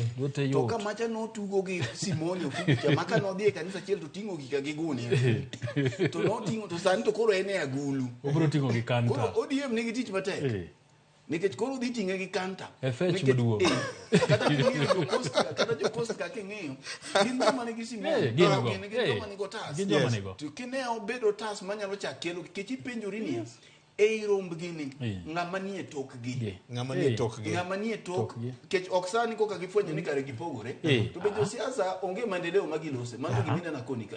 To kamacha no tugo gi Simoni ofuko chamaka no dhi e kanisa chiel to tingo gi ka giguni. To no tingo to sani to koro ene agulu. Obro tingo gi kanta. Koro ODM nigi tich matek. Nikech koro dhi tinge gi kanta. Fetch maduo. Kata jo post ka king'iyo. Gin ng'ama nigi Simoni. Gin ng'ama nigo tas. To kine obedo tas manyalo chak kelo kech ipenjori ni ei romb gini ng'ama nie tokgi ng'ama nie tok kech oksani koka gifwenyo ni kare gipogore to be josiasa onge maendeleo magilose mano gimina na koni ka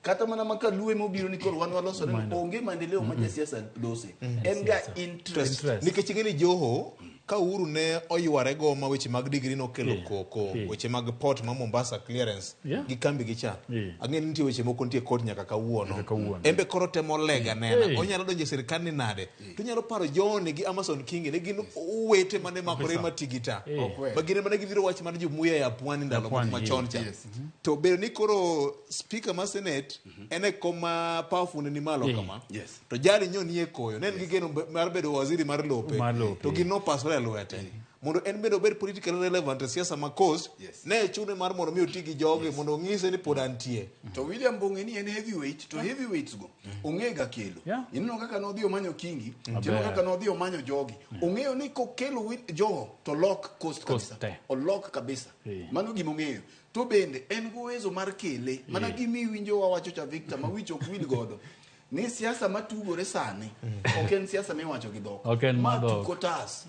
kata mana maka luwe mobiro ni koro wan waloso ni onge maendeleo ma jasiasa lose en ga interest nikech ng'eni Joho ka Uhuru ne oyware go ma weche mag digri no kelo koko weche mag port ma Mombasa clearance gi kambi gi cha ang'e nitie weche moko nitie kod nyaka kawuono embe koro temo lega nena onyalo donjo sirikal ni nade to nyalo paro John gi Amason Kingi ne gin uwete mane makore matigita bagine mane gidhiro wach mar jumuiya ya pwani ndalo machon cha to bedo ni koro speaker ma senate ene koma powerful ni malo kama to jali nyoni e koyo nen gigeno mar bedo waziri mar lope to gino pasore lwete mondo en bedo bed political relevant siasa ma coast ne chune mar mondo mi otigi joge mondo ng'ise ni pod antie to William Bonge ni en heavyweight to heavyweights go ongega kelo ineno kaka no dio manyo Kingi tino kaka no dio manyo jogi ong'eyo ni kokelo Joho to lock coast kabisa o lock kabisa mano gimo ng'eyo to bende en go uwezo mar kele mana gimi winjo wawacho cha Victor ma wicho kwil godo ni siasa matugore sani ok en siasa miwacho gi dhok ma tuko tas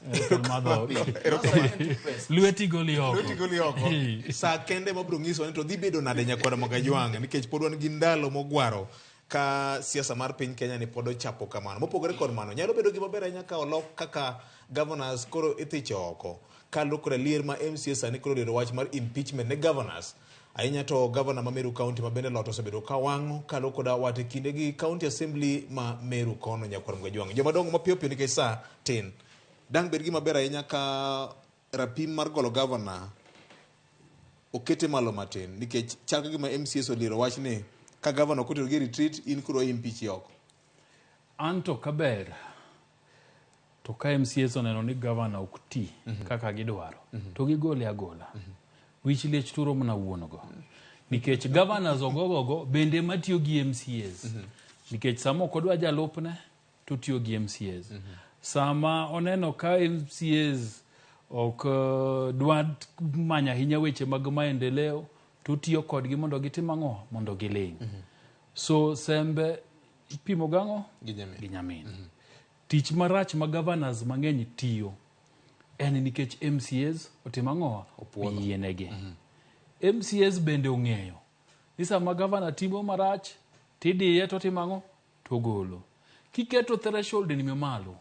lweti goli oko sa kende mabro ng'iso ni to dhi bedo nade nyakwara Mogajwang nikech pod wan gi ndalo mogwaro ka siasa mar piny Kenya ni pod ochapo kamano mopogore kod mano nyalo bedo gima ber ahinya ka olok kaka governors koro ithicho oko ka lokore lier ma MCA sani koro dero wach mar impeachment ne governors ahinya to governor ma Meru County ma bende loto osebedo ka wang'o kalo koda wate kinde gi county assembly ma Meru kono nyakwar Mogajwang jomadongo mapiyo piyo nikech sa tin dang bed gima ber ahinya ka rapim mar golo governor okete malo matin nikech chal ka gima MCA oliero wach ni ka governor kotero gi retreat in kuro impeach yoko anto kaber to ka MCA oneno ni governor ok ti kaka gidwaro to gigole agola wich lech turo mna wuonogo nikech governors ogogogo bende matiyo gi MCAs nikech sama ok odwa jalupne to tiyo gi MCAs sama oneno ka MCAs ok dwa manya hinya weche mag maendeleo to tiyo kodgi mondo gitim ang'o mondo giling so sembe ipimo gang'o gi nyamin tich marach ma governors mang'eny tiyo en nikech MCAs otim ang'o oyienegi MCAs bende ong'eyo ni sama governor timo marach tidiye to timo ang'o to golo kiketo threshold ni malo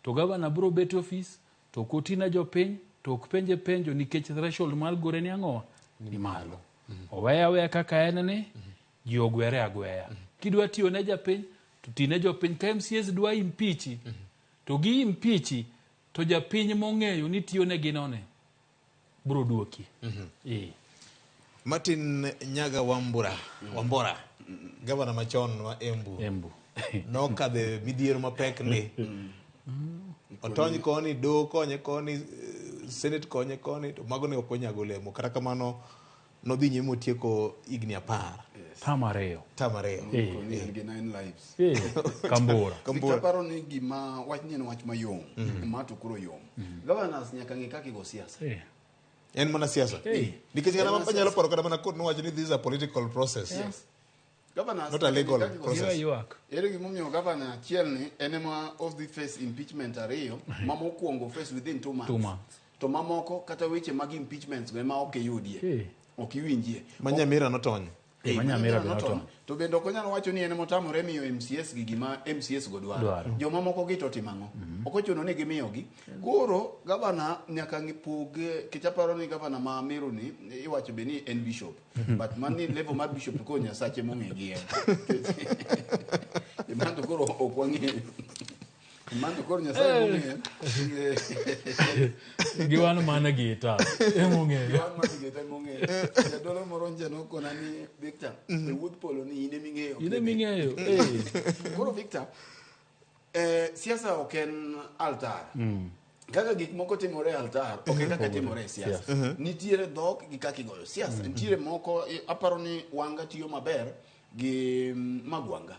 to governor bro bet office to kotina jopiny to ok penje penjo nikech threshold mal gore ni ang'o ni malo oweya kaka en ni ji ogwere agweya kidwa tiyo ne japiny to tine jopiny ka MCAs dwa impeach to gi impeach to japiny mong'eyo ni tiyo ne ginone bro duoki Martin Nyaga Wambora governor machon wa Embu no kadhe midhiero mapek ni otony koni do konye koni senate konye koni to mago ne okonya golemo kata kamano no dhi nyimo tieko igni 10 tamareo ni en gi 9 lives kambura paro ni gima wach ni en wach mayom ma to kuro yom governors nyaka ng'i kaka go siasa en mana siasa nikech ngana manyalo paro kada mana kod no wach ni this is a political process governors not a legal process ere gimomiyo governor achiel ni enema of the face impeachment ariyo mamokuongo face within 2 months to mamoko kata weche mag impeachments go ma ok yudie ok iwinjie Manyamira notony to bende ok onyalo wacho ni en motamore miyo MCS gi gima MCS go dwaro joma moko gi to timang'o ok ochuno ni gimiyogi koro gavana nyaka ngipog kichaparo ni gavana ma Meru ni iwacho be ni en bishop but mani level mar bishop ko nyasache mong'egi en imando koro ok wang'eyo mando koro nyasaye mong'eyo giwan mana gita emong'eyo jadolo moro nje nokona ni Victor wuod polo ni ine ming'eyo koro Victor siasa ok en altar kaka gik moko timore altar ok kaka timore siasa nitiere dhok gi kaka igoyo siasa nitiere moko aparo ni wanga tiyo maber gi Magwanga.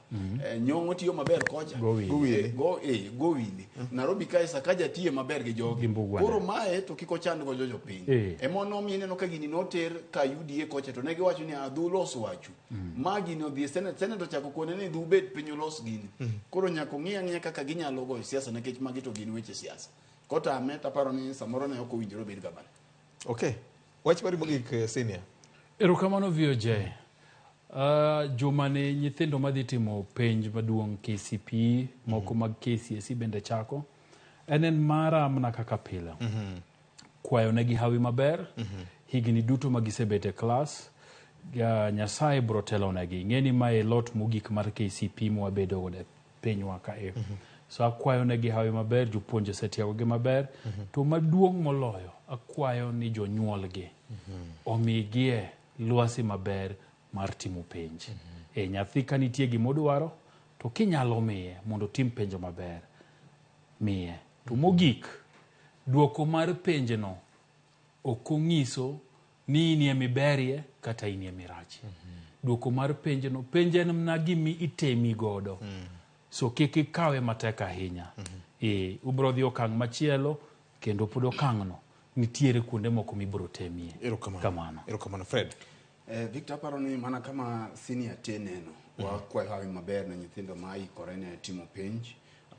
Nyongo tiyo maber kocha. Go wili. Nairobi kae Sakaja tiye maber gi jogi. Koro mae to kiko chand go jojo piny. Emono miene no ka gini noter ka UDA kocha to negi wacho ni adhulo oswachu. Magi no dhi senator chako kone ni dhubet piny olos gini. Koro nyako ng'iya kaka ginyalo go siasa nikech magi to gin weche siasa. Kota ameta paro ni samoro ne oko winjoro bed gabana. Okay. Wach mari mogik senior. Erokamano VOJ. Jumane nyithindo madhi timo penj maduong' KCPE moko mag KCSE bende chako. En mara mna kaka pila. Kwayo negi hawi maber. Higni duto magisebete klas. Nyasaye brotelo negi. Ng'eni mae lot mogik mar KCPE mwabedo gode penywa kae. So akwayo negi hawi maber, jopuonje setiago gi maber. To maduong' moloyo akwayo ni jonyuolgi omigie lwasi maber mar timo penj. Nyathi ka nitie gimodwaro to kinyalo miye mondo tim penjo maber miye. To mogik duoko mar penjno okonyiso ni inie miberie kata inie mirachi. Duoko mar penjno penjen mna gimi itemi godo. So kiki kawe mateka ahinya. Ubro dhi okang' machielo kendo pod okang'no nitiere kuonde moko mibro temie. Erokamano Fred. Victor paro ni mana kama senior teneno wakwayo hawi maber na nyithindo maikore ne timo penj.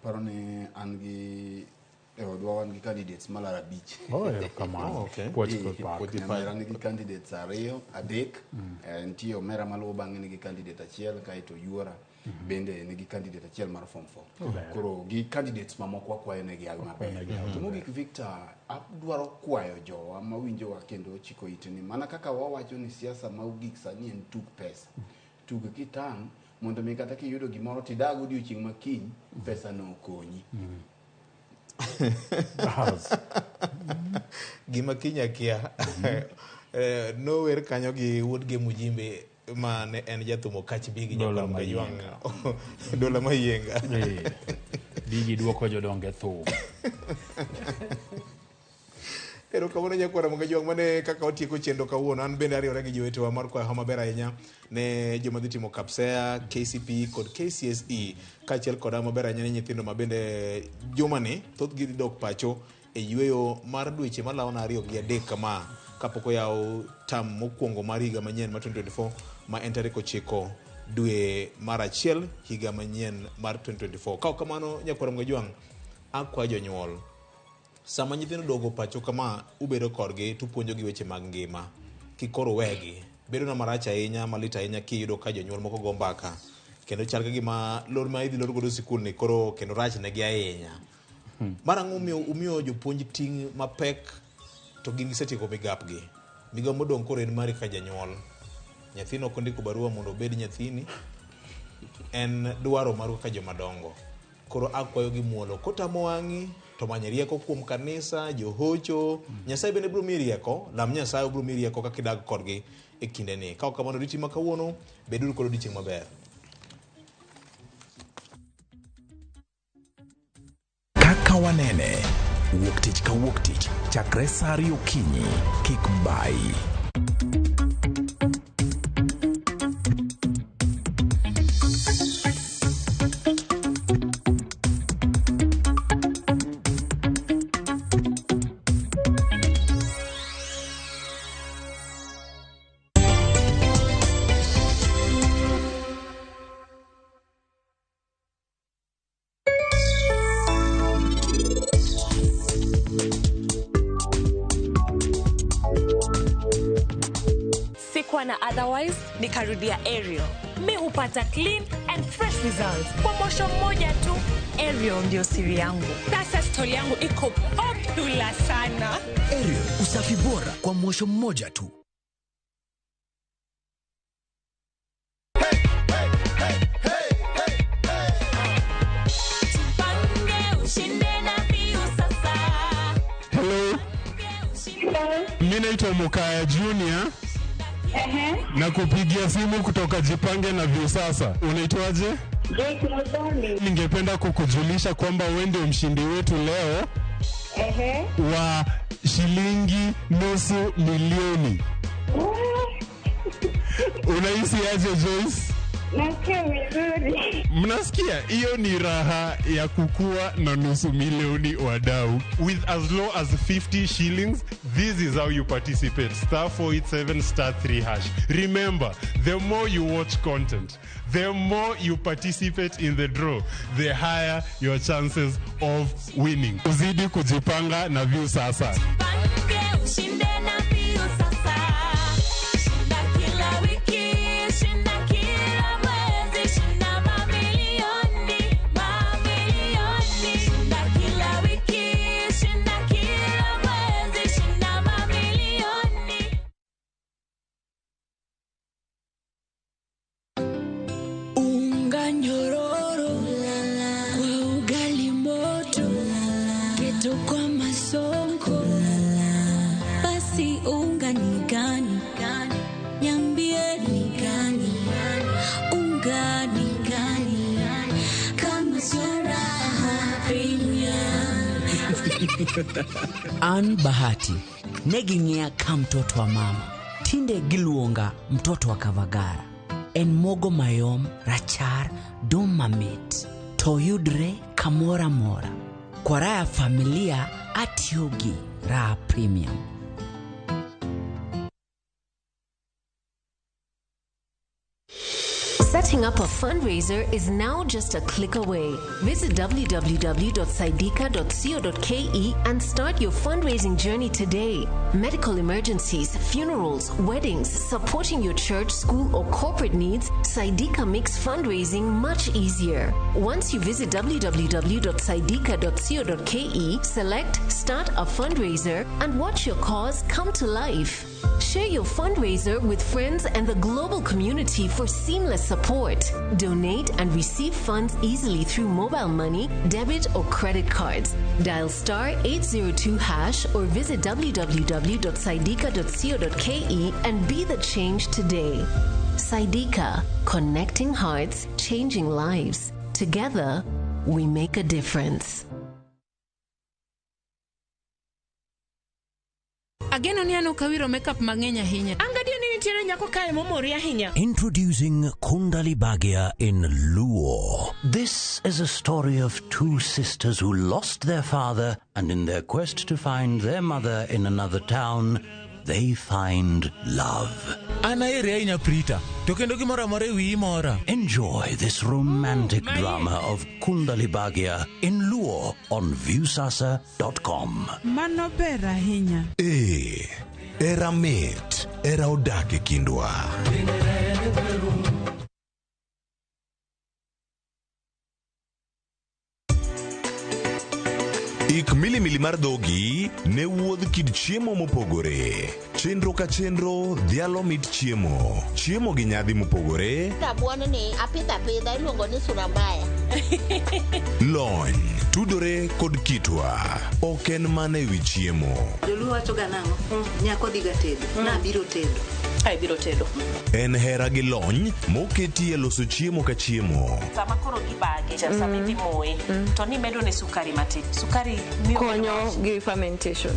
Paro ni an gi odwa wan gi candidates malara beach. Erokamano. Okay. An gi candidates adek. Ntiyo mera maluwo bang'e nigi candidate achiel kaito yuora. Bende nigi candidate achiel mar form 4. Koro gi candidates mamoko wakwayo negi hawi maber. To mogik Victor, adwaro kwayo jowa mawinjowa kendo chiko itni mana kaka wawacho ni siasa maugik sani en tuk pesa. Tug kitang' mondo mi kata kiyudo gimoro tidag odiochieng' makiny pesa no okonyi. Gima kinya kia. Nower kanyo gi wuodge Mujimbe ma ne en jathumo kach bigi Dola Mayuanga. Dola Mayenga. Bigi duoko jodonge thum. Erokamano nyakwara Ramogi mane kaka otieko chendo kawuono. An bende ariwora gi jowetewa mar kwayo maber ahinya ne joma dhi timo KPSEA, KCPE kod KCSE kaachiel koda maber ahinya ne nyithindo mabende jumani thothgi dhi dok pacho e yweyo mar dweche malawo 2 gi 3 kama kapok oyaw tam mokwongo mar higa manyien mar 2024 ma en tarik 9 dwe mar 1 higa manyien mar 2024. Ka kamano nyakwara Ramogi akwayo jonyuol sama nyithindo dogo pacho kama ubedo korgi tupuonjo gi weche mag ngima kikoro wegi bedo na marach ahinya malita ahinya kiyudo ka jonyuol moko go mbaka kendo chal ka gima lor ma idhi lor godo sikul ni koro kendo rach ne gi ahinya. Marang'o umiyo jopuonj ting' mapek to gin gisetieko migapgi. Migao modong' koro en mari ka janyuol. Nyathino ok ondiko barua mondo obed nyathini. En dwaro maru ka jomadongo. Koro akwayo gi muolo kotamo wang'i to manye rieko kuom kanisa, johocho, Nyasaye bende biro miyi rieko, lam Nyasaye biro miyi rieko kaka idag kodgi e kindeni. Ka kamano riti ma kawuono beduru kod odiochieng' maber. Kaka wanene wuok tich ka wuok tich chakre saa 2 okinyi kik bai. Otherwise, nikarudia Ariel. Mi hupata clean and fresh results kwa mwosho mmoja tu. Ariel ndio siri yangu. Sasa story yangu iko popular sana. Ariel, usafi bora kwa mwosho mmoja tu. Hello. Mimi naitwa Mukaya Junior. Na kupigia simu kutoka Jipange na Viusasa. Unaitwaje? Ningependa kukujulisha kwamba wewe ndio mshindi wetu leo wa shilingi $500,000. Unahisi aje Joyce? Nasikia vizuri. Mnasikia? Hiyo ni raha ya kukua na nusu milioni wadau. With as low as 50 shillings, this is how you participate. *487 *3#. Remember, the more you watch content, the more you participate in the draw, the higher your chances of winning. Uzidi kujipanga na View Sasa. An Bahati neging'ea ka mtoto wa mama, tinde giluonga mtoto wa Kavagara. En mogo mayom rachar dum mamit to yudre kamora mora. Kwa raha familia atiogi Raha Premium. Setting up a fundraiser is now just a click away. Visit www.saidika.co.ke and start your fundraising journey today. Medical emergencies, funerals, weddings, supporting your church, school, or corporate needs, Saidika makes fundraising much easier. Once you visit www.saidika.co.ke, select Start a Fundraiser and watch your cause come to life. Share your fundraiser with friends and the global community for seamless support. Donate and receive funds easily through mobile money, debit, or credit cards. Dial *802# or visit www.saidika.co.ke and be the change today. Saidika, connecting hearts, changing lives. Together, we make a difference. Ageno ni ano kawiro makeup mang'enya hinya. Angadio ni nitiere nyako kae momoria hinya. Introducing Kundali Bagia in Luo. This is a story of two sisters who lost their father, and in their quest to find their mother in another town, they find love. Enjoy this romantic drama of Kundali Bagia in Luo on viewsasa.com. Mano bera hinya. Era mit, era odake kindwa. Ik milimili mar dhogi ne wuodh kid chiemo mopogore. Chenro ka chenro dhialo mit chiemo. Chiemo gi nyadhi mopogore. Rabuon ni apidha iluongo ni surabaya. Lony tudore kod kitwa. Ok en mana ewi chiemo. Joluo wacho ga nang'o? Nyako dhiga tedo. Na biro tedo. Ai biro tedo. En hera gi lony moketi e loso chiemo ka chiemo. Sama koro gibage, sama imoye, to ni medo ne sukari matin. Sukari konyo gi fermentation.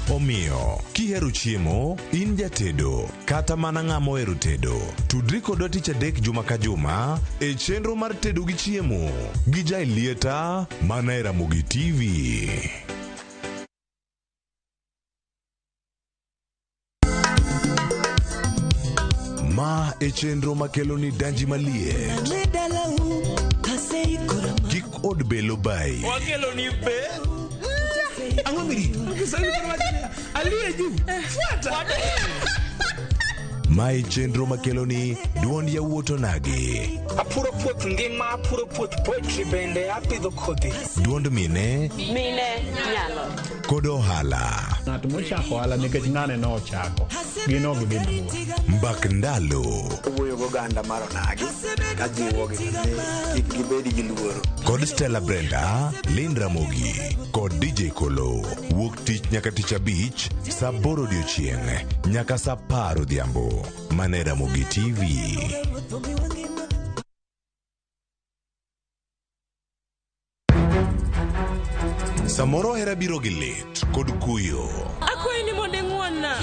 Omiyo, kihero chiemo, in jatedo, kata mana ng'ama ohero tedo. Tudri kodwa tich adek juma ka juma e chenro mar tedo gi chiemo gi Jailieta mana e Ramogi TV. Ma e chenro makelo ni danji malie. Kik od belo bai. Wakelo ni be. Angomiri. Aliye juu. Fuata. Ma e chenro makelo ni duond yawuoto nage. Apuro puoth ngima, apuro puoth poetry bende, apidho kodhi. Duond mine. Mine nyalo. Kod ohala. Ng'at mochako ohala nikech ng'ane no ochako. Gino gi gino. Mbak ndalo. Wuoyo go ganda mar onagi. Kajiwo gi kik gibedi gi luoro. Kod Stella Brenda, Lynn Ramogi, kod DJ Kolo. Wuok tich nyaka tich abich, saa 8 odiechieng' nyaka saa 10 odhiambo. Mana Ramogi TV. Samoro hera biro gi lit kod kuyo. Akwayi ni mondo ing'wonna.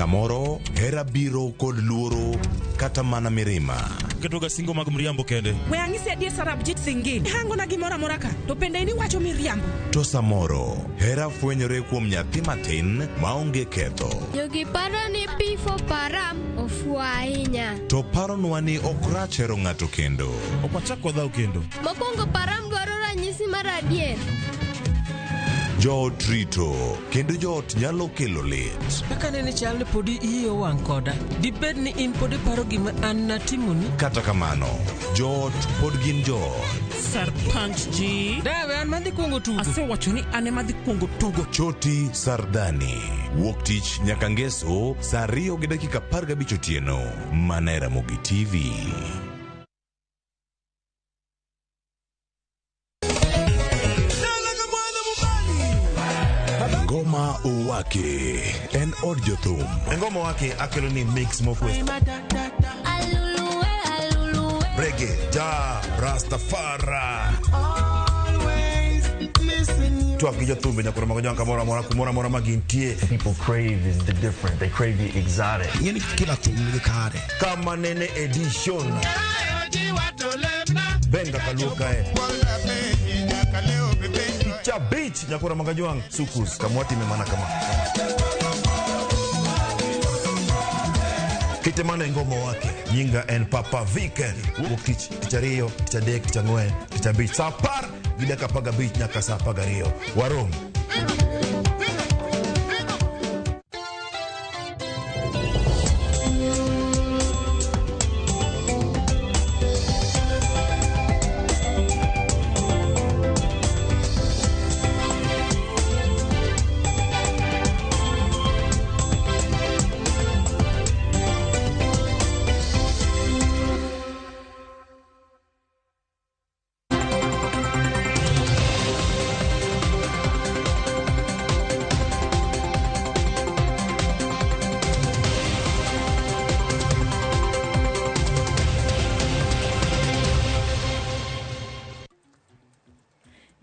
Samoro hera biro kod luoro kata mana mirima. Ketoga singo mag mriambo kende. We ang'isi adier Sarabjit Singh. Hango na gimora mora ka. To pende ni wacho miriambo. To samoro hera fwenyore kuom nyathi matin maonge ketho. Jogi paro ni pi for param ofua ahinya. To paronwa ni okrachero ng'ato kendo. Okwachak wadhaw kendo. Mokwongo param dwaro ranyisi mar adier. Joot rito kendo joot nyalo kelo lit. Kaka nene chal ni podi iyo wang' koda. Dibed ni in podi paro gima an natimoni. Kata kamano, joot pod gin joot. Sarpanch ji. Dawe an madhi kuongo tugo. Asewacho ni an ema dhi kuongo tugo. Choti Sardani. Wuok tich nyaka ngeso saa 2:15 otieno. Mana Ramogi TV. Ngoma Owake en od jothum. Ngoma Owake akelo ni mix mofwe. Reggae, ja, Rastafari. Twak gi jothum nyakoro mago janka mora magintie. People crave is the different. They crave the exotic. Yeni kila thum ni kare. Kama nene edition. Benga kaluka cha beach nyakura magajuang sukus kamwati memana kama kitemana Ngoma Owake nyinga en Papa Weekend wukich tichario tichadek tichangwen tichabich sapar gidaka paga beach nyaka sapaga rio warom.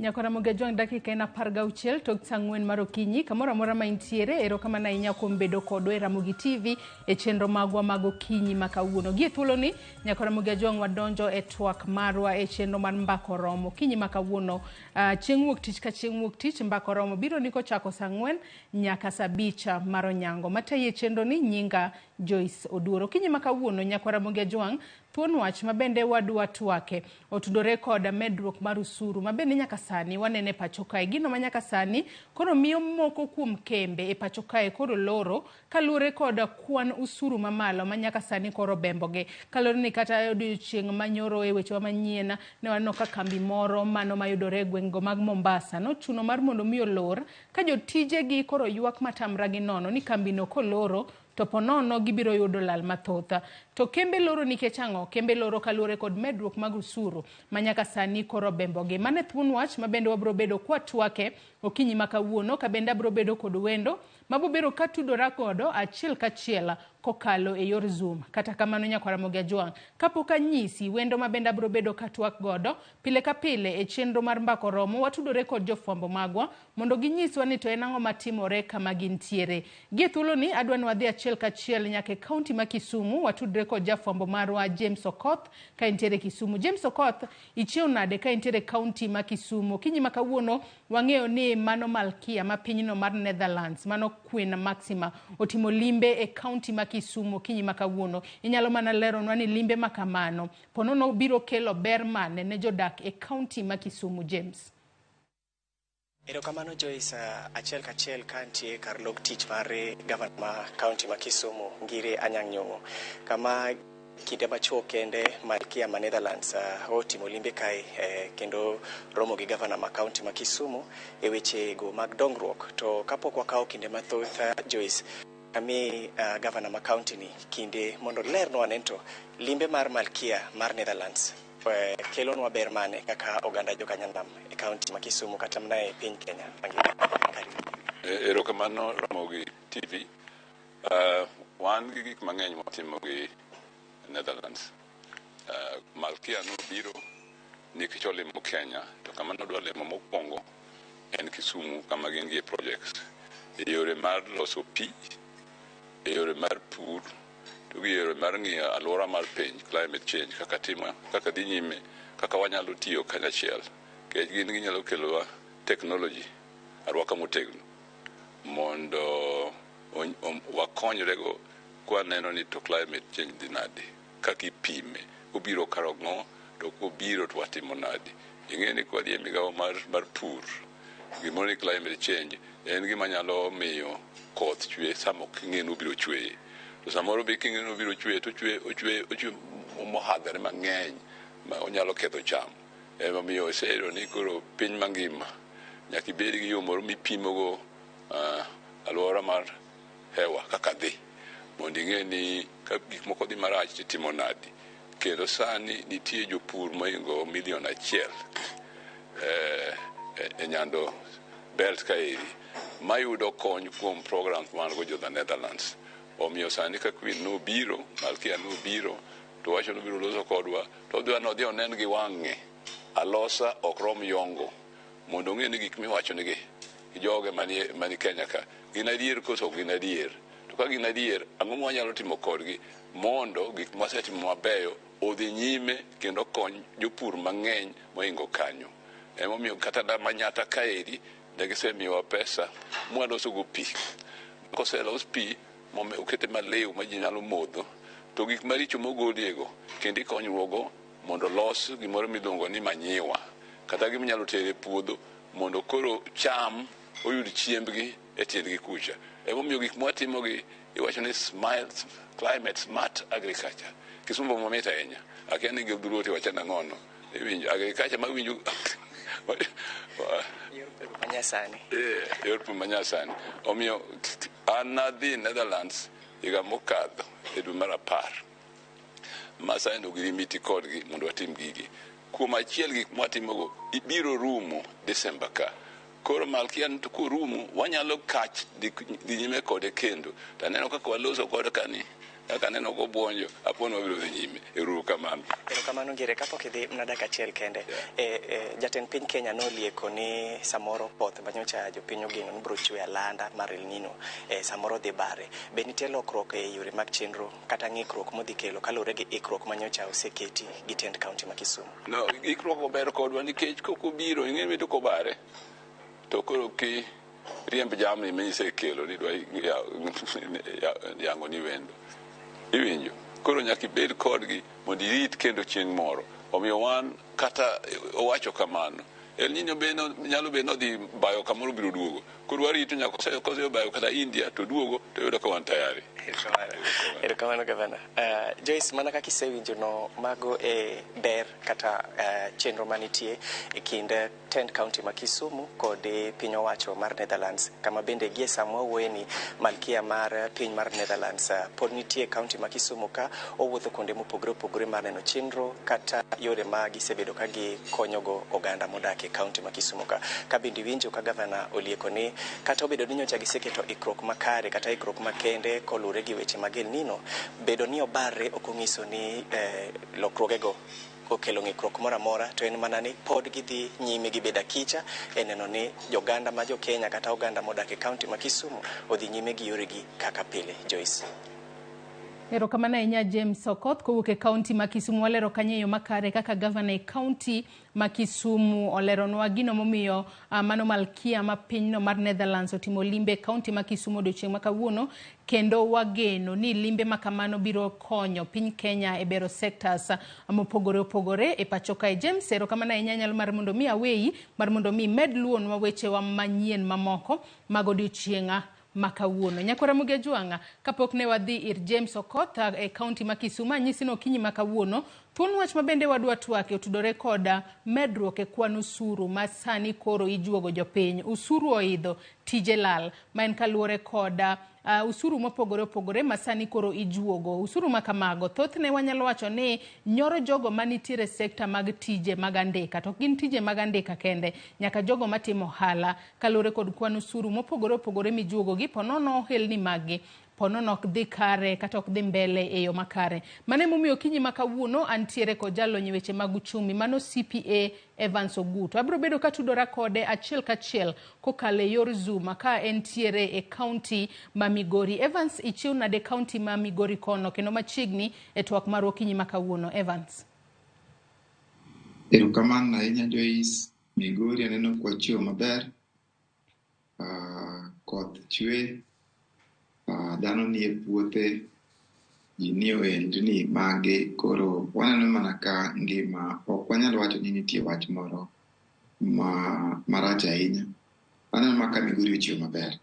Nyakora Mogejwang dakika ena parga uchiel tok sang'wen marokinyi kamora mora maintiere ero kama na inya kombedo kodwe Ramogi TV e chenro magwa mago kinyi makawuono gie thuolo ni Nyakora Mogejwang wadonjo e twak marwa e chenro mar mbako romo kinyi makawuono chieng' wuok tich ka chieng' wuok tich mbako romo biro niko chako sang'wen nyaka sabicha maronyango mataye chenro ni nyinga Joyce Oduoro kinyi makawuono Nyakora Mogejwang thuon wach mabende wadwa twake otudore koda medruok mar usuru mabende nyaka sani wanene pacho kae gino manyaka sani koro miyo moko kuom kembe e pacho kae koro loro kalure koda kwan usuru mamalo manyaka sani koro bemboge kalore ni kata odiochieng' manyoro e weche manyiena ne waneno ka kambi moro mano mayudore gwengo mag Mombasa no chuno mar mondo miyo lor ka jotije gi koro ywak matamra gi nono ni kambi no koloro to ponono gibiro yudo lal mathotha to kembe loro nikech ang'o kembe loro kalure kod medruok mag usuru manyaka sani koro bemboge mane thuon wach mabende wabro bedo kwa twake okinyi makawuono ka bende abro bedo kod wendo mabobero katudora kodo achiel kachiel kokalo e yor Zoom kata kamano Nyakora Mogejwang kapok anyisi wendo mabende abro bedo katwak godo pile ka pile e chenro mar mbako romo watudore kod jofwambo magwa mondo ginyiswa ni to en ang'o matimore kama gintiere gie thuolo ni adwani wadhi achiel kachiel nyaka e kaunti ma Kisumu watudore kod jafwambo marwa James Okoth ka intiere Kisumu. James Okoth ichiew nade ka intiere kaunti ma Kisumu kinyi makawuono wang'eyo ni mano Malkia ma pinyno mar Netherlands mano Queen Maxima otimo limbe e kaunti ma Kisumu kinyi makawuono inyalo mana leronwa ni limbe makamano ponono biro kelo ber mane ne jodak e kaunti ma Kisumu. James Erokamano Joyce achiel kachiel kantie kar log tich mar gavana ma kaunti ma Kisumu Ngire Anyang' Nyong'o kama kinde machuok kende Malkia ma Netherlands otimo limbe kae kendo romo gi gavana ma kaunti ma Kisumu e weche go mag dongruok to kapok wakawo kinde mathoth Joyce ami gavana ma kaunti ni kinde mondo lernwa nento limbe mar Malkia mar Netherlands kelonwa ber mane kaka oganda jokanyanam e kaunti ma Kisumu kata mana e piny Kenya mangima. Erokamano Ramogi TV wan gi gik mang'eny motimo gi Netherlands. Malkia no biro nikech olimo Kenya to kama nodwa limo mokwongo en Kisumu kama gin gi projects e yore mar loso pi e yore mar pur to gi yore mar ng'iyo alwora mar piny climate change kaka dhi nyime kaka wanyalo tiyo kanyachiel kech gin ginyalo kelowa technology arwaka motegno mondo wakonyrego kwaneno ni to climate change dhi nadi kaka ipime obiro karang'o to kobiro to watimo nadi. Ing'e ni kwadhi e migawo mar pur gimoro ni climate change en gima nyalo miyo koth chwe sama ok ing'e ni obiro chweye to samoro be king'e ni obiro chweye to ochwe mohadhore mang'eny ma onyalo ketho cham. Emomiyo oseyudo ni koro piny mangima nyaka ibed gi yo moro mipimogo alwora mar hewa kaka dhi mondo ing'e ni ka gik moko dhi marach titimo nadi. Kendo sani nitie jopur moingo 1 million e nyando belt kaeri mayudo kony kuom programs man go jo Netherlands. Omiyo sani ka Queen nobiro, Malkia nobiro, to wacho nobiro loso kodwa, to odhi onen gi wang'e alosa ok rom yongo mondo ng'e ni gik miwacho nigi joge mani Kenya ka gin adier koso ok gin adier. To ka gin adier, ang'o mwanyalo timo kodgi mondo gik mwasetimo mabeyo odhi nyime kendo kony jopur mang'eny moingo kanyo. Emomiyo kata da Manyata kaeri negisemiyowa pesa mwalosogo pi. Koselos pi okete maliw ma ji nyalo modho to gik maricho mogoliego kendo ikonyruogo mondo los gimoro miluongo ni manyiwa kata giminyalo tere puodho mondo koro cham oyud chiembgi e tiendgi kucha. Emomiyo gik mwatimogi iwacho ni climate smart agriculture. Kisumbo mamit ahinya. Akia ni gildhuro ti wacha nang'ono. Iwinjo agriculture ma winjo yor pur manyasani. Omiyo an adhi Netherlands higa mokadho e dwe mar 10 masani ogiri miti kodgi mondo watim gigi. Kuom achiel gik mwatimogo ibiro rumo Desemba ka. Koro Malkia to kurumo wanyalo kach dhi nyime kode kendo. Taneno kaka waloso kode kani kaka neno go buonjo apono wabiro dhi nyime. Erokamano. Erokamano ngire kapok idhi mnadaka achiel kende. Jatend piny Kenya nolieko ni samoro poth manyocha jopiny ogeno ni biro chwe alanda mar El Nino samoro dhi bare. Be nitie lokruok e yore mag chenro kata ng'ikruok modhi kelo kaluwore gi ikruok manyocha oseketi gi tend kaunti ma Kisumu? No, ikruok ober kodwa nikech kokobiro ing'e ni to kobare to koro ki riemb jamni misekelo ni dwa yango ni wendo. Iwinjo koro nyaka ibed kodgi mondo irit kendo chieng' moro. Omiyo wan kata owacho kamano El Nino nyalo bedo nodhi bayo kamoro biro duogo. Koro warito nyaka kose bayo kata India to duogo to yudo ka wan tayari. Erokamano gavana. Joyce, mana kaka isewinjo no mago e ber kata chenro manitie e kind tend county ma Kisumu kod piny owacho mar Netherlands, kama bende gie samwa wuoye ni Malkia mar piny mar Netherlands pod nitie county ma Kisumu ka owuotho kuonde mopogore opogore mar neno chenro kata yore ma gisebedo ka gikonyogo oganda modak e county ma Kisumu ka bende winjo ka gavana olieko ni kata obedo ni nyocha giseketo ikruok makare kata ikruok makende kolure gi weche mag El Nino, bedo ni obarre ok ong'iso ni lokruogego okelo ng'ikruok moro amora, to en mana ni pod gidhi nyime gi beda kicha e neno ni joganda ma jo Kenya kata oganda modak e kaunti ma Kisumu odhi nyime gi yoregi kaka pile. Joyce. Erokamano ahinya James Okoth kowuok e kaunti ma Kisumu. Walero kanyo yo makare kaka governor e kaunti ma Kisumu oleronwa gino momiyo mano Malkia ma pinyno mar Netherlands otimo limbe kaunti ma Kisumu odiochieng' ma kawuono, kendo wageno ni limbe makamano biro konyo piny Kenya e bero sectors mopogore opogore e pacho kae. James, erokamano ahinya nyalo mar mondo mi aweyi mar mondo mi med luon wa weche wa manyien mamoko mag odiochieng' makawuono. Nyakora Ramogi Tv kapok ne wadhi ir James Okoth e kaunti ma Kisumu, anyisi no kinyi makawuono thuon wach mabende wadwa twake otudore koda medruok e kwan usuru ma sani koro ijuogo jopiny. Usuru oidho tije lal ma en kaluwore koda usuru mopogore opogore ma sani koro ijuogo. Usuru makamago thothne wanyalo wacho ni nyoro jogo manitiere sekta mag tije mag andika, to gin tije mag andika kende, nyaka jogo matimo hala kaluwore kod kwan usuru mopogore opogore mijuogo gi ponono helni magi pono ok dhi kare kata ok dhi mbele e yo makare. Mane momiyo kinyi makawuono antiere ko jalony weche mag uchumi mano CPA Evans Ogutu. Abro bedo katudora kode achiel kachiel kokale yor Zoom ka entiere e county ma Migori. Evans, ichiw nade county ma Migori kono kendo machiegni e twak mar okinyi makawuono. Evans. Erokamano ahinya Joyce. Migori aneno kwa chio maber. Koth chwe. Dhano nie puothe. Ji nie ohendni mage koro waneno mana ka ngima ok wanyal wacho ni nitie wach moro marach ahinya. Aneno mana ka Migori ochio maber.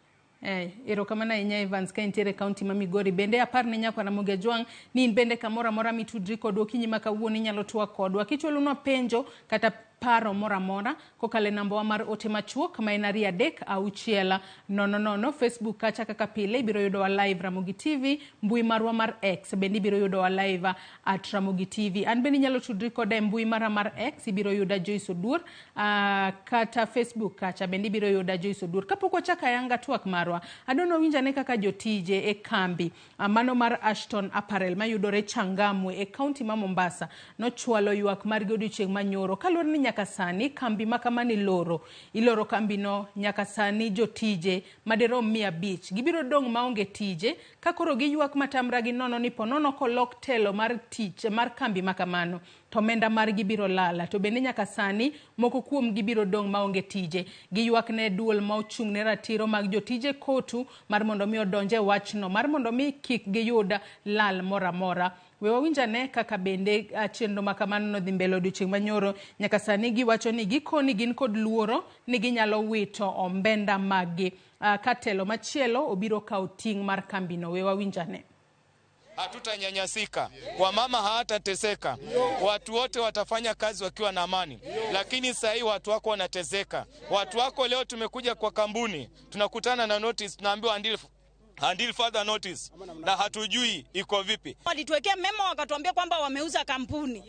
Erokamano ahinya Evans ka entiere county ma Migori. Bende apar ne nyako Ramogi Tv ni in bende kamoro amora mitudri kodwa okinyi makawuono inyalo twak kodwa kichwalonwa penjo kata paro mora mora kokale namba mar ote machuok ma en 36000. Facebook kacha kaka pile ibiro yudo wa live Ramogi TV, mbui marwa mar X bende ibiro yudo wa live at Ramogi TV. An bende nyalo tudri koda mbui mara mar X ibiro yuda Joyce Odur, kata Facebook kacha bende ibiro yuda Joyce Odur. Kapok wachaka yanga twak marwa adono winjane kaka jotije e kambi mano mar Ashton Apparel mayudore Changamwe e county ma Mombasa no chwalo ywak mar godiochieng' manyoro kaluwore ni nyaka sani kambi makamani iloro kambi no nyaka sani jotije maderom 500 gibiro dong maonge tije kakoro giywak matamra gi nono ni ponono kolok telo mar tich mar kambi makamano to menda mar gibiro lala to bende nyaka sani moko kuom gibiro dong maonge tije giywak ne duol ma ochung' ne ratiro mag jotije kotu mar mondo mi odonje wachno mar mondo mi kik giyuda lal mora mora. We wawinjane kaka bende chenro makamano no dhi mbele odiochieng' manyoro nyaka sani giwacho ni gikoni gin kod luoro ni ginyalo wito ombenda magi katelo machielo obiro kawo ting' mar kambino. We wawinjane. Hatutanyanyasika, wamama hawatateseka, watu wote watafanya kazi wakiwa na amani. Lakini sasa hii watu wako wanateseka. Watu wako leo tumekuja kwa kampuni, tunakutana na notice, tunaambiwa until further notice, na hatujui iko vipi. Walituwekea memo wakatuambia kwamba wameuza kampuni.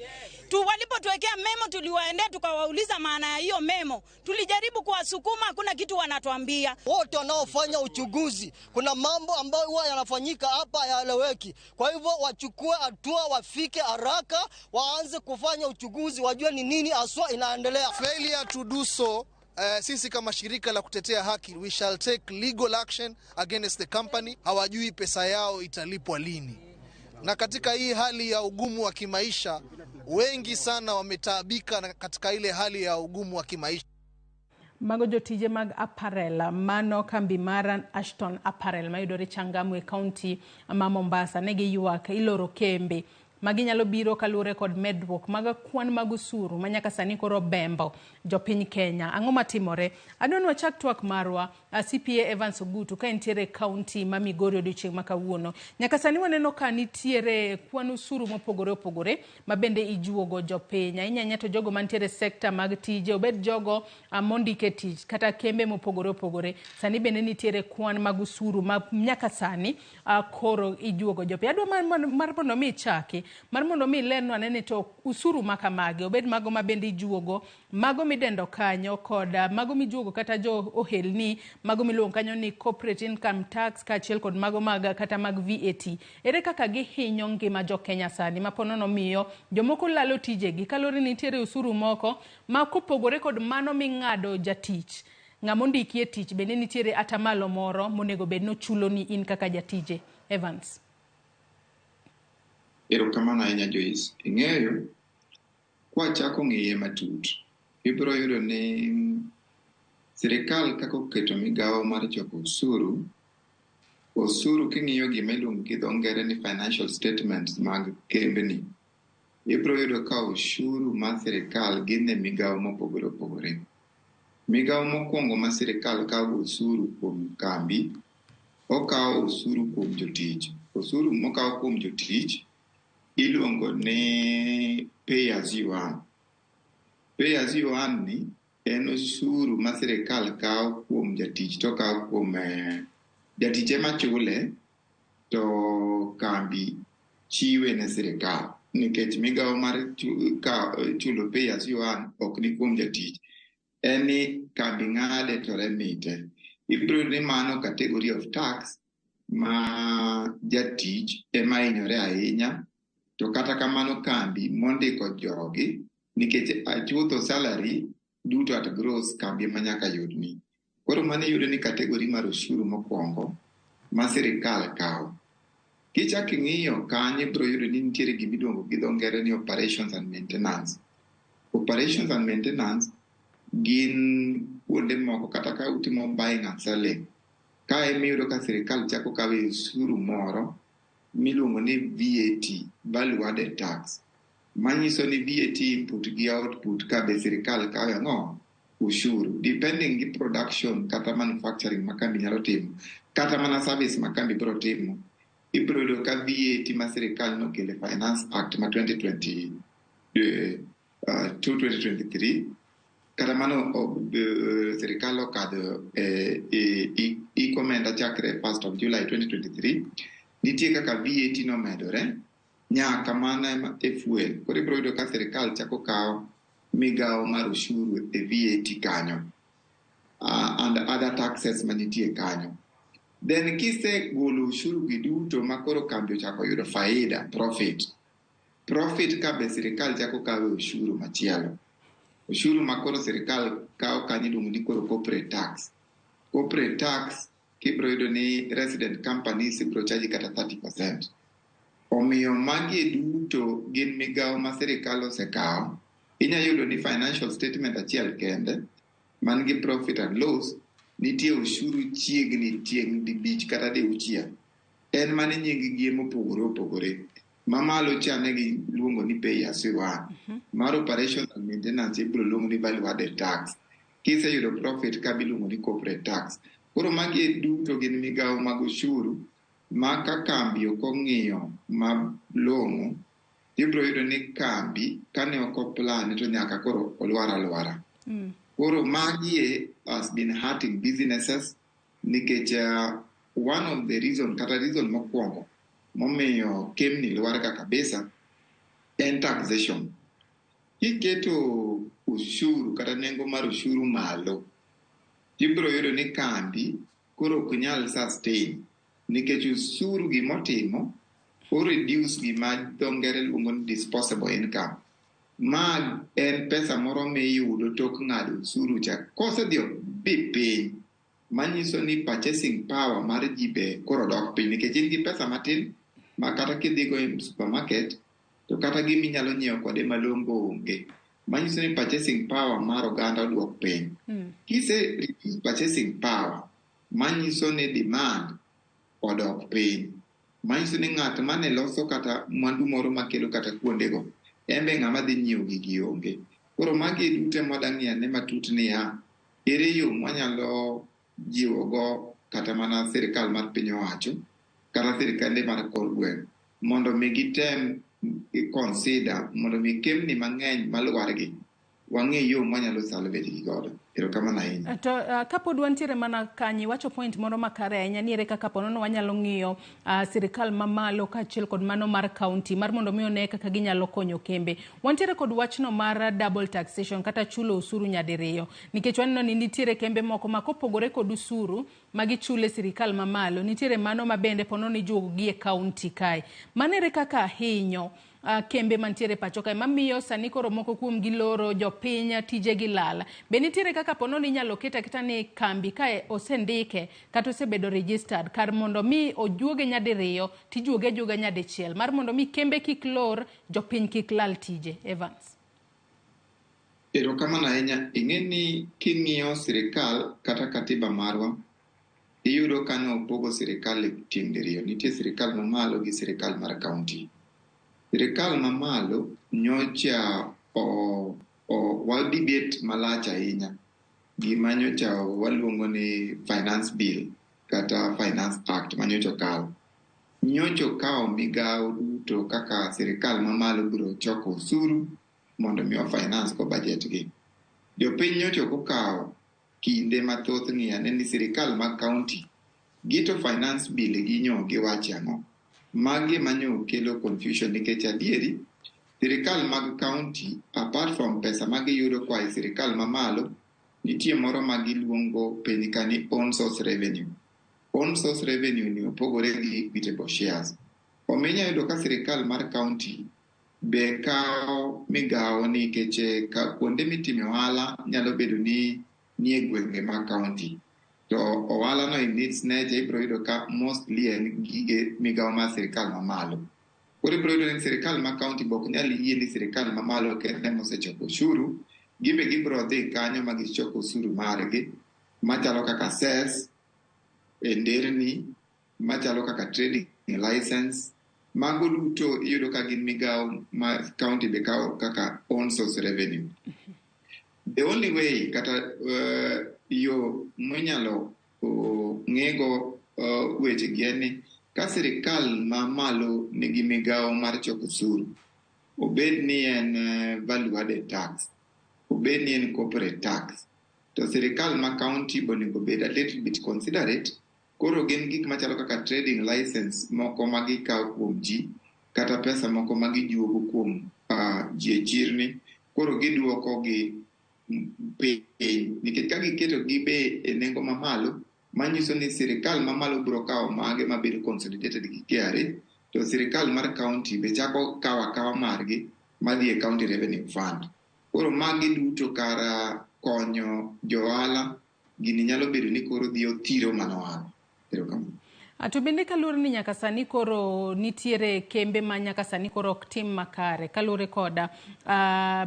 Walipotuwekea memo tuliwaendea tukawauliza maana ya hiyo memo. Tulijaribu kuwasukuma, hakuna kitu wanatuambia. Wote wanaofanya uchunguzi, kuna mambo ambayo huwa yanafanyika hapa hayaeleweki. Kwa hivyo wachukue hatua, wafike haraka, waanze kufanya uchunguzi, wajue ni nini haswa inaendelea. Failure to do so, sisi kama shirika la kutetea haki, we shall take legal action against the company. Hawajui pesa yao italipwa lini. Na katika hii hali ya ugumu wa kimaisha, wengi sana wametaabika katika ile hali ya ugumu wa kimaisha. Mago jotije mag apparel mano kambi mar Ashton Apparel mayudore Changamwe county ma Mombasa negi ywak iloro kembe maginyalo biro kalure kod medruok mag kwan mag usuru manyaka sani koro bembo jopiny Kenya. Ang'o matimore? Adonwa chak twak marwa CPA Evans Ogutu ka entiere county ma Migori odiochieng' makawuono. Nyaka sani waneno ka nitiere kwan usuru mopogore opogore mabende ijuogo jopiny. Inyanya to jogo mantiere sekta mag tije obed jogo mondike tich kata kembe mopogore opogore. Sani bende nitiere kwan mag usuru ma nyaka sani koro ijuogo jopiny. Adwa mar mondo mi chaki mar mondo mi leno anene to usuru makamage obed mago mabende ijuogo mago midendo kanyo kod mago mijuogo kata jo ohelni mago miluongo kanyo ni corporate income tax kaachiel kod mago mag kata mag VAT. Ere kaka gihinyo ngima jo Kenya sani maponono miyo jomoko lalo tijegi kalore nitiere usuru moko ma kopogore kod mano ming'ado jatich ng'amondiki e tich bende nitiere atamalo moro monego bed no chulo ni in kaka jatije. Evans. Erokamano ahinya Joyce. Ing'eyo kwa chako ng'iye matut ibiro yudo ni sirikal kako keto migawo mar choko usuru king'iyo gima iluongo gi dho ngere ni financial statements mag kembni ibiro yudo ka ushuru mar sirikal gin e migawo mopogore opogore. Migawo mokwongo ma sirikal kawo usuru kuom kambi okawo usuru kuom jotich. Usuru mokawo kuom jotich iluongo ni pay as you earn. Pay as you earn ni en usuru ma sirikal kawo kuom jatich to kawo kuom jatich ema chule to kambi chiwe ne sirikal nikech migawo mar chulo pay as you earn ok ni kuom jatich en ni kambi ng'ade to remite. Ibiro ni mano category of tax ma jatich ema hinyore ahinya, to kata kamano kambi mondiko jogi nikech achutho salary duto at gross kambi ma nyaka yudni. Koro mano iyudo ni kategori mar ushuru mokwongo ma sirikal kawo. Kichak ing'iyo kanyo ibiro yudo ni nitiere gimiluongo gi dho ngere ni operations and maintenance. Operations and maintenance gin kuonde moko kata ka utimo buying and selling. Ka emiyudo ka sirikal chako kawe ushuru moro miluongo ni VAT, value added tax. Manyiso ni VAT input gi output ka be sirikal kawe ang'o? Ushuru. Depending gi production kata manufacturing ma kambi nyalo timo, kata mana service ma kambi biro timo, ibiro yudo ka VAT ma sirikal nokelo Finance Act ma 2023 kata mano sirikal okadho ikomenda chakre 1st of July 2023, nitie kaka VAT nomedore nyaka mana e fuel. Koro ibiro yudo ka sirikal chako kawo migawo mar ushuru e VAT kanyo and other taxes manitie kanyo. Then kise golo ushuru gi duto makoro kambi ochako yudo faida, profit ka be sirikal chako kawo ushuru machielo. Ushuru makoro sirikal kawo kanyo iluongo ni koro corporate tax. Corporate tax kibiro yudo ni resident companies ibiro charge kata 30%. Omiyo magi duto gin migawo ma sirikal osekawo. Inya yudo ni financial statement achiel kende man gi profit and loss nitie ushuru chiegni di bich kata di uchiel. En mane nying gi mopogore opogore. Mamalo chane gi luongo ni pay as you earn. Mar operations and maintenance ibiro luongo ni value added tax. Kise yudo profit ka biluongo ni corporate tax. Koro magi duto gin migawo mag ushuru ma ka kambi ok ong'iyo malong'o, ibiro yudo ni kambi kane ok oplan to nyaka koro olwar. Koro magi has been hurting businesses nikech one of the reason mokwongo momiyo kemni lwar ka kabisa en taxation. Kiketo ushuru kata nengo mar ushuru malo, ibiro yudo ni kambi koro ok nyal sustain nikech ushuru gimotimo o reduce gima dho ngere luongo ni disposable income. Ma en pesa moro miyudo tok ng'ado ushuru cha kosedhi piny, manyiso ni purchasing power mar ji be koro dok piny nikech in gi pesa matin ma kata kidhigo e supermarket to kata giminyalo nyiewo kode malongo onge. Manyiso ni purchasing power mar oganda odwok piny. Kise reduce purchasing power, manyiso ni demand odok piny. Manyiso ni ng'at mane loso kata mwandu moro makelo kata kuondego, embe ng'ama dhi nyiewo gigi onge. Koro magi duto modang'ie ne matut niya, ere yo mwanyalo jiwogo kata mana sirikal mar piny owacho kata sirikande mar kor gweng' mondo mi gitem consider mondo mi kemni mang'eny malwargi wang'e yo mwanyalo salvage gi godo. Erokamano ahinya. To kapod wantiere mana kanyi wacho point moro makare ahinya niere kaka ponono wanyalo ng'iyo sirikal mamalo kaachiel kod mano mar county mar mondo mi one kaka ginyalo konyo kembe. Wantiere kod wachno mar double taxation kata chulo usuru nyadiriyo, nikech waneno ni nitiere kembe moko ma kopogore kod usuru magichule sirikal mamalo, nitiere mano mabende ponono ijuogo gi e county kae. Manere kaka hinyo kembe mantiere pacho kae mamiyo sani koro moko kuom giloro jopiny tije gi lala. Be nitiere kaka ponono inyalo kita ni kambi kae osendike kata osebedo registered kar mondo mi ojuoge nyadiriyo tijuoge juga nyadichiel mar mondo mi kembe kik lor jopiny kik lal tije. Evans. Erokamano ahinya. Ing'e ni king'iyo sirikal kata katiba marwa iyudo ka opogo sirikal e tieng' diriyo. Nitie sirikal mamalo gi sirikal mar county. Sirikal mamalo nyocha wadibet malach ahinya gima nyocha waluongo ni finance bill kata finance act manyocha okawo. Nyocha okawo migawo duto kaka sirikal mamalo biro choko usuru mondo mi finance ko budget gi. Jopiny nyocha okawo kinde mathoth ng'iyo ni sirikal mag county gito finance bill gi nyo giwacho ang'o. Magi manyo kelo confusion nikech adieri sirikal mag county apart from pesa magiyudo kwa sirikal mamalo nitie moro magiluongo piny ka ni own source revenue. on source revenue ni opogore gi equitable shares. Ominya yudo ka sirikal mar county be kao migao ni keche ka kuonde mitime ohala nyalo bedo ni nie gwenge ma county. To ohala no in its nature ibro yudo ka mostly en gige migao ma sirikal mamalo. Koro ibro yudo ni sirikal ma county bok nyal yie ni sirikal mamalo kende mosechoko ushuru, gibe gibro dhi kanyo ma gichoko ushuru margi machalo kaka cess, nderni, machalo kaka trading license. Mago duto iyudo ka gin migao ma county be kao kaka on source revenue. The only way kata yo monyalo ngego weche gieni ka sirikal ma malo nigi migao mar choko usuru, obed ni en value added tax, obed ni en corporate tax, to sirikal ma county bonego bed a little bit considerate. Koro gin gik machalo kaka trading license moko magi kao kuom ji, kata pesa moko magi juogo kuom ji e chirni, koro giduoko gi piny, nikech ka giketo gi be e nengo mamalo, manyiso ni sirikal mamalo biro kao mage mabedo consolidated gi KRA, to sirikal mar county be chako kawa margi madhi e county revenue fund. Koro magi duto kara konyo johala, gini nyalo bedo ni koro dhi othiro manohala. To bende kaluwore ni nyaka sani koro nitiere kembe ma nyaka sani koro ok tim makare kaluwore koda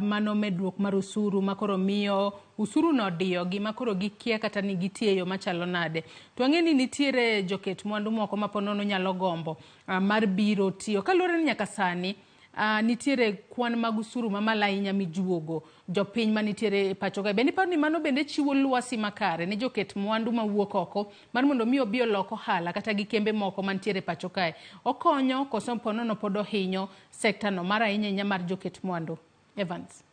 mano medruok mar usuru ma koro miyo usuru no diyo gi ma koro gikia kata ni gitiyo machalo nade. To ang'e ni nitiere joket mwandu moko ma ponono nyalo gombo mar biro tiyo kaluwore ni nyaka sani nitiere kwan mag usuru mamalo ahinya mijuogo jopiny ma nitiere pacho kae. Bende paro ni mano bende chiwo lwasi makare ne joket mwandu mawuok oko mar mondo mi obi oloko hala kata gi kembe moko mantiere pacho kae. Okonyo koso ponono pod ohinyo sekta no mar ahinya mar joket mwandu. Evans.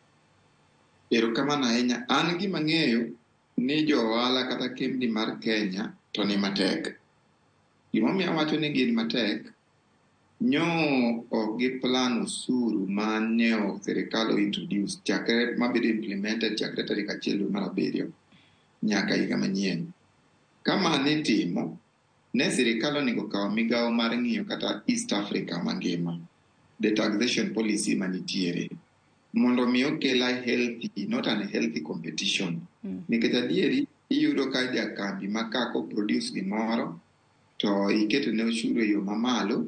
Erokamano ahinya. An gima ng'eyo ni jo ohala kata kembi mar Kenya to ni matek. Gimomiyo awacho ni gin matek, nyo ok giplan usuru mane sirikal introduce chakre mabedo implemented chakre tarik 1 mar 7 nyaka higa manyien. Kama nitimo, ne sirikal onego kawo migao mar ng'iyo kata East Africa mangima, the taxation policy manitiere, mondo mi okela healthy, not an healthy competition. Nikech adieri, iyudo ka jakambi makako produce gimoro, to iketo ne ushuru yo mamalo,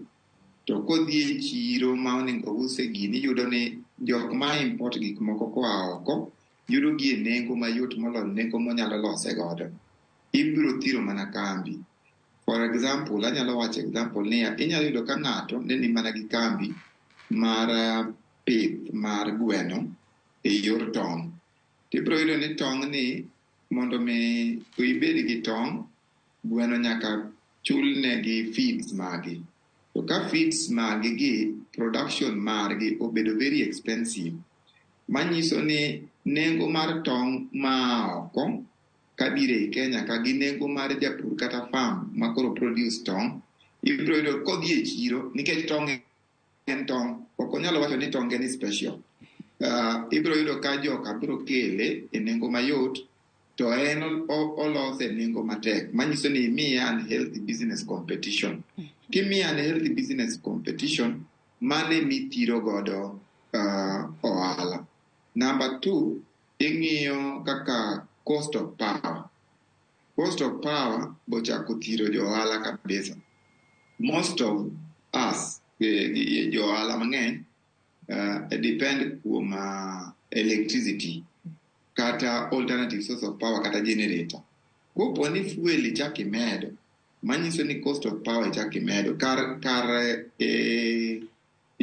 to kodhi e chiro ma onego use gini, yudo ni jok ma import gik moko koa oko, yudo gi e nengo mayot moloyo nengo monyalo lose godo. Ibiro thiro mana kambi. For example, anyalo wacho example ni inyalo yudo ka ng'ato ne ni mana gi kambi mar pith mar gweno e yor tong'. Ibiro yudo ni tong' ni mondo mi ibed gi tong', gweno nyaka chulne gi feeds magi. To ka feeds magi gi production margi obedo very expensive, manyiso ni nengo mar tong' ma oko kabire Kenya ka gi nengo mar japur kata farm ma koro produce tong', ibiro yudo kodhi e chiro nikech tong' en tong', ok onyalo wacho ni tong' en special. Ibiro yudo ka joka biro kele e nengo mayot, to en olose e nengo matek, manyiso ni imiya unhealthy business competition. Kimi unhealthy business competition, mane mithiro godo ohala. Number 2, ing'iyo kaka cost of power. Cost of power bochako thiro jo ohala kabisa. Most of us, jo ohala mang'eny, depend kuom electricity kata alternative source of power kata generator. Kopo ni fuel chaki medo, manyiso ni cost of power chaki medo kar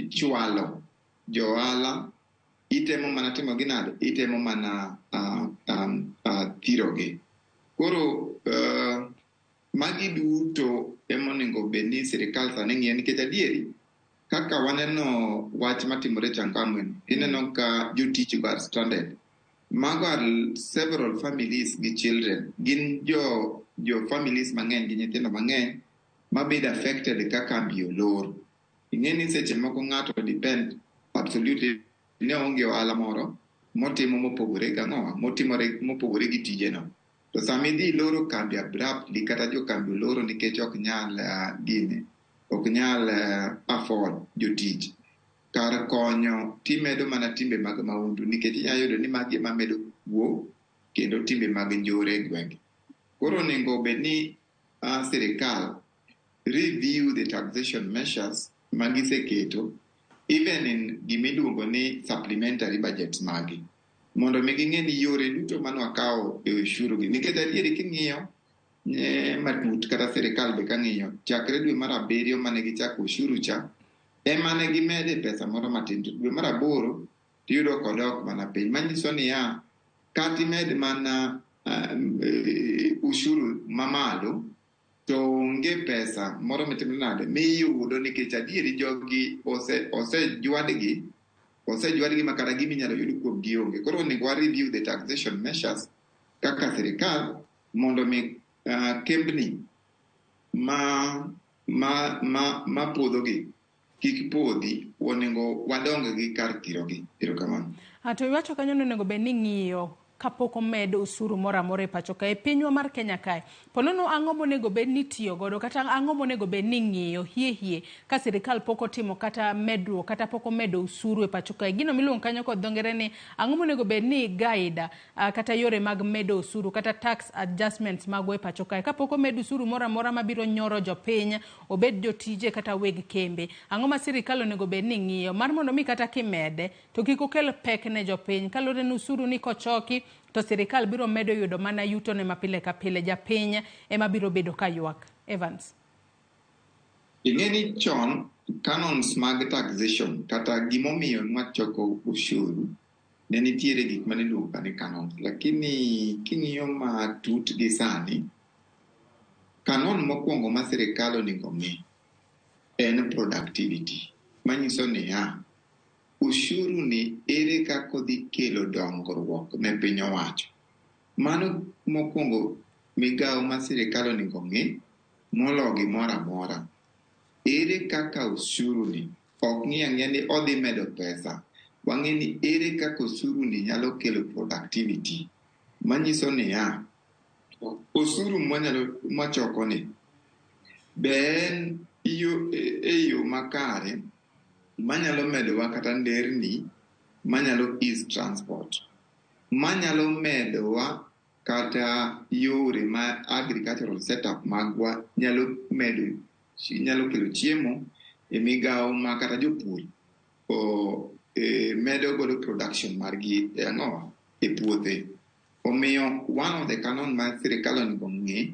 chwalo jo ohala itemo mana timo ginado, itemo mana thirogi. Koro magi duto emonego bedni sirikal sani ng'iyo, nikech adieri kaka waneno wach matimore Changamwe, ineno ka jotich are stranded. Mago are several families gi children. Gin jo families mang'eny gi nyithindo mang'eny mabedo affected ka kambi olor. Ing'eni seche moko ng'ato depend absolutely ne onge ohala moro motimo mopogore gang'owa, mopogore gi tijeno. To samidhi loro kambi abruptly kata jo kambi loro nikech ok nyal afford jotich. Kar konyo timedo mana timbe mag maundu nikech inyalo yudo ni magi ema medo kuo kendo timbe mag njore e gwenge. Koro onego bed ni sirikal review the taxation measures magiseketo even in gimiluongo ni supplementary budgets magi mondo mi ging'e ni yore duto manwakawo e ushuru gi nikech adieri king'iyo matut kata sirikal be kang'iyo chakre dwe mar 7 mane gichako ushuru cha ema ne gimede pesa moro matin. Dwe mar 8 tiyudo kodok mana piny, manyiso ni kati med mana ushuru mamalo to onge pesa moro mitimo nade miyudo nikech adieri jogi osejwadgi makata giminyalo yud kuom gionge. Koro onego wa review the taxation measures kaka sirikal mondo mi kembni ma podhogi kik podhi, onego wadong gi kar thirogi. Erokamano. To iwacho kanyo ni onego bed ni ng'iyo kapok omed usuru moro amora e pacho kae pinywa mar Kenya kae. Ponono ang'o monego bed ni tiyo godo kata ang'o monego bed ni ng'iyo hie ka sirikal pok otimo kata medruok kata pok omedo usuru e pacho kae. Gino miluongo kanyo kod dho ngere ni ang'o monego bed ni guide kata yore mag medo usuru kata tax adjustments magwa e pacho kae. Kapok omed usuru moro amora mabiro nyoro jopiny, obed jotije kata weg kembe. Ang'o ma sirikal onego bed ni ng'iyo mar mondo mi kata kimede to kik okel pek ne jopiny. Kalore ni usuru ni kochoki to sirikal biro medo yudo mana yuto ne mapile ka pile, japiny ema biro bedo ka ywak. Evans. Ing'eni chon canons mag taxation kata gimomiyo nwachoko ushuru ne nitiere gik mane iluongo ni canons, lakini king'iyo matut gi sani, kanon mokwongo ma sirikal onego ng'i en productivity, manyiso ni ushuru ni ere kaka odhi kelo dongruok ne piny owacho. Mano mokwongo migawo ma sirikal onego ng'i molo gimoro amora. Ere kaka ushuru ni ok ng'i ang'eya ni odhi medo pesa, wang'e ni ere kaka ushuru ni nyalo kelo productivity, manyiso ni ushuru mwachoko ni be en yo makare manyalo medowa kata nderni, manyalo ease transport, manyalo medowa kata yore ma agricultural setup magwa nyalo kelo chiemo e migawo ma kata jopur medo godo production margi e puothe. Omiyo one of the canon ma sirikal onego ng'i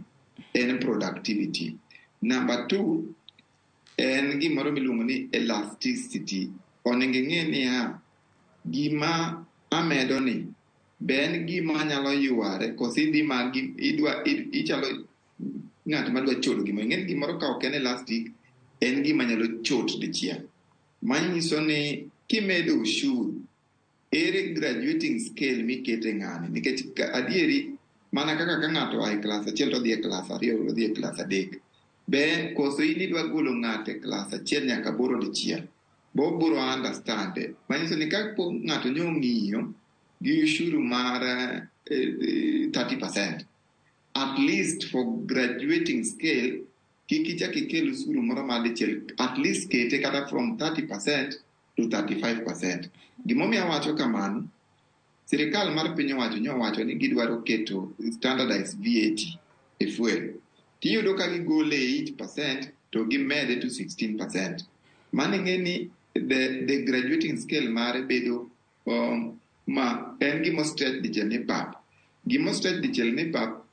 en productivity. Number 2 en gimoro miluongo ni elasticity. Onego ing'e ni gima amedo ni be en gima nyalo yware koso idhi ma ichalo ng'at madwa chodo gimoro. Ing'e ni gimoro ka ok en elastic en gima nyalo chot dichiel. Manyiso ni kimedo ushuru, ere graduating scale mikete ng'ani, nikech adieri mana kaka ka ng'ato oa e klas 1 to dhi e klas 2 odhi e klas 3, be koso in idwa golo ng'ato e klas 1 nyaka 8 dichiel, biro understand. Manyiso ni ka ng'ato nyo ng'iyo gi ushuru mar 30%, at least for graduating scale kik ichak ikel ushuru moro mar dichiel, at least kete kata from 30% to 35%. Gimomiyo awacho kamano, sirikal mar piny owacho nyowacho ni gidwaro keto standardized VAT e fuel. Tiyudo ka gigole 8% to gimede to 16%. Mano ing'e ni the graduating scale mare bedo ma en gimo stretch dichiel ni pap. Gimo stretch dichiel ni pap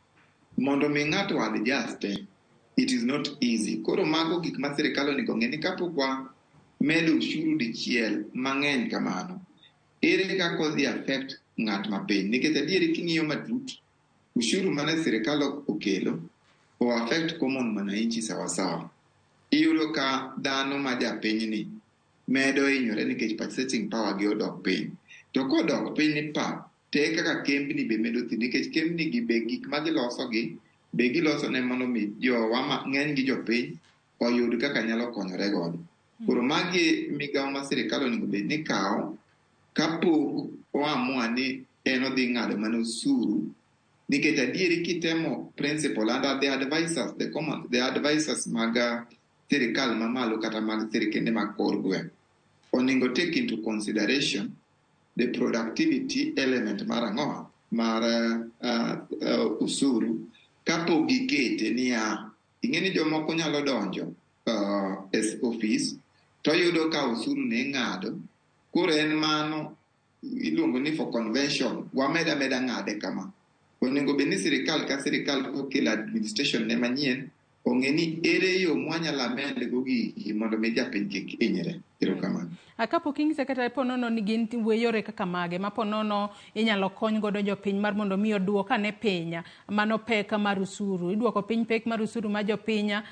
mondo mi ng'ato adjust, it is not easy. Koro mago gik ma sirikal onego ng'e ni kapok medo ushuru dichiel mang'eny kamano, ere kaka odhi affect ng'at mapiny. Nikech adieri king'iyo matut, ushuru mane sirikal okelo o affect common mwananchi sawasawa. Iyudo ka dhano ma japinyni medo hinyore nikech purchasing power gi odok piny. To kodok piny ni pa, te kaka kembni be medo thi, nikech kembni gi be gik ma giloso gi be giloso ne mondo mi jowa ma ng'eny gi jopiny oyud kaka nyalo konyore godo. Koro magi migawo ma sirikal onego bed ni kawo kapok oamua ni en odhi ng'ado mana usuru nikech adieri kitemo principal under the advisors, the advisors mag sirikal mamalo kata mag sirikende mag kor gweng' onego take into consideration the productivity element mar ang'owa mar usuru kapok gikete niya ing'eni jomoko nyalo donjo as office to yudo ka usuru ne ng'ado koro en mano iluongo ni for convention wameda ng'ade kama onego bed ni sirikal ka sirikal kokelo administration ne manyien ong'e ni ere yo mwanyalo amend go gigi mondo mi japiny kik hinyre. Erokamano. Kapok ing'ise kata ponono ni gin yore kaka mage ma ponono inyalo kony godo jopiny mar mondo mi oduoka ne pinya mano pek mar usuru iduoko piny pek mar usuru ma jopiny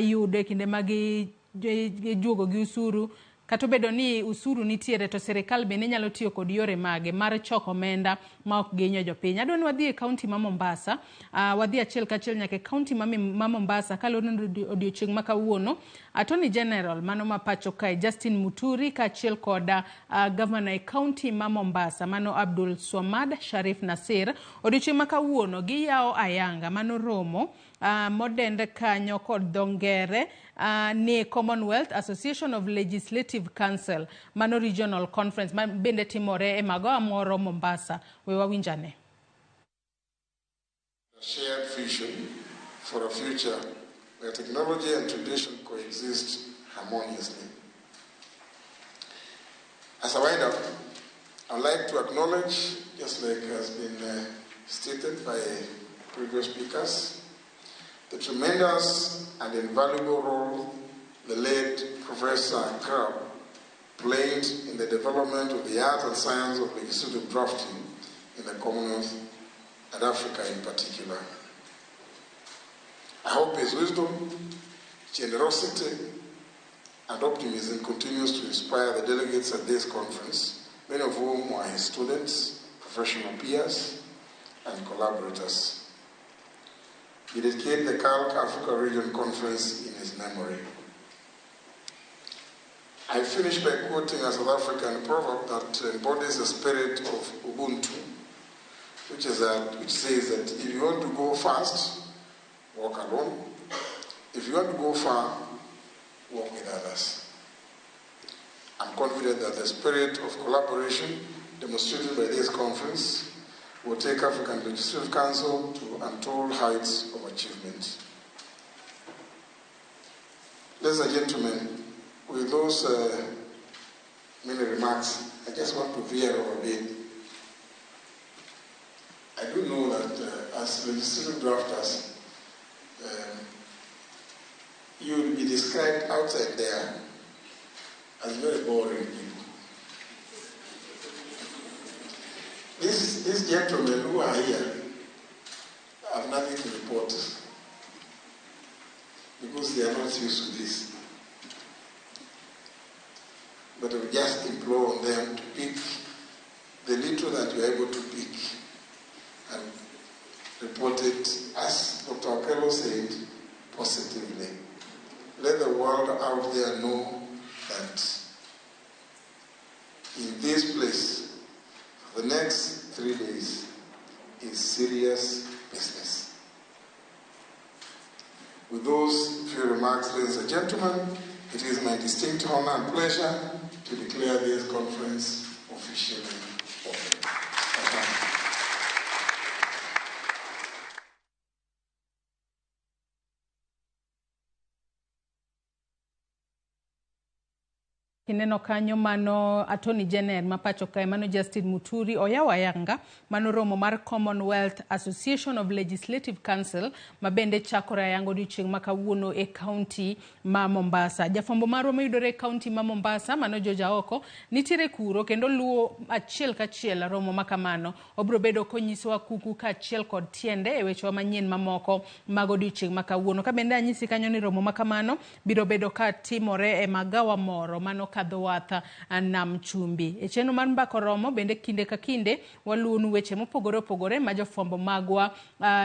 yude kinde magi juogo gi usuru kata bedo ni usuru nitiere to sirikal bende nyalo tiyo kod yore mage mar choko omenda ma ok ginyo jopiny. Adwa ni wadhi e kaunti ma Mombasa, wadhi achiel kachiel nyaka e kaunti ma Mombasa kaluwore ni odiochieng' ma kawuono Attorney General mano ma pacho kae Justin Muturi kaachiel kod governor e kaunti ma Mombasa mano Abdul Swamad Sharif Nasir odiochieng' ma kawuono giyawo ayanga mano romo modend kanyo kod dongere ni Commonwealth Association of Legislative Council mano regional conference ma bende timore e magawa moro Mombasa. We wawinjane. A shared vision for a future where technology and tradition coexist harmoniously. As I wind up, I would like to acknowledge, just like has been stated by previous speakers, the tremendous and invaluable role the late Professor Krab played in the development of the art and science of legislative drafting in the Commonwealth and Africa in particular. I hope his wisdom, generosity, and optimism continues to inspire the delegates at this conference, many of whom are his students, professional peers, and collaborators. We dedicate the CALC Africa Region Conference in his memory. I finish by quoting a South African proverb that embodies the spirit of Ubuntu, which says that if you want to go fast, walk alone. If you want to go far, walk with others. I'm confident that the spirit of collaboration demonstrated by this conference will take African Legislative Council to untold heights of achievement. Ladies and gentlemen, with those many remarks, I just want to veer over a bit. I do know that as legislative drafters, you will be described outside there as very boring people. These gentlemen who are here have nothing to report because they are not used to this. But we just implore on them to pick the little that you are able to pick and report it, as Dr. Okello said, positively. Let the world out there know that in this place, the next 3 days is serious business. With those few remarks, ladies and gentlemen, it is my distinct honor and pleasure to declare this conference officially open. Kineno kanyo mano Attorney General mapacho kae mano Justin Muturi oyawo ayanga mano romo mar Commonwealth Association of Legislative Council mabende chakore ayango odiochieng' ma kawuono e kaunti ma Mombasa. Jafwambo marwa mayudore e kaunti ma Mombasa mano Joja Oko nitiere kuro kendo luwo achiel kachiel romo makamano. Obro bedo konyisowa kuku kaachiel kod tiende e wechewa manyien mamoko mag odiochieng' ma kawuono. Ka bende anyisi kanyo ni romo makamano biro bedo ka timore e magawa moro mano kadho watha nam chumbi. E chenro mar mbako romo bende kinde ka kinde waluonu weche mopogore opogore ma jofwambo magwa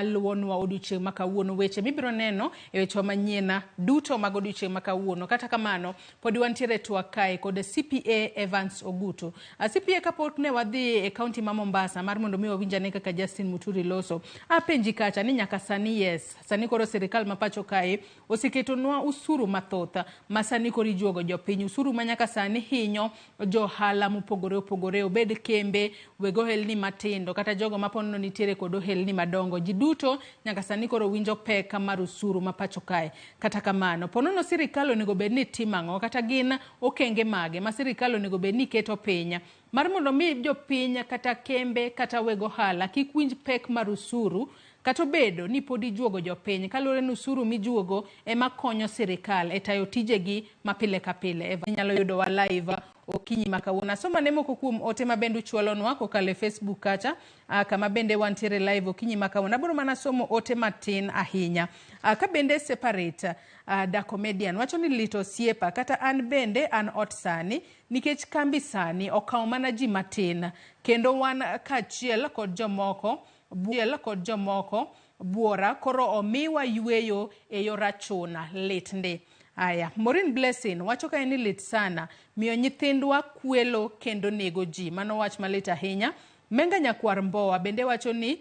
luonwa odiochieng' ma kawuono, weche mibiro neno e weche manyien duto mag odiochieng' ma kawuono. Kata kamano pod wantiere twak kae kod CPA Evans Ogutu. CPA kapok ne wadhi e kaunti ma Mombasa mar mondo mi wawinjane kaka Justin Muturi loso. Apenji kacha ni nyaka sani sani koro sirikal ma pacho kae osiketonwa usuru mathoth ma sani koro ijuogo jopiny, usuru ma nyaka sani hinyo johala mopogore opogore, obed kembe, weg ohelni matindo kata jogo ma ponono nitiere kod ohelni madongo. Ji duto nyaka sani koro winjo pek mar usuru ma pacho kae. Kata kamano ponono sirikal onego bed ni timang'o kata gin okenge mage ma sirikal onego bed ni keto piny mar mondo mi jopiny kata kembe kata weg ohala kik winj pek mar usuru kata bedo ni pod ijuogo jopiny kaluwore ni usuru mijuogo ema konyo sirikal e tayo tijegi mapile ka pile. Nyalo yudo wa live okinyi ma kawuono. Asoma ne moko kuom ote ma bende chwalonwa kokalo e Facebook kacha kama bende wantiere live okinyi ma kawuono. Abiro mana somo ote matin ahinya. Ka bende separate da comedian wacho ni lito siepa kata an bende an ot sani nikech kambi sani okaw mana ji matin kendo wan kachiel kod jomoko buora koro omiwa yueyo e yorachuna litnde. Aya, Maureen Blessing wacho ka ni lit sana miyo nyithindwa kwelo kendo nego ji, mano wach malit ahinya. Menga Nyakwar Mbowa bende wacho ni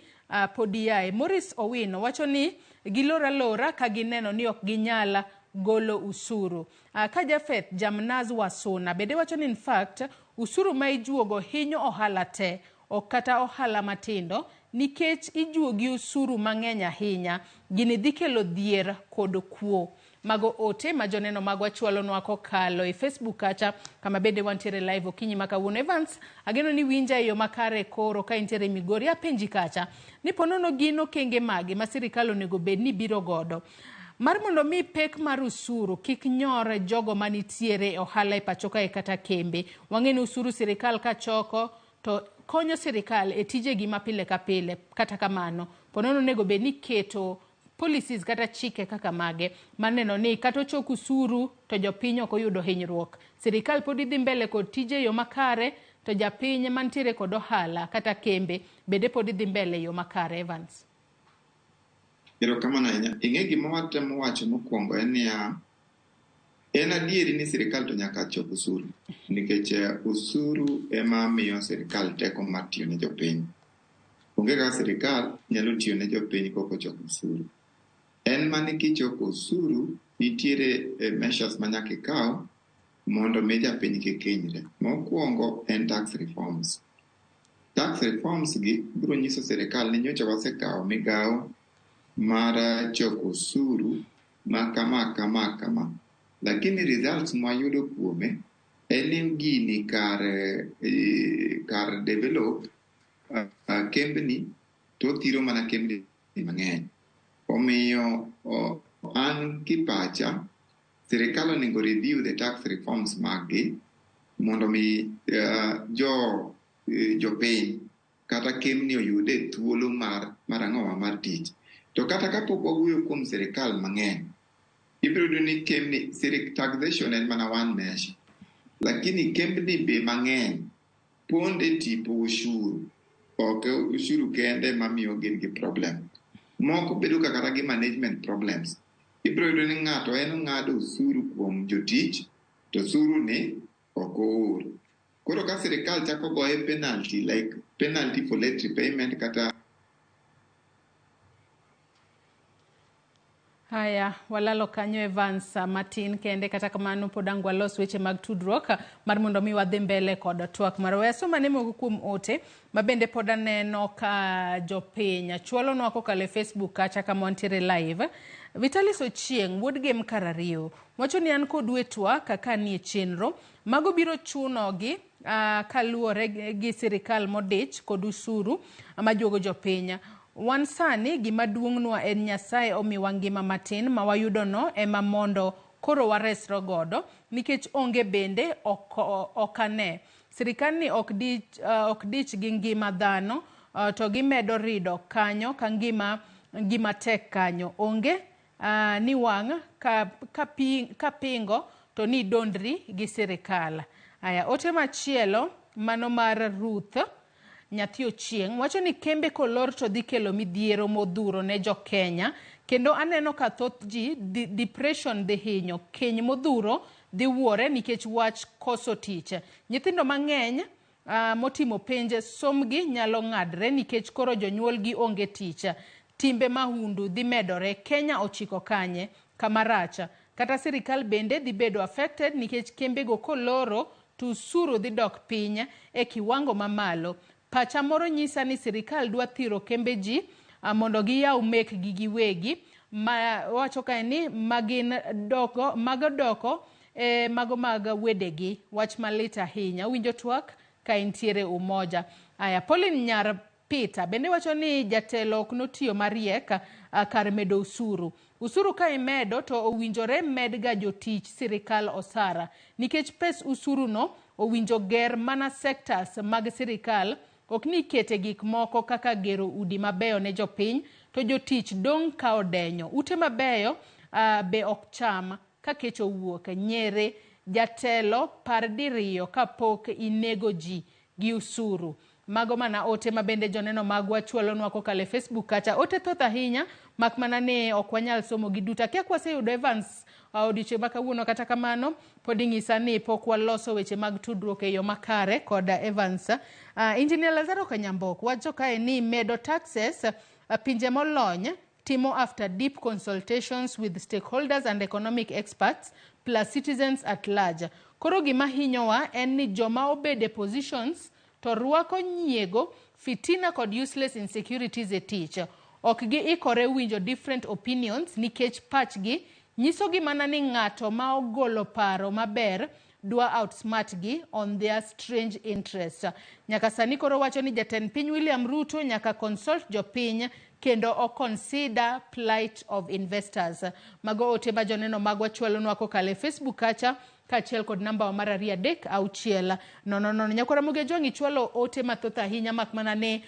podiae. Morris Owino wacho ni gilora ka gineno ni ok ginyala golo usuru. Ka Jafeth Jamnaz Wasuna bende wacho ni in fact usuru ma ijuogo hinyo ohala te ok kata ohala matindo nikech ijuogi usuru mang'eny ahinya, gini dhi kelo dhier kod kuo. Mago ote ma joneno magwa chwalonwa kokalo e Facebook kacha kama bende wantiere live okinyi ma kawuono. Evans, ageno ni winja e yo makare koro ka intiere Migori. Apenji kacha ni ponono gino kenge mage ma sirikal onego bed ni biro godo mar mondo mi pek mar usuru kik nyor jogo manitiere ohala e pacho kae kata kembe. Wang'eni usuru sirikal ka choko to konyo sirikal e tijegi mapile ka pile. Kata kamano ponono nego bed ni keto policies kata chike kaka mage maneno ni kata ochok usuru to jopiny ok oyudo hinyruok. Sirikal pod dhi mbele kod tije yo makare to japiny mantiere kod ohala kata kembe bende pod dhi mbele yo makare. Evans. Erokamano ahinya. Ing'e gima watemo wacho mokwongo en niya, en adieri ni sirikal to nyaka chok usuru nikech usuru ema miyo sirikal teko mar tiyo ne jopiny. Onge kaka sirikal nyalo tiyo ne jopiny kok ochoko usuru. En mani kichoko usuru nitiere measures ma nyaka ikaw mondo mi japiny kik hinyre. Mokwongo en tax reforms. Tax reforms gi biro nyiso sirikal ni nyocha wasekawo migawo mar choko usuru ma kama. Lakini results mwayudo kuome en ni gini kar develop kembni to thiro mana kembni mang'eny. Omiyo an kipacha sirikal onego review the tax reforms magi mondo mi jopiny kata kembni oyude thuolo mar ang'owa mar tich. To kata kapok wawuoyo kuom sirikal mang'eny, ibiro yudo ni kembni taxation en mana one measure, lakini kembni be mang'eny ponde tipo ushuru. Ok ushuru kende mamiyo gin gi problem. Moko bedo kata gi management problems. Ibiro yudo ni ng'ato en ng'ado usuru kuom jotich to usuru ni ok oor. Koro ka sirikal chako goye penalty like penalty for late repayment kata Haya, walalo kanyo Evans matin kende kata kamano podangwa los weche mag tudruok mar mondo mi wadhi mbele kod twak mar weso manemo kuom ote mabende poda neno ka jopiny chwalonwa kokalo Facebook kacha kama wantiere live. Vitalis Ochieng wuod game Karario wacho ni an kod wetwa kaka nie chenro mago biro chuno gi kaluore gi sirikal modich kod usuru majuogo jopiny. Wan sani gima duong'nwa en Nyasaye omiwa ngima matin ma wayudo no ema mondo koro waresro godo nikech onge bende okane. Sirikal ni ok dich gi ngima dhano to gimedo rido kanyo ka ngima tek kanyo. Onge ni wang' ka pingo to ni dondri gi sirikal. Aya, ote machielo mano mar Ruth nyathi Ochieng wacho ni kembe kolor to dhi kelo midhiero modhuro ne jo Kenya, kendo aneno ka thoth ji depression dhi hinyo, keny modhuro dhi wuore nikech wach koso tich. Nyithindo mang'eny motimo penj somgi nyalo ng'adre nikech koro jonyuolgi onge tich. Timbe mahundu dhi medore, Kenya ochiko kanye kamaracha. Kata sirikal bende dhi bedo affected nikech kembego koloro to usuru dhi dok piny e kiwango mamalo. Pacha moro nyisa ni sirikal dwa thiro kembe ji mondo giyaw mek gi giwegi, wacho kae ni magin doko mago mag wedegi, wach malit ahinya. Winjo twak ka intiere Umoja. Aya, Pauline Nyar Peter bende wacho ni jatelo ok notiyo mariek kar medo usuru. Usuru ka imedo to owinjore med ga jotich sirikal osara, nikech pes usuru no owinjo ger mana sectors mag sirikal, ok ni kete gik moko kaka gero udi mabeyo ne jopiny, to jotich dong ka odenyo. Ute mabeyo be ok cham ka kech owuok. Nyere jatelo par diriyo kapok inego ji gi usuru. Mago mana ote mabende joneno magwa chwalonwa kokale Facebook kacha. Ote thoth ahinya mak mana ne ok wanyal somo gi duto. Kia kwaseyudo Evans odiochieng' ma kawuono, kata kamano pod ing'isa ni pok waloso weche mag tudruok e yo makare koda Evans. Engineer Lazaro Kanyambok wacho kae ni medo taxes pinje molony timo after deep consultations with stakeholders and economic experts plus citizens at large. Koro gima hinyowa en ni joma obede positions to ruako nyiego, fitina kod useless insecurities e tich. Ok gi ikore winjo different opinions nikech pachgi nyiso gi mana ni ng'ato ma ogolo paro maber dwa outsmart gi on their strange interests. Nyaka sani koro wacho ni jatend piny William Ruto nyaka consult jopiny kendo o consider plight of investors. Mago ote ba joneno magwa chwalonwa kokale Facebook kacha, kachiel kod namba wa mar 3-6-000. Nyakora Ramogi Tv chwalo ote mathoth ahinya mak mana ne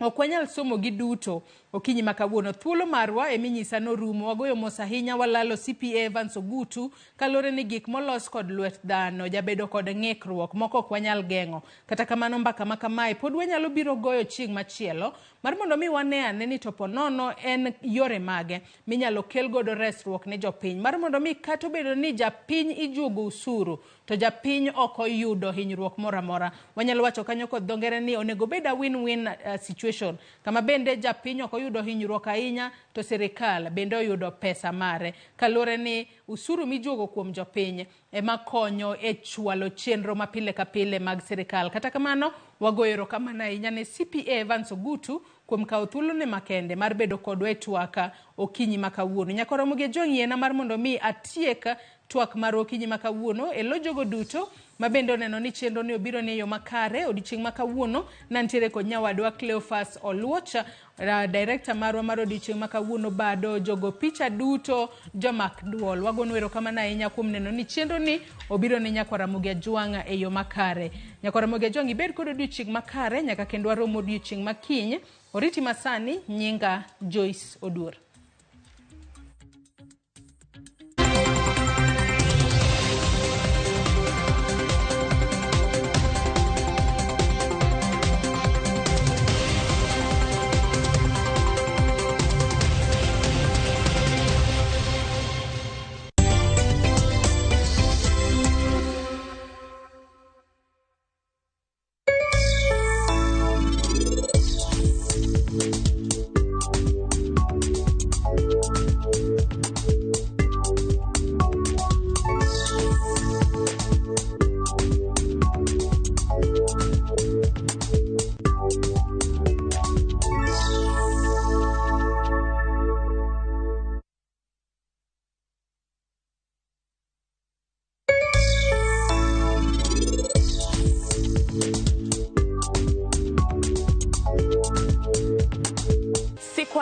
ok wanyal somo gi duto okinyi makawuono. Thuolo marwa eminyisa norumo. Wagoyo mos ahinya walalo CPA Evans Ogutu kalore ni gik molos kod lwet dhano jabedo kod ng'ikruok moko ok wanyal geng'o. Kata kamano mbaka makamae pod wanyalo biro goyo chieng' machielo mar mondo mi wane ane ni topo nono en yore mage minyalo kel godo resruok ne jopiny, mar mondo mi kato bedo ni japiny ijugo usuru to japiny ok oyudo hinyruok moro amora. Wanyalo wacho kanyo kod dho ngere ni onego beda win-win situation, kama bende japiny ok oyudo hinyruok ahinya to sirikal bende oyudo pesa mare, kalore ni usuru mijugo kuom jopiny ema konyo e chwalo chenro mapile ka pile mag sirikal. Kata kamano wagoyero kamana ahinya ne CPA Evans Ogutu kuom kawo thuolo ne makende mar bedo kodwa e twaka okinyi makawuono. Nyakora Ramogi Tv yiena mar mondo mi atiek twak mar okinyi makawuono e lo jogo duto mabendo neno ni chenro ni obiro ne yo makare odiochieng' makawuono. Nantiere kod nyawadwa Cleophas Oluocha, director marwa mar odiochieng' makawuono, bado jogo picha duto jomak duol. Wagonwero kamana ahinya kuom neno ni chenro ni obiro ne Nyakora Ramogi Tv e yo makare. Nyakora Ramogi Tv ibed kod odiochieng' makare nyaka kendo waromo odiochieng' makiny. Oriti masani, nyinga Joyce Odur.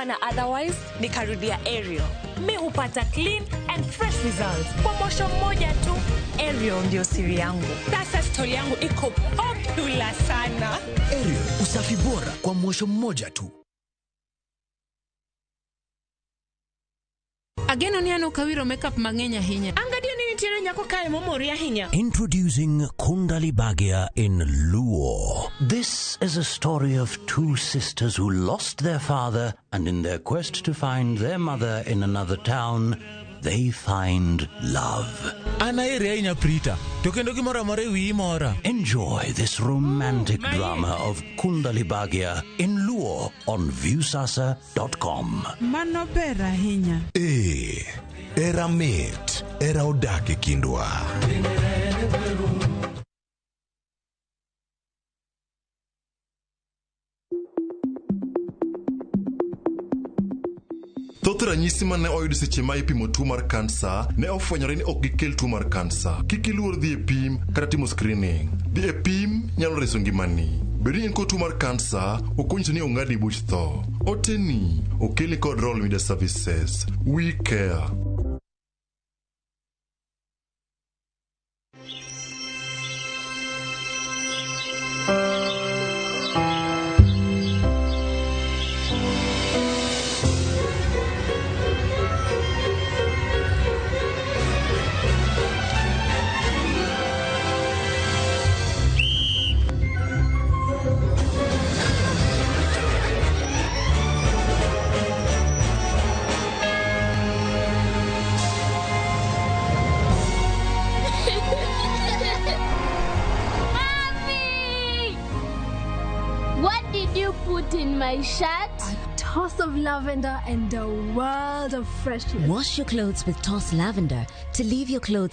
Na otherwise nikarudia Aerial. Mi hupata clean and fresh results kwa mwosho mmoja tu. Aerial ndio siri yangu. Sasa story yangu iko popular sana. Aerial, usafi bora kwa mwosho mmoja tu. Ageno ni ano kawiro makeup mang'eny ahinya. Angadia ni nitiere nyako kae momori ahinya. Introducing Kundali Bhagia in Luo. This is a story of two sisters who lost their father, and in their quest to find their mother in another town, they find love. Enjoy this romantic drama of Kundali Bhagia in Luo on viewsasa.com. Mano pera hinya. Era mit, era odake kindwa. Thoth ranyisi mane oyud seche ma ipimo tuo mar kansa ne ofwenyore ni ok gikel tuo mar kansa. Kik iluor dhi e pim kata timo screening. Dhi e pim nyalo reso ngimani. Bedo ni in kod tuo mar kansa ok onyiso ni ong'adi buch tho. Oteni okeli kod Roll Media Services. We care. In my shirt, a toss of lavender and a world of freshness. Wash your clothes with Toss Lavender to leave your clothes with